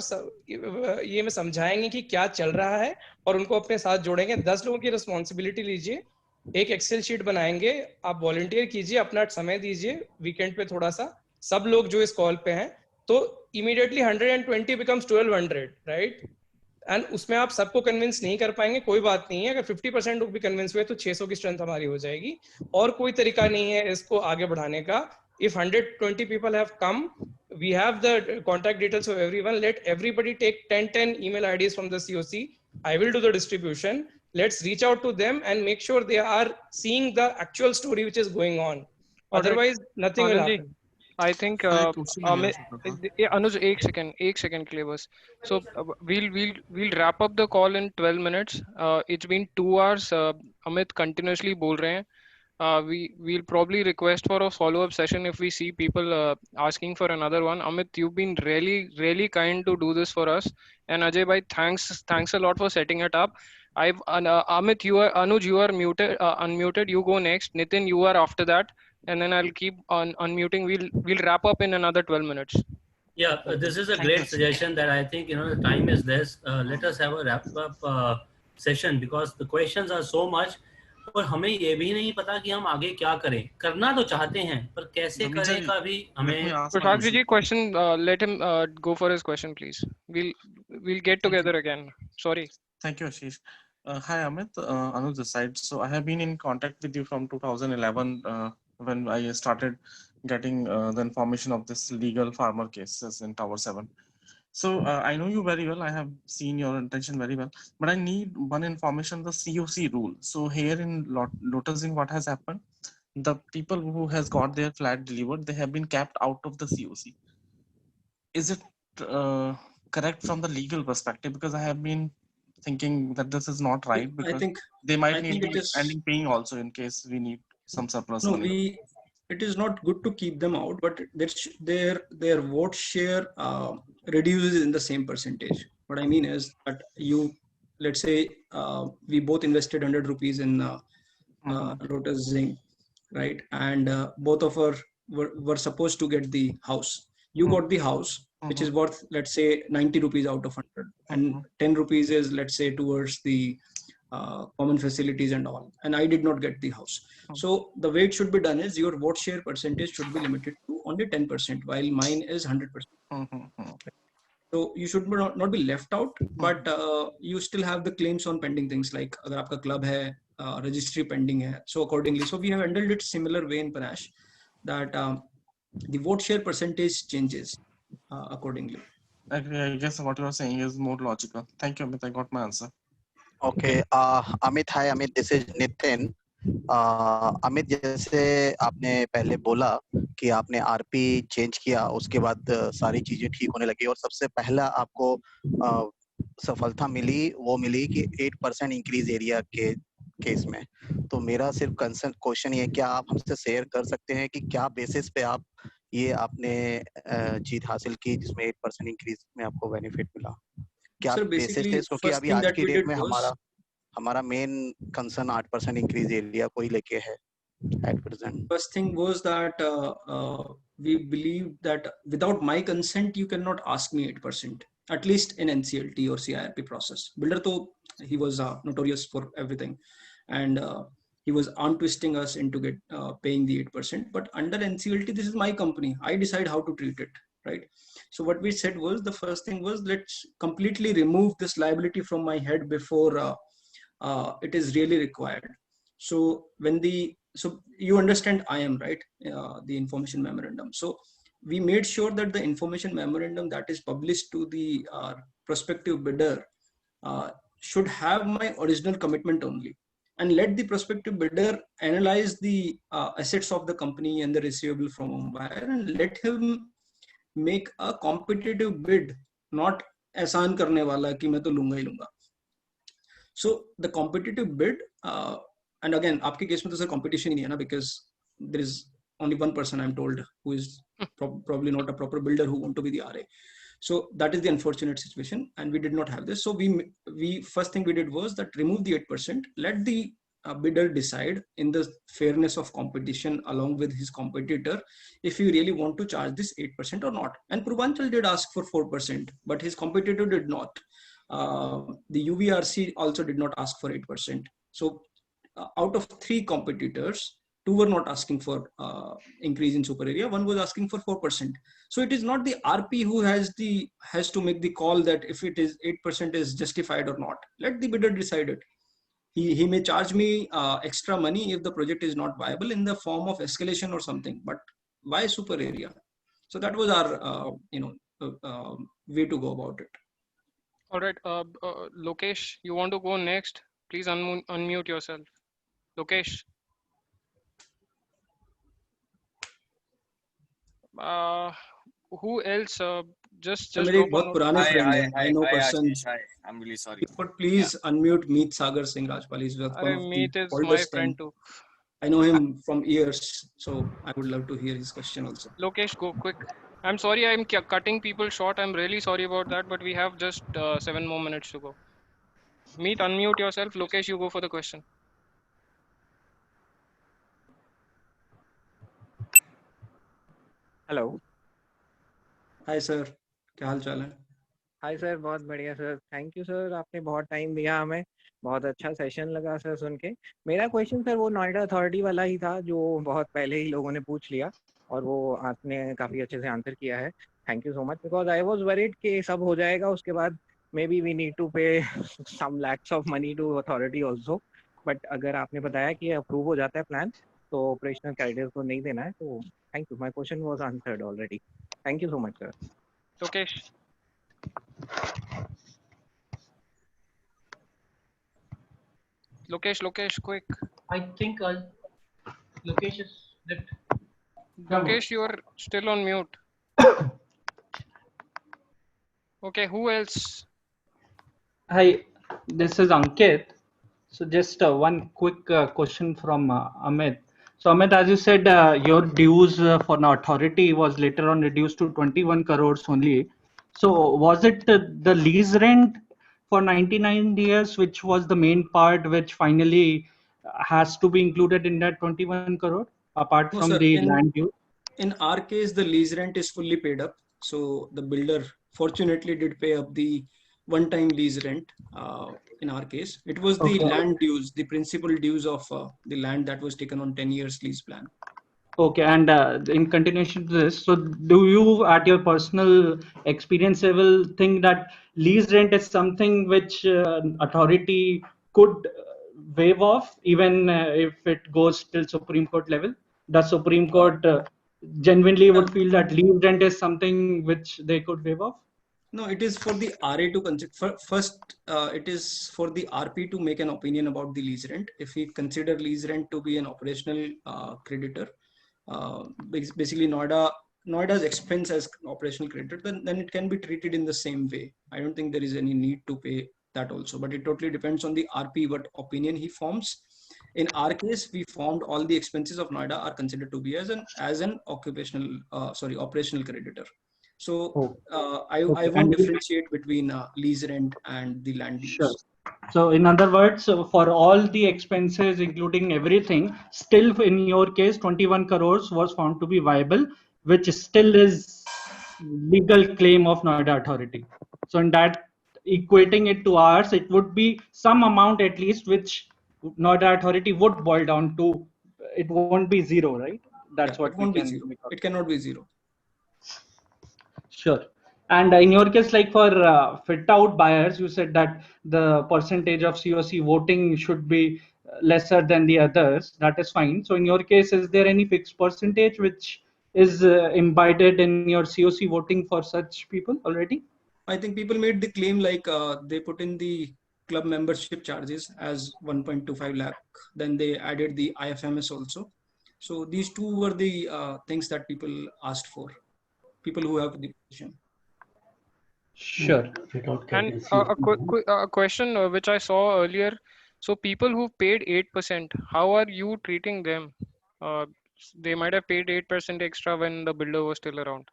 ये में समझाएंगे कि क्या चल रहा है, और उनको अपने साथ जोड़ेंगे। 10 लोगों की रिस्पॉन्सिबिलिटी लीजिए, एक एक्सेल शीट बनाएंगे, आप वॉलंटियर कीजिए, अपना समय दीजिए वीकेंड पे थोड़ा सा, सब लोग जो इस कॉल पे हैं, तो इमीडिएटली 120 becomes 1200, राइट? एंड उसमें आप सबको कन्विंस नहीं कर पाएंगे, कोई बात नहीं है। अगर 50% लोग भी कन्विंस हुए तो 600 की स्ट्रेंथ हमारी हो जाएगी, और कोई तरीका नहीं है इसको आगे बढ़ाने का। If 120 people have come, we have the contact details of everyone. Let everybody take 10 email IDs from the COC. I will do the distribution. Let's reach out to them and make sure they are seeing the actual story which is going on. Otherwise, nothing will happen. I think Anuj, एक second के लिए बस. So we'll wrap up the call in 12 minutes. It's been 2 hours. Amit continuously बोल रहे हैं. We'll probably request for a follow-up session if we see people asking for another one. Amit, you've been really kind to do this for us. And Ajay bhai, thanks a lot for setting it up. Amit, Anuj, you are muted, unmuted. You go next. Nitin, you are after that. And then I'll keep on unmuting. We'll wrap up in another 12 minutes. Yeah, this is a great suggestion that I think, the time is less. Let us have a wrap up session, because the questions are so much. और हमें ये भी नहीं पता कि हम आगे क्या करें। करना तो चाहते हैं, पर कैसे करें का भी हमें। Prashant ji, question. Let him go for his question, please. We'll get together again. Sorry. Thank you, Ashish. Hi, Amit. Anuj this side. So I have been in contact with you from 2011 when I started getting the information of this legal farmer cases in Tower 7. So I know you very well. I have seen your intention very well, but I need one information: the COC rule. So here in Lotus Inn, what has happened? the people who has got their flat delivered, they have been capped out of the COC. Is it correct from the legal perspective? Because I have been thinking that this is not right, because they might need to be ending paying also in case we need some surplus money. It is not good to keep them out, but their vote share reduces in the same percentage. What I mean is that let's say we both invested 100 rupees in Lotus Zinc, right? And both of us were supposed to get the house. You got the house, which is worth, let's say, 90 rupees out of 100, and 10 rupees is, let's say, towards the common facilities and all, and I did not get the house. So the way it should be done is your vote share percentage should be limited to only 10%, while mine is 100%. So you should not be left out, but you still have the claims on pending things, like agar aapka club hai, registry pending hai. So accordingly, so we have handled it similar way in Panache, that the vote share percentage changes accordingly. I guess what you are saying is more logical. Thank you, Amit. I got my answer. Okay, Amit, hi Amit, this is Nitin. Amit, जैसे आपने पहले बोला कि आपने RP change किया, उसके बाद सारी चीजें ठीक होने लगी और सबसे पहला आपको सफलता मिली, वो मिली कि 8% इंक्रीज एरिया के केस में। तो मेरा सिर्फ कंसर्न क्वेश्चन ये, क्या आप हमसे शेयर कर सकते हैं कि क्या बेसिस पे आप ये आपने जीत हासिल की जिसमें 8% इंक्रीज में आपको बेनिफिट मिला? क्या बेसिस थे? क्योंकि अभी आज की डेट में हमारा मेन कंसर्न 8% इंक्रीज एरिया को ही लेके है at present. First thing was that we believe that without my consent you cannot ask me 8%, at least in NCLT or CIRP process. Builder though he was notorious for everything, and he was arm twisting us into paying the 8%. But under NCLT, this is my company. I decide how to treat it, right? So what we said was, the first thing was, let's completely remove this liability from my head before it is really required. So so you understand IM, right? The information memorandum. So we made sure that the information memorandum that is published to the prospective bidder should have my original commitment only, and let the prospective bidder analyze the assets of the company and the receivable from home buyer, and let him make a competitive bid, not एहसान करने वाला कि मैं तो लूंगा ही लूंगा. So the competitive bid, and again, आपके case में तो सर competition ही नहीं है ना, because there is only one person, I'm told, who is probably not a proper builder who want to be the RA. So that is the unfortunate situation, and we did not have this. So we first thing we did was that remove the 8%, let the bidder decide in the fairness of competition along with his competitor if he really want to charge this 8% or not. And Purvanchal did ask for 4%, but his competitor did not. The UVRC also did not ask for 8%. So out of 3 competitors, 2 were not asking for increase in super area, 1 was asking for 4%. So it is not the RP who has to make the call that if it is 8% is justified or not. Let the bidder decide it. He may charge me extra money if the project is not viable in the form of escalation or something, but why super area? So that was our way to go about it. All right, Lokesh, you want to go next? Please unmute yourself. Lokesh. Who else? Just मेरे एक बहुत पुराने friend हैं. I know persons. Hi, I'm really sorry. But please unmute Meet Sagar Singh Rajpal. He's one of Meet the is my friend too. I know him from years, so I would love to hear his question also. Lokesh, go quick. I'm sorry, I'm cutting people short. I'm really sorry about that, but we have just 7 more minutes to go. Meet, unmute yourself. Lokesh, you go for the question. Hello. Hi sir, क्या हाल चाल है? Hi sir, बहुत बढ़िया sir. Thank you sir, आपने बहुत time दिया हमें. बहुत अच्छा सेशन लगा सर सुन के. मेरा क्वेश्चन सर वो नोएडा अथॉरिटी वाला ही था जो बहुत पहले ही लोगों ने पूछ लिया, और वो आपने काफ़ी अच्छे से आंसर किया है. Thank you so much, because I was worried कि सब हो जाएगा, उसके बाद maybe we need to pay some lakhs of money to authority also. But अगर आपने बताया कि अप्रूव हो जाता है प्लान तो ऑपरेशनल क्राइटेरिया को नहीं देना है, तो thank you. My question was answered already. Thank you so much, sir. Lokesh. Lokesh, quick. I think Lokesh is left. Lokesh, you are still on mute. Okay, who else? Hi, this is Ankit. So just one quick question from Amit. So Amit, as you said, your dues for an authority was later on reduced to 21 crores only. So was it the lease rent for 99 years, which was the main part, which finally has to be included in that 21 crore, apart No, from sir. the land due? In our case, the lease rent is fully paid up. So the builder fortunately did pay up the one-time lease rent. In our case, it was the Okay. land dues, the principal dues of the land that was taken on 10 years lease plan. Okay, and in continuation to this, so do you, at your personal experience level, think that lease rent is something which authority could waive off, even if it goes till Supreme Court level? The Supreme Court genuinely would feel that lease rent is something which they could waive off? No, it is for the RA to consider. First, it is for the RP to make an opinion about the lease rent. If we consider lease rent to be an operational creditor, basically Noida's expense as operational creditor, then it can be treated in the same way. I don't think there is any need to pay that also, but it totally depends on the RP what opinion he forms. In our case, we formed all the expenses of Noida are considered to be as an operational creditor. So I won't differentiate between lease rent and the land use. Sure. So in other words, for all the expenses, including everything, still in your case, 21 crores was found to be viable, which still is legal claim of Noida Authority. So in that, equating it to ours, it would be some amount at least which Noida Authority would boil down to. It won't be zero, right? That's what it won't we be can zero. make out. It cannot be zero. Sure. And in your case, like for fit out buyers, you said that the percentage of COC voting should be lesser than the others. That is fine. So in your case, is there any fixed percentage which is embedded in your COC voting for such people already? I think people made the claim like they put in the club membership charges as 1.25 lakh. Then they added the IFMS also. So these two were the things that people asked for. People who have the position. Sure. And a question which I saw earlier. So people who paid 8%, how are you treating them? They might have paid 8% extra when the builder was still around.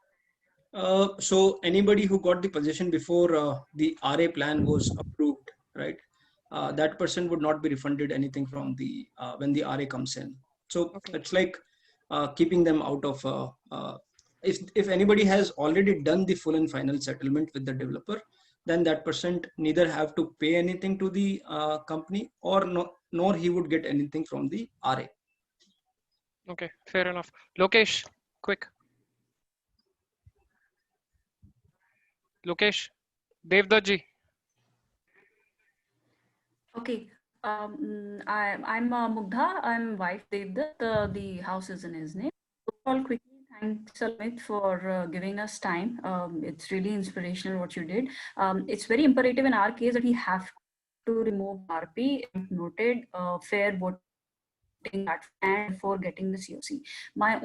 So anybody who got the possession before the RA plan was approved, right? That person would not be refunded anything from the when the RA comes in. So it's like keeping them out of. If anybody has already done the full and final settlement with the developer, then that person neither have to pay anything to the company nor he would get anything from the RA. Okay, fair enough. Lokesh, quick. Lokesh, Devdaji. Okay. I'm Mugdha. I'm wife Devdutt. The house is in his name. All quickly, thanks Amit for giving us time. It's really inspirational what you did. It's very imperative in our case that we have to remove RP. Noted fair voting and for getting the COC. My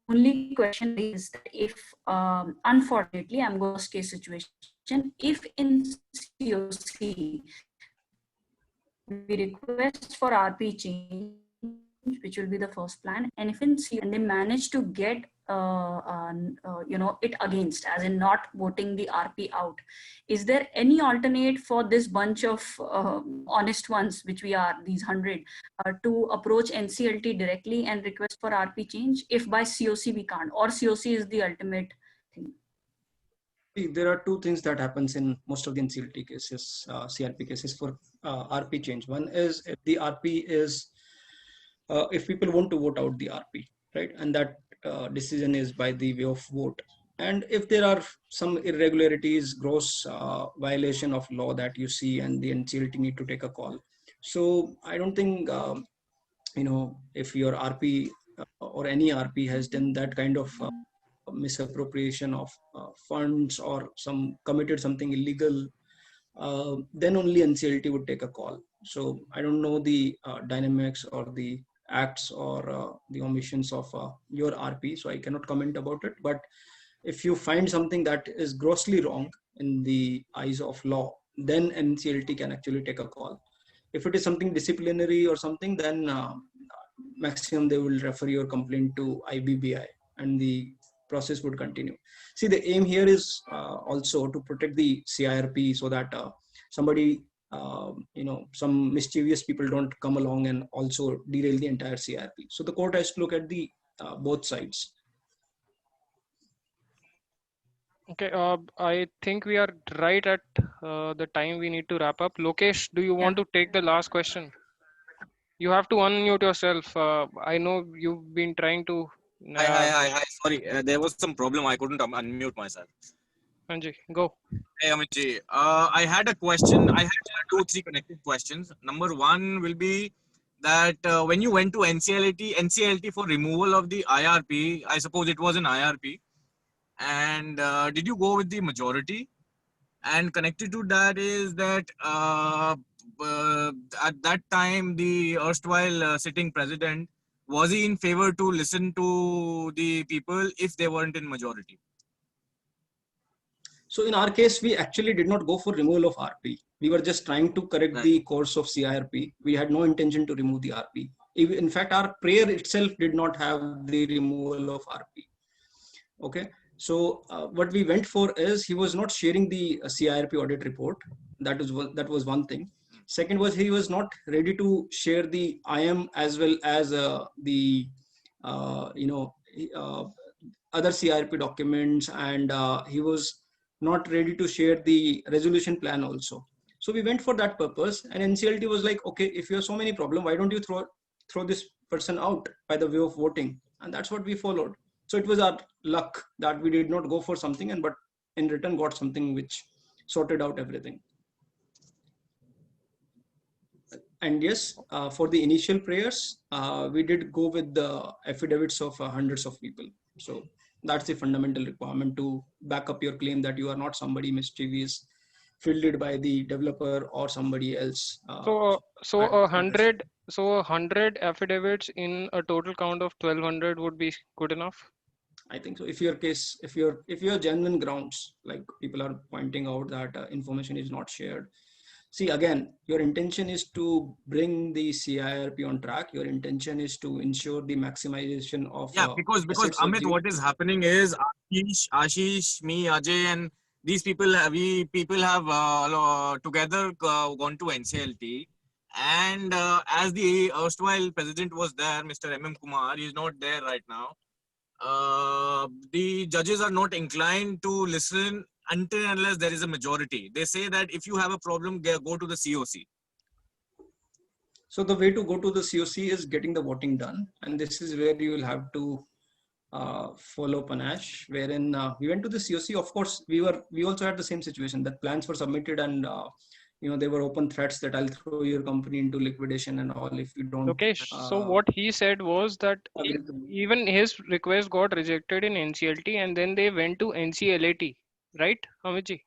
only question is that if, unfortunately, I'm going to worst case situation, if in COC we request for RP change, which will be the first plan, and if in COC and they manage to get it against, as in not voting the RP out, is there any alternate for this bunch of honest ones, which we are, these 100, to approach NCLT directly and request for RP change if by COC we can't, or COC is the ultimate thing? There are two things that happens in most of the NCLT cases, CRP cases for RP change. One is if the RP is, if people want to vote out the RP, right? And that decision is by the way of vote. And if there are some irregularities, gross violation of law that you see and the NCLT need to take a call. So I don't think, if your RP or any RP has done that kind of misappropriation of funds or committed something illegal, then only NCLT would take a call. So I don't know the dynamics or the acts or the omissions of your RP. So I cannot comment about it. But if you find something that is grossly wrong in the eyes of law, then NCLT can actually take a call. If it is something disciplinary or something, then maximum they will refer your complaint to IBBI and the process would continue. See, the aim here is also to protect the CIRP so that somebody, some mischievous people don't come along and also derail the entire CIRP. So the court has to look at the both sides. Okay, I think we are right at the time we need to wrap up. Lokesh, do you want to take the last question? You have to unmute yourself. I know you've been trying to. Hi. Sorry, there was some problem. I couldn't unmute myself. Anji, go. Hey, Amitji. I had a question. I had 2-3 connected questions. Number one will be that when you went to NCLT for removal of the IRP, I suppose it was an IRP. And did you go with the majority? And connected to that is that at that time, the erstwhile sitting president, was he in favor to listen to the people if they weren't in majority? So in our case, we actually did not go for removal of RP. We were just trying to correct the course of CIRP. We had no intention to remove the RP. In fact, our prayer itself did not have the removal of RP. Okay. So what we went for is he was not sharing the CIRP audit report. That was one thing. Second was he was not ready to share the IM as well as the other CIRP documents, and he was not ready to share the resolution plan also. So we went for that purpose, and NCLT was like, okay, if you have so many problems, why don't you throw this person out by the way of voting? And that's what we followed. So it was our luck that we did not go for something, but in return got something which sorted out everything. And yes, for the initial prayers, we did go with the affidavits of hundreds of people. So that's the fundamental requirement to back up your claim that you are not somebody mischievous, fielded by the developer or somebody else. So 100 affidavits in a total count of 1200 would be good enough. I think so. If your case, if your genuine grounds, like people are pointing out that information is not shared. See, again, your intention is to bring the CIRP on track. Your intention is to ensure the maximization of because Amit, what is happening is Ashish, me, Ajay, and these people have together gone to NCLT, and as the erstwhile president was there, Mr. M.M. Kumar, he is not there right now. The judges are not inclined to listen until and unless there is a majority. They say that if you have a problem, go to the COC. So the way to go to the COC is getting the voting done. And this is where you will have to follow Panache, wherein we went to the COC. Of course, we also had the same situation that plans were submitted and there were open threats that I'll throw your company into liquidation and all if you don't. Okay, so what he said was that even his request got rejected in NCLT and then they went to NCLAT, right, Amitji?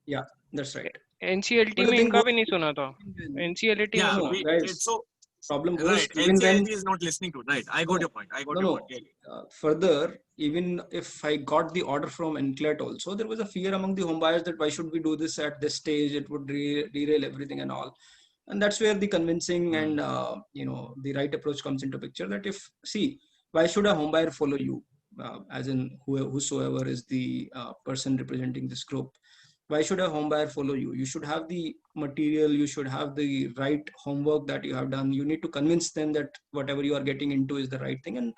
Yeah, that's right. NCLT में इनका भी नहीं सुना था. NCLAT Yeah, so problem was right. NCLT is not listening to. Right, I got your point. I got your point. Further, even if I got the order from NCLAT also, there was a fear among the home buyers that why should we do this at this stage? It would derail everything and all. And that's where the convincing and the right approach comes into picture. That why should a home buyer follow you, as in whosoever is the person representing this group? Why should a home buyer follow you? You should have the material, you should have the right homework that you have done. You need to convince them that whatever you are getting into is the right thing. And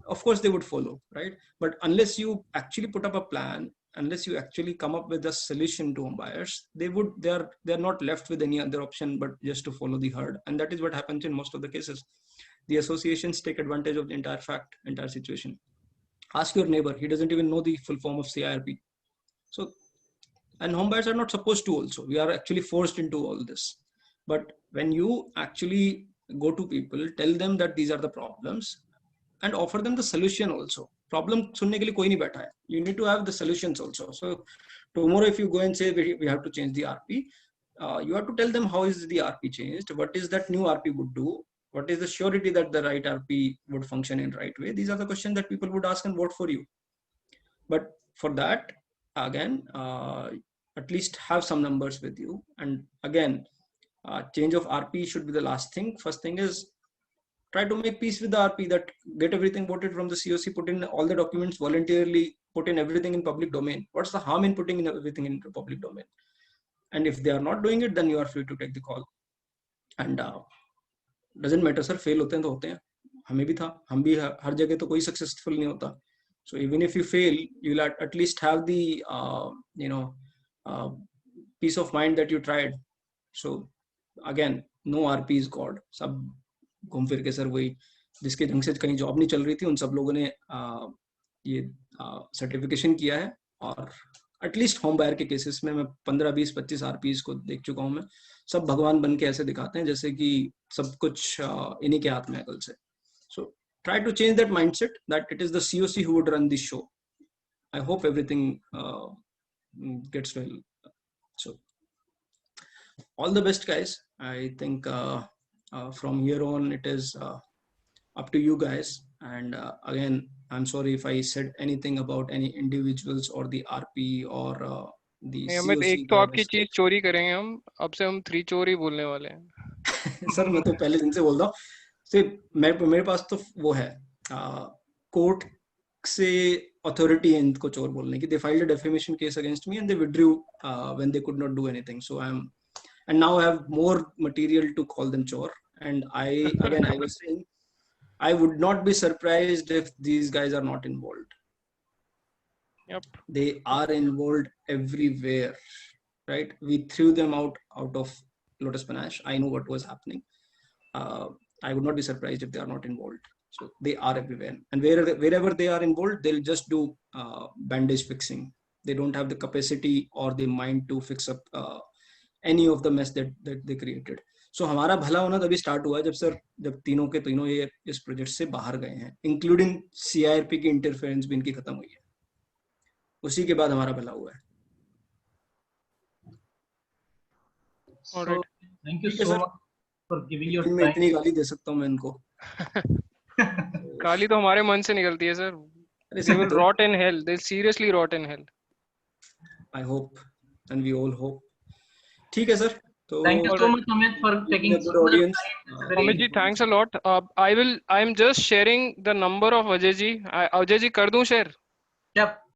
of course they would follow, right? But unless you actually put up a plan, unless you actually come up with a solution to home buyers, they're not left with any other option but just to follow the herd. And that is what happens in most of the cases. The associations take advantage of the entire situation. Ask your neighbor, he doesn't even know the full form of CIRP. So, and home buyers are not supposed to also. We are actually forced into all this. But when you actually go to people, tell them that these are the problems and offer them the solution also. Problem sunne ke liye koi nahi baitha hai. You need to have the solutions also. So tomorrow if you go and say we have to change the RP, you have to tell them how is the RP changed, what is that new RP would do, What is the surety that the right RP would function in right way? These are the questions that people would ask and vote for you. But for that, again, at least have some numbers with you. And again, change of RP should be the last thing. First thing is try to make peace with the RP, that get everything voted from the COC, put in all the documents voluntarily, put in everything in public domain. What's the harm in putting in everything in public domain? And if they are not doing it, then you are free to take the call. And doesn't matter sir, fail होते हैं तो होते हैं, हमें भी था, हम भी हर जगह तो कोई successful नहीं होता. So even if you fail, you'll at least have the peace of mind that you tried. So again, no RP is God. सब घूम फिर के सर वही जिसके ढंग से कहीं जॉब नहीं चल रही थी, उन सब लोगों ने ये सर्टिफिकेशन किया है. और एटलीस्ट होम बायर के केसेस में मैं 15, 20, 25 RPs को देख चुका हूँ. मैं सब भगवान बन के ऐसे दिखाते हैं जैसे कि सब कुछ इन्हीं के हाथ में है कल से. So try to change that mindset that it is the COC who would run this show. I hope everything gets well. So all the best, guys. I think from here on it is up to you guys. And again, I'm sorry if I said anything about any individuals or the RP or the हमें एक तो आपकी चीज चोरी करेंगे हम, अब से हम 3 चोरी बोलने वाले हैं. सर मैं तो पहले दिन से बोल रहा हूँ. मेरे पास तो वो है कोर्ट से authority है इनको चोर बोलने की. They filed a defamation case against me and they withdrew when they could not do anything. So and now I have more material to call them chor. And I was saying, I would not be surprised if these guys are not involved. Yep. They are involved everywhere, right? We threw them out of Lotus Panache. I know what was happening. I would not be surprised if they are not involved. So they are everywhere. And wherever they are involved, they'll just do bandage fixing. They don't have the capacity or the mind to fix up any of the mess that they created. So हमारा भला होना तभी start हुआ जब तीनों के तीनों ये इस प्रोजेक्ट से बाहर गए हैं, इंक्लूडिंग CIRP की इंटरफेरेंस भी इनकी खत्म हुई है. उसी के बाद हमारा भला हुआ है. So, thank you so much for giving your time. मैं इतनी गाली दे सकता हूँ मैं इनको. गाली तो हमारे मन से निकलती है sir. They will rot in hell. They'll seriously rot in hell. I hope and we all hope. ठीक है sir. Thank you so much, Amit, for taking so much time. Amit ji, thanks a lot. I am just sharing the number of Ajay ji. Ajay ji, कर दूं share? Yep.